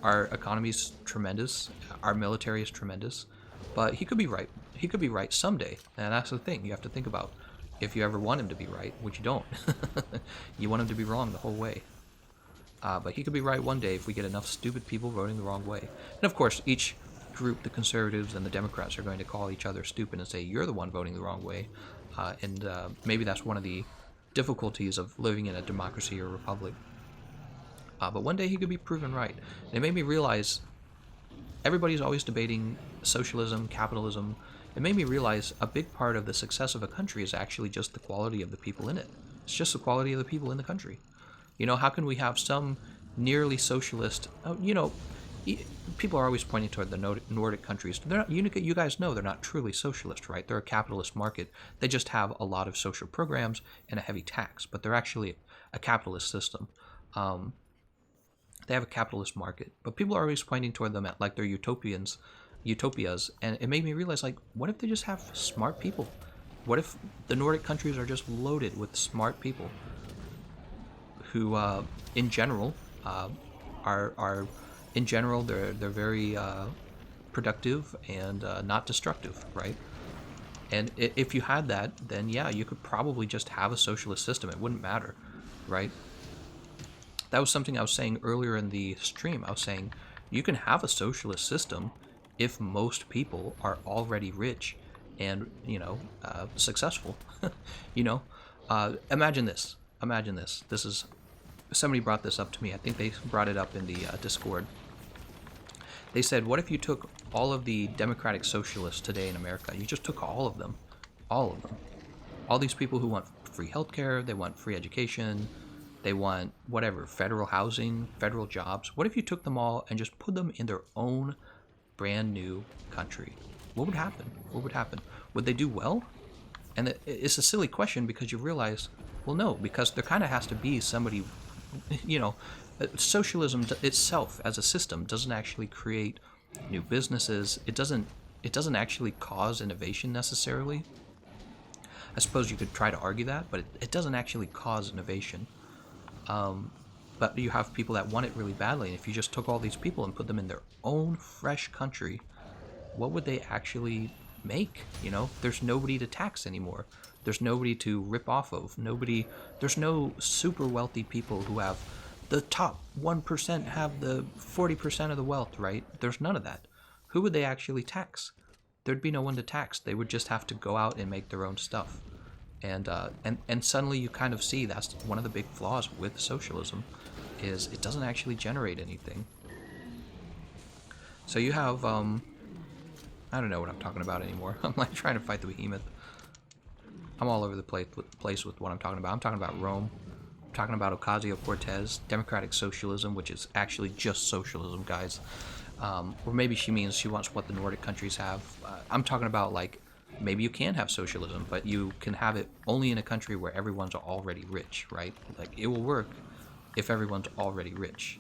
Speaker 1: Our economy's tremendous, our military is tremendous, but he could be right. He could be right someday, and that's the thing you have to think about. If you ever want him to be right, which you don't, you want him to be wrong the whole way. But he could be right one day if we get enough stupid people voting the wrong way. And of course, each group, the conservatives and the Democrats, are going to call each other stupid and say, you're the one voting the wrong way. And maybe that's one of the difficulties of living in a democracy or republic. But one day he could be proven right. And it made me realize everybody's always debating socialism, capitalism. It made me realize a big part of the success of a country is actually just the quality of the people in it. It's just the quality of the people in the country. How can we have some nearly socialist, people are always pointing toward the Nordic countries. They're not, you guys know they're not truly socialist, right? They're a capitalist market. They just have a lot of social programs and a heavy tax, but they're actually a capitalist system. They have a capitalist market, but people are always pointing toward them at like they're utopias, and it made me realize, like, what if they just have smart people? What if the Nordic countries are just loaded with smart people who, in general, they're very productive and not destructive, right? And if you had that, then yeah, you could probably just have a socialist system. It wouldn't matter, right? That was something I was saying earlier in the stream. I was saying you can have a socialist system if most people are already rich and, successful. Imagine this. This is, somebody brought this up to me. I think they brought it up in the Discord. They said, what if you took all of the democratic socialists today in America? You just took all of them. All of them. All these people who want free healthcare, they want free education, they want whatever, federal housing, federal jobs. What if you took them all and just put them in their own brand new country? What would happen? Would they do well? And it's a silly question because you realize, well, no, because there kind of has to be somebody, socialism itself as a system doesn't actually create new businesses. It doesn't actually cause innovation necessarily. I suppose you could try to argue that, but it doesn't actually cause innovation. But you have people that want it really badly, and if you just took all these people and put them in their own fresh country, what would they actually make? There's nobody to tax anymore. There's nobody to rip off of. There's no super wealthy people who have the top 1% have the 40% of the wealth, right? There's none of that. Who would they actually tax? There'd be no one to tax. They would just have to go out and make their own stuff. And suddenly you kind of see that's one of the big flaws with socialism, is it doesn't actually generate anything. So you have I don't know what I'm talking about anymore. I'm like trying to fight the behemoth. I'm all over the place with what I'm talking about. I'm talking about Rome. I'm talking about Ocasio-Cortez, democratic socialism, which is actually just socialism, guys. Or maybe she means she wants what the Nordic countries have. I'm talking about, like, maybe you can have socialism, but you can have it only in a country where everyone's already rich, right? Like, it will work if everyone's already rich.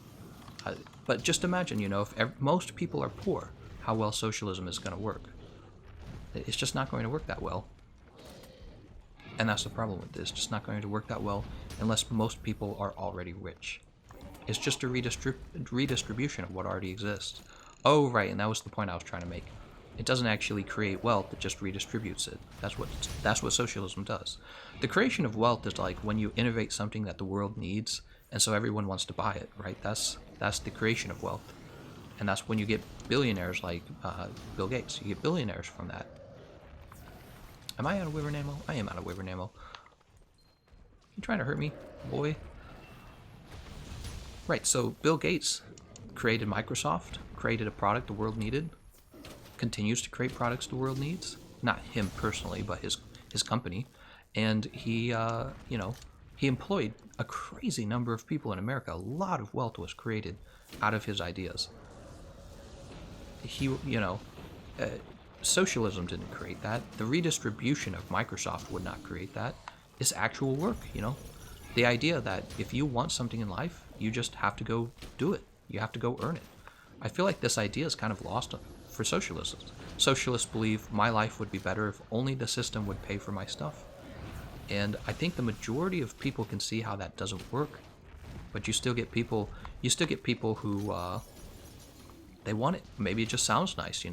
Speaker 1: But just imagine, if most people are poor, how well socialism is going to work. It's just not going to work that well. And that's the problem with this. It's just not going to work that well unless most people are already rich. It's just a redistribution of what already exists. Oh, right, and that was the point I was trying to make. It doesn't actually create wealth, it just redistributes it. That's what socialism does. The creation of wealth is like when you innovate something that the world needs, and so everyone wants to buy it, right? That's the creation of wealth. And that's when you get billionaires like Bill Gates. You get billionaires from that. Am I out of wyvern ammo? I am out of wyvern ammo. You trying to hurt me, boy? Right, so Bill Gates created Microsoft, created a product the world needed, continues to create products the world needs. Not him personally, but his company. And he employed a crazy number of people in America. A lot of wealth was created out of his ideas. Socialism didn't create that. The redistribution of Microsoft would not create that. It's actual work, The idea that if you want something in life, you just have to go do it. You have to go earn it. I feel like this idea is kind of lost for socialists. Socialists believe my life would be better if only the system would pay for my stuff. And I think the majority of people can see how that doesn't work. But you still get people who they want it. Maybe it just sounds nice,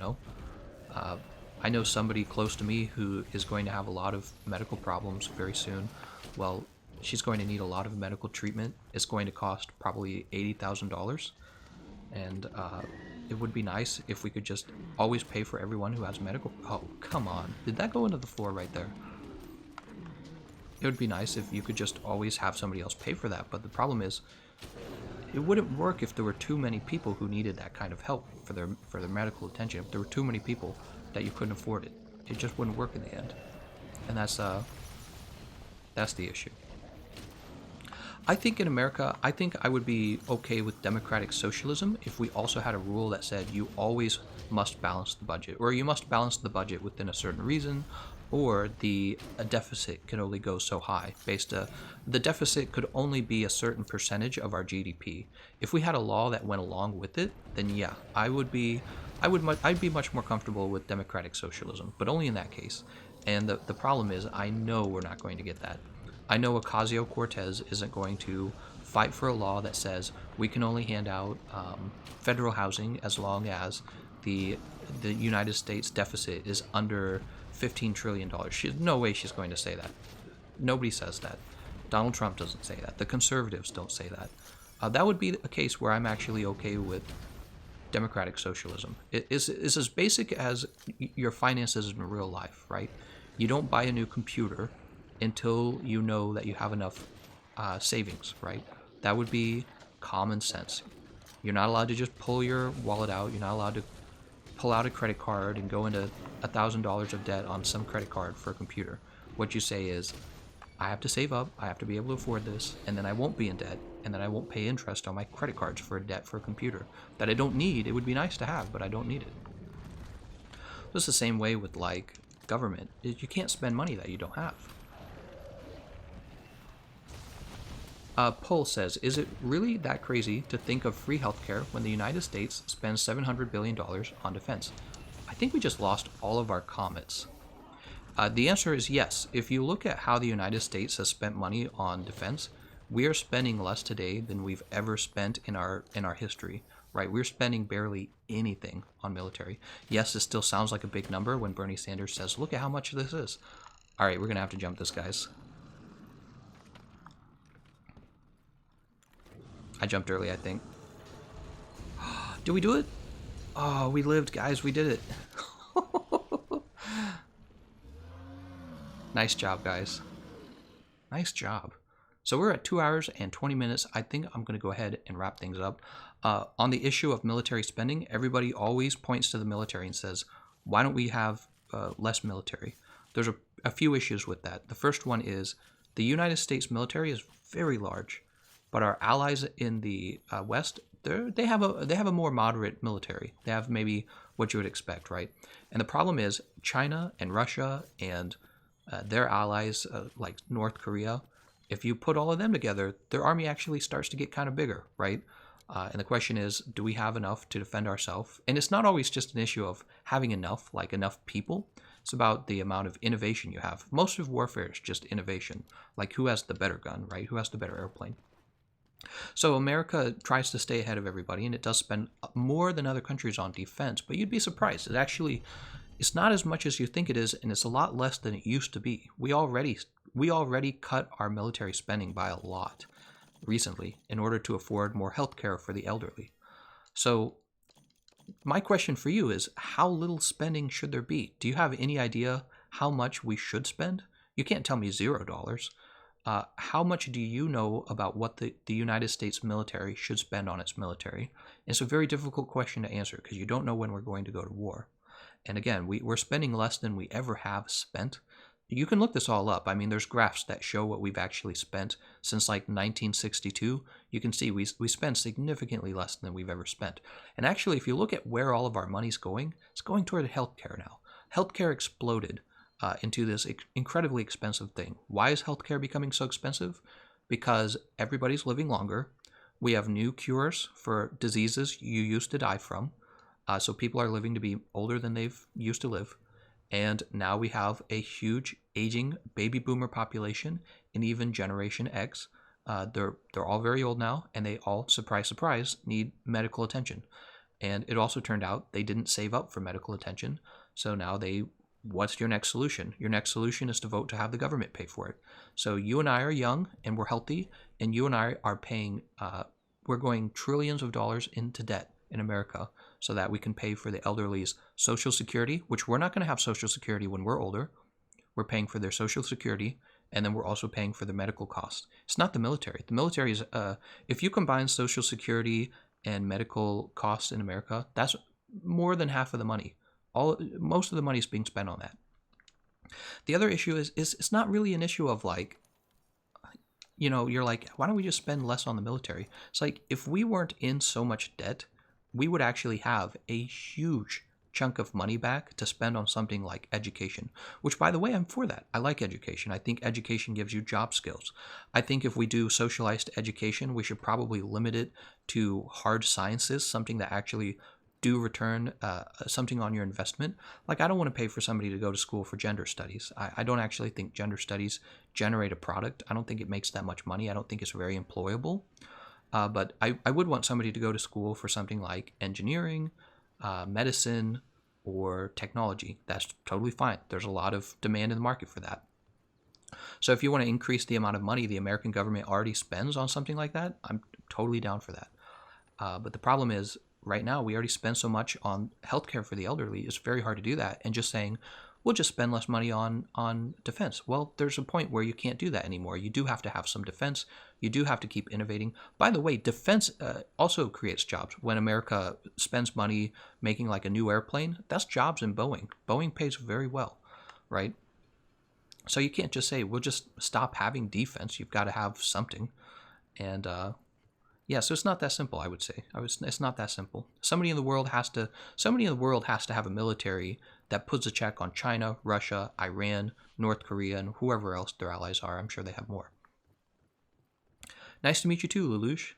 Speaker 1: I know somebody close to me who is going to have a lot of medical problems very soon. Well, she's going to need a lot of medical treatment. It's going to cost probably $80,000. And it would be nice if we could just always pay for everyone who has medical... Oh, come on. Did that go into the floor right there? It would be nice if you could just always have somebody else pay for that. But the problem is, it wouldn't work if there were too many people who needed that kind of help for their medical attention. If there were too many people that you couldn't afford it, it just wouldn't work in the end. And that's the issue. I think in America, I would be okay with democratic socialism if we also had a rule that said you always must balance the budget, or you must balance the budget within a certain reason, or a deficit can only go so high. The deficit could only be a certain percentage of our GDP. If we had a law that went along with it, then yeah, I'd be much more comfortable with democratic socialism, but only in that case. And the problem is, I know we're not going to get that. I know Ocasio-Cortez isn't going to fight for a law that says we can only hand out federal housing as long as the United States deficit is under $15 trillion. No way she's going to say that. Nobody says that. Donald Trump doesn't say that. The conservatives don't say that. That would be a case where I'm actually okay with democratic socialism. It's as basic as your finances in real life, right? You don't buy a new computer until you know that you have enough savings, right? That would be common sense. You're not allowed to just pull your wallet out. You're not allowed to pull out a credit card and go into $1,000 of debt on some credit card for a computer. What you say is, I have to save up, I have to be able to afford this, and then I won't be in debt, and then I won't pay interest on my credit cards for a debt for a computer that I don't need. It would be nice to have, but I don't need it. It's the same way with, like, government. You can't spend money that you don't have. Poll says, is it really that crazy to think of free healthcare when the United States spends $700 billion on defense? I think we just lost all of our comments. The answer is yes. If you look at how the United States has spent money on defense, we are spending less today than we've ever spent in our history, right? We're spending barely anything on military. Yes, it still sounds like a big number when Bernie Sanders says, look at how much this is. All right, we're going to have to jump this, guys. I jumped early, I think. Did we do it? Oh, we lived, guys. We did it. Nice job, guys. Nice job. So we're at 2 hours and 20 minutes. I think I'm going to go ahead and wrap things up. On the issue of military spending, everybody always points to the military and says, why don't we have less military? There's a few issues with that. The first one is the United States military is very large, but our allies in the West, they have a more moderate military. They have maybe what you would expect, right? And the problem is China and Russia and their allies, like North Korea, if you put all of them together, their army actually starts to get kind of bigger, right? And the question is, do we have enough to defend ourselves? And it's not always just an issue of having enough, like enough people. It's about the amount of innovation you have. Most of warfare is just innovation, like who has the better gun, right? Who has the better airplane? So America tries to stay ahead of everybody, and it does spend more than other countries on defense. But you'd be surprised. It's not as much as you think it is, and it's a lot less than it used to be. We already cut our military spending by a lot recently in order to afford more health care for the elderly. So my question for you is, how little spending should there be? Do you have any idea how much we should spend? You can't tell me $0. How much do you know about what the United States military should spend on its military? It's a very difficult question to answer because you don't know when we're going to go to war. And again, we're spending less than we ever have spent. You can look this all up. I mean, there's graphs that show what we've actually spent since like 1962. You can see we spend significantly less than we've ever spent. And actually, if you look at where all of our money's going, it's going toward healthcare now. Healthcare exploded into this incredibly expensive thing. Why is healthcare becoming so expensive? Because everybody's living longer. We have new cures for diseases you used to die from. So people are living to be older than they've used to live. And now we have a huge aging baby boomer population and even Generation X. They're all very old now, and they all, surprise, surprise, need medical attention. And it also turned out they didn't save up for medical attention. So now what's your next solution? Your next solution is to vote to have the government pay for it. So you and I are young and we're healthy, and you and I are paying, we're going trillions of dollars into debt in America so that we can pay for the elderly's Social Security, which we're not going to have Social Security when we're older. We're paying for their Social Security, and then we're also paying for the medical costs. It's not the military. The military is, if you combine Social Security and medical costs in America, that's more than half of the money. Most of the money is being spent on that. The other issue is it's not really an issue of like, you're like, why don't we just spend less on the military? It's like, if we weren't in so much debt, we would actually have a huge chunk of money back to spend on something like education, which, by the way, I'm for that. I like education. I think education gives you job skills. I think if we do socialized education, we should probably limit it to hard sciences, something that actually do return something on your investment. Like, I don't want to pay for somebody to go to school for gender studies. I don't actually think gender studies generate a product. I don't think it makes that much money. I don't think it's very employable. But I would want somebody to go to school for something like engineering, medicine, or technology. That's totally fine. There's a lot of demand in the market for that. So if you want to increase the amount of money the American government already spends on something like that, I'm totally down for that. But the problem is, right now, we already spend so much on healthcare for the elderly. It's very hard to do that. And just saying, we'll just spend less money on defense. Well, there's a point where you can't do that anymore. You do have to have some defense. You do have to keep innovating. By the way, defense also creates jobs. When America spends money making like a new airplane, that's jobs in Boeing. Boeing pays very well, right? So you can't just say, we'll just stop having defense. You've got to have something. And yeah, so it's not that simple, I would say. It's not that simple. Somebody in the world has to have a military that puts a check on China, Russia, Iran, North Korea, and whoever else their allies are. I'm sure they have more. Nice to meet you too, Lelouch.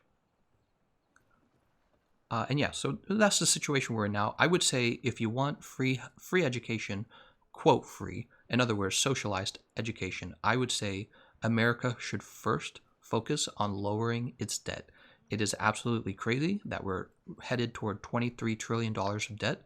Speaker 1: And yeah, so that's the situation we're in now. I would say if you want free education, quote free, in other words, socialized education, I would say America should first focus on lowering its debt. It is absolutely crazy that we're headed toward $23 trillion of debt,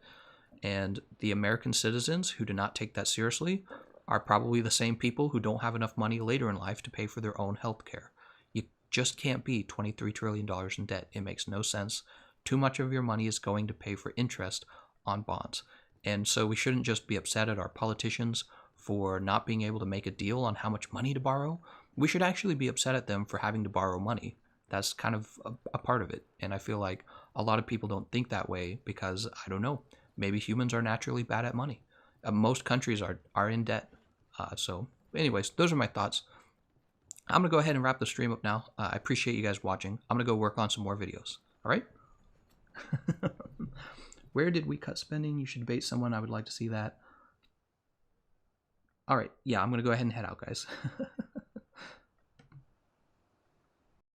Speaker 1: and the American citizens who do not take that seriously are probably the same people who don't have enough money later in life to pay for their own health care. You just can't be $23 trillion in debt. It makes no sense. Too much of your money is going to pay for interest on bonds. And so we shouldn't just be upset at our politicians for not being able to make a deal on how much money to borrow. we should actually be upset at them for having to borrow money. That's kind of a part of it. And I feel like a lot of people don't think that way because, I don't know, maybe humans are naturally bad at money. Most countries are in debt. So, anyways, those are my thoughts. I'm going to go ahead and wrap the stream up now. I appreciate you guys watching. I'm going to go work on some more videos. All right? Where did we cut spending? You should debate someone. I would like to see that. All right. Yeah, I'm going to go ahead and head out, guys.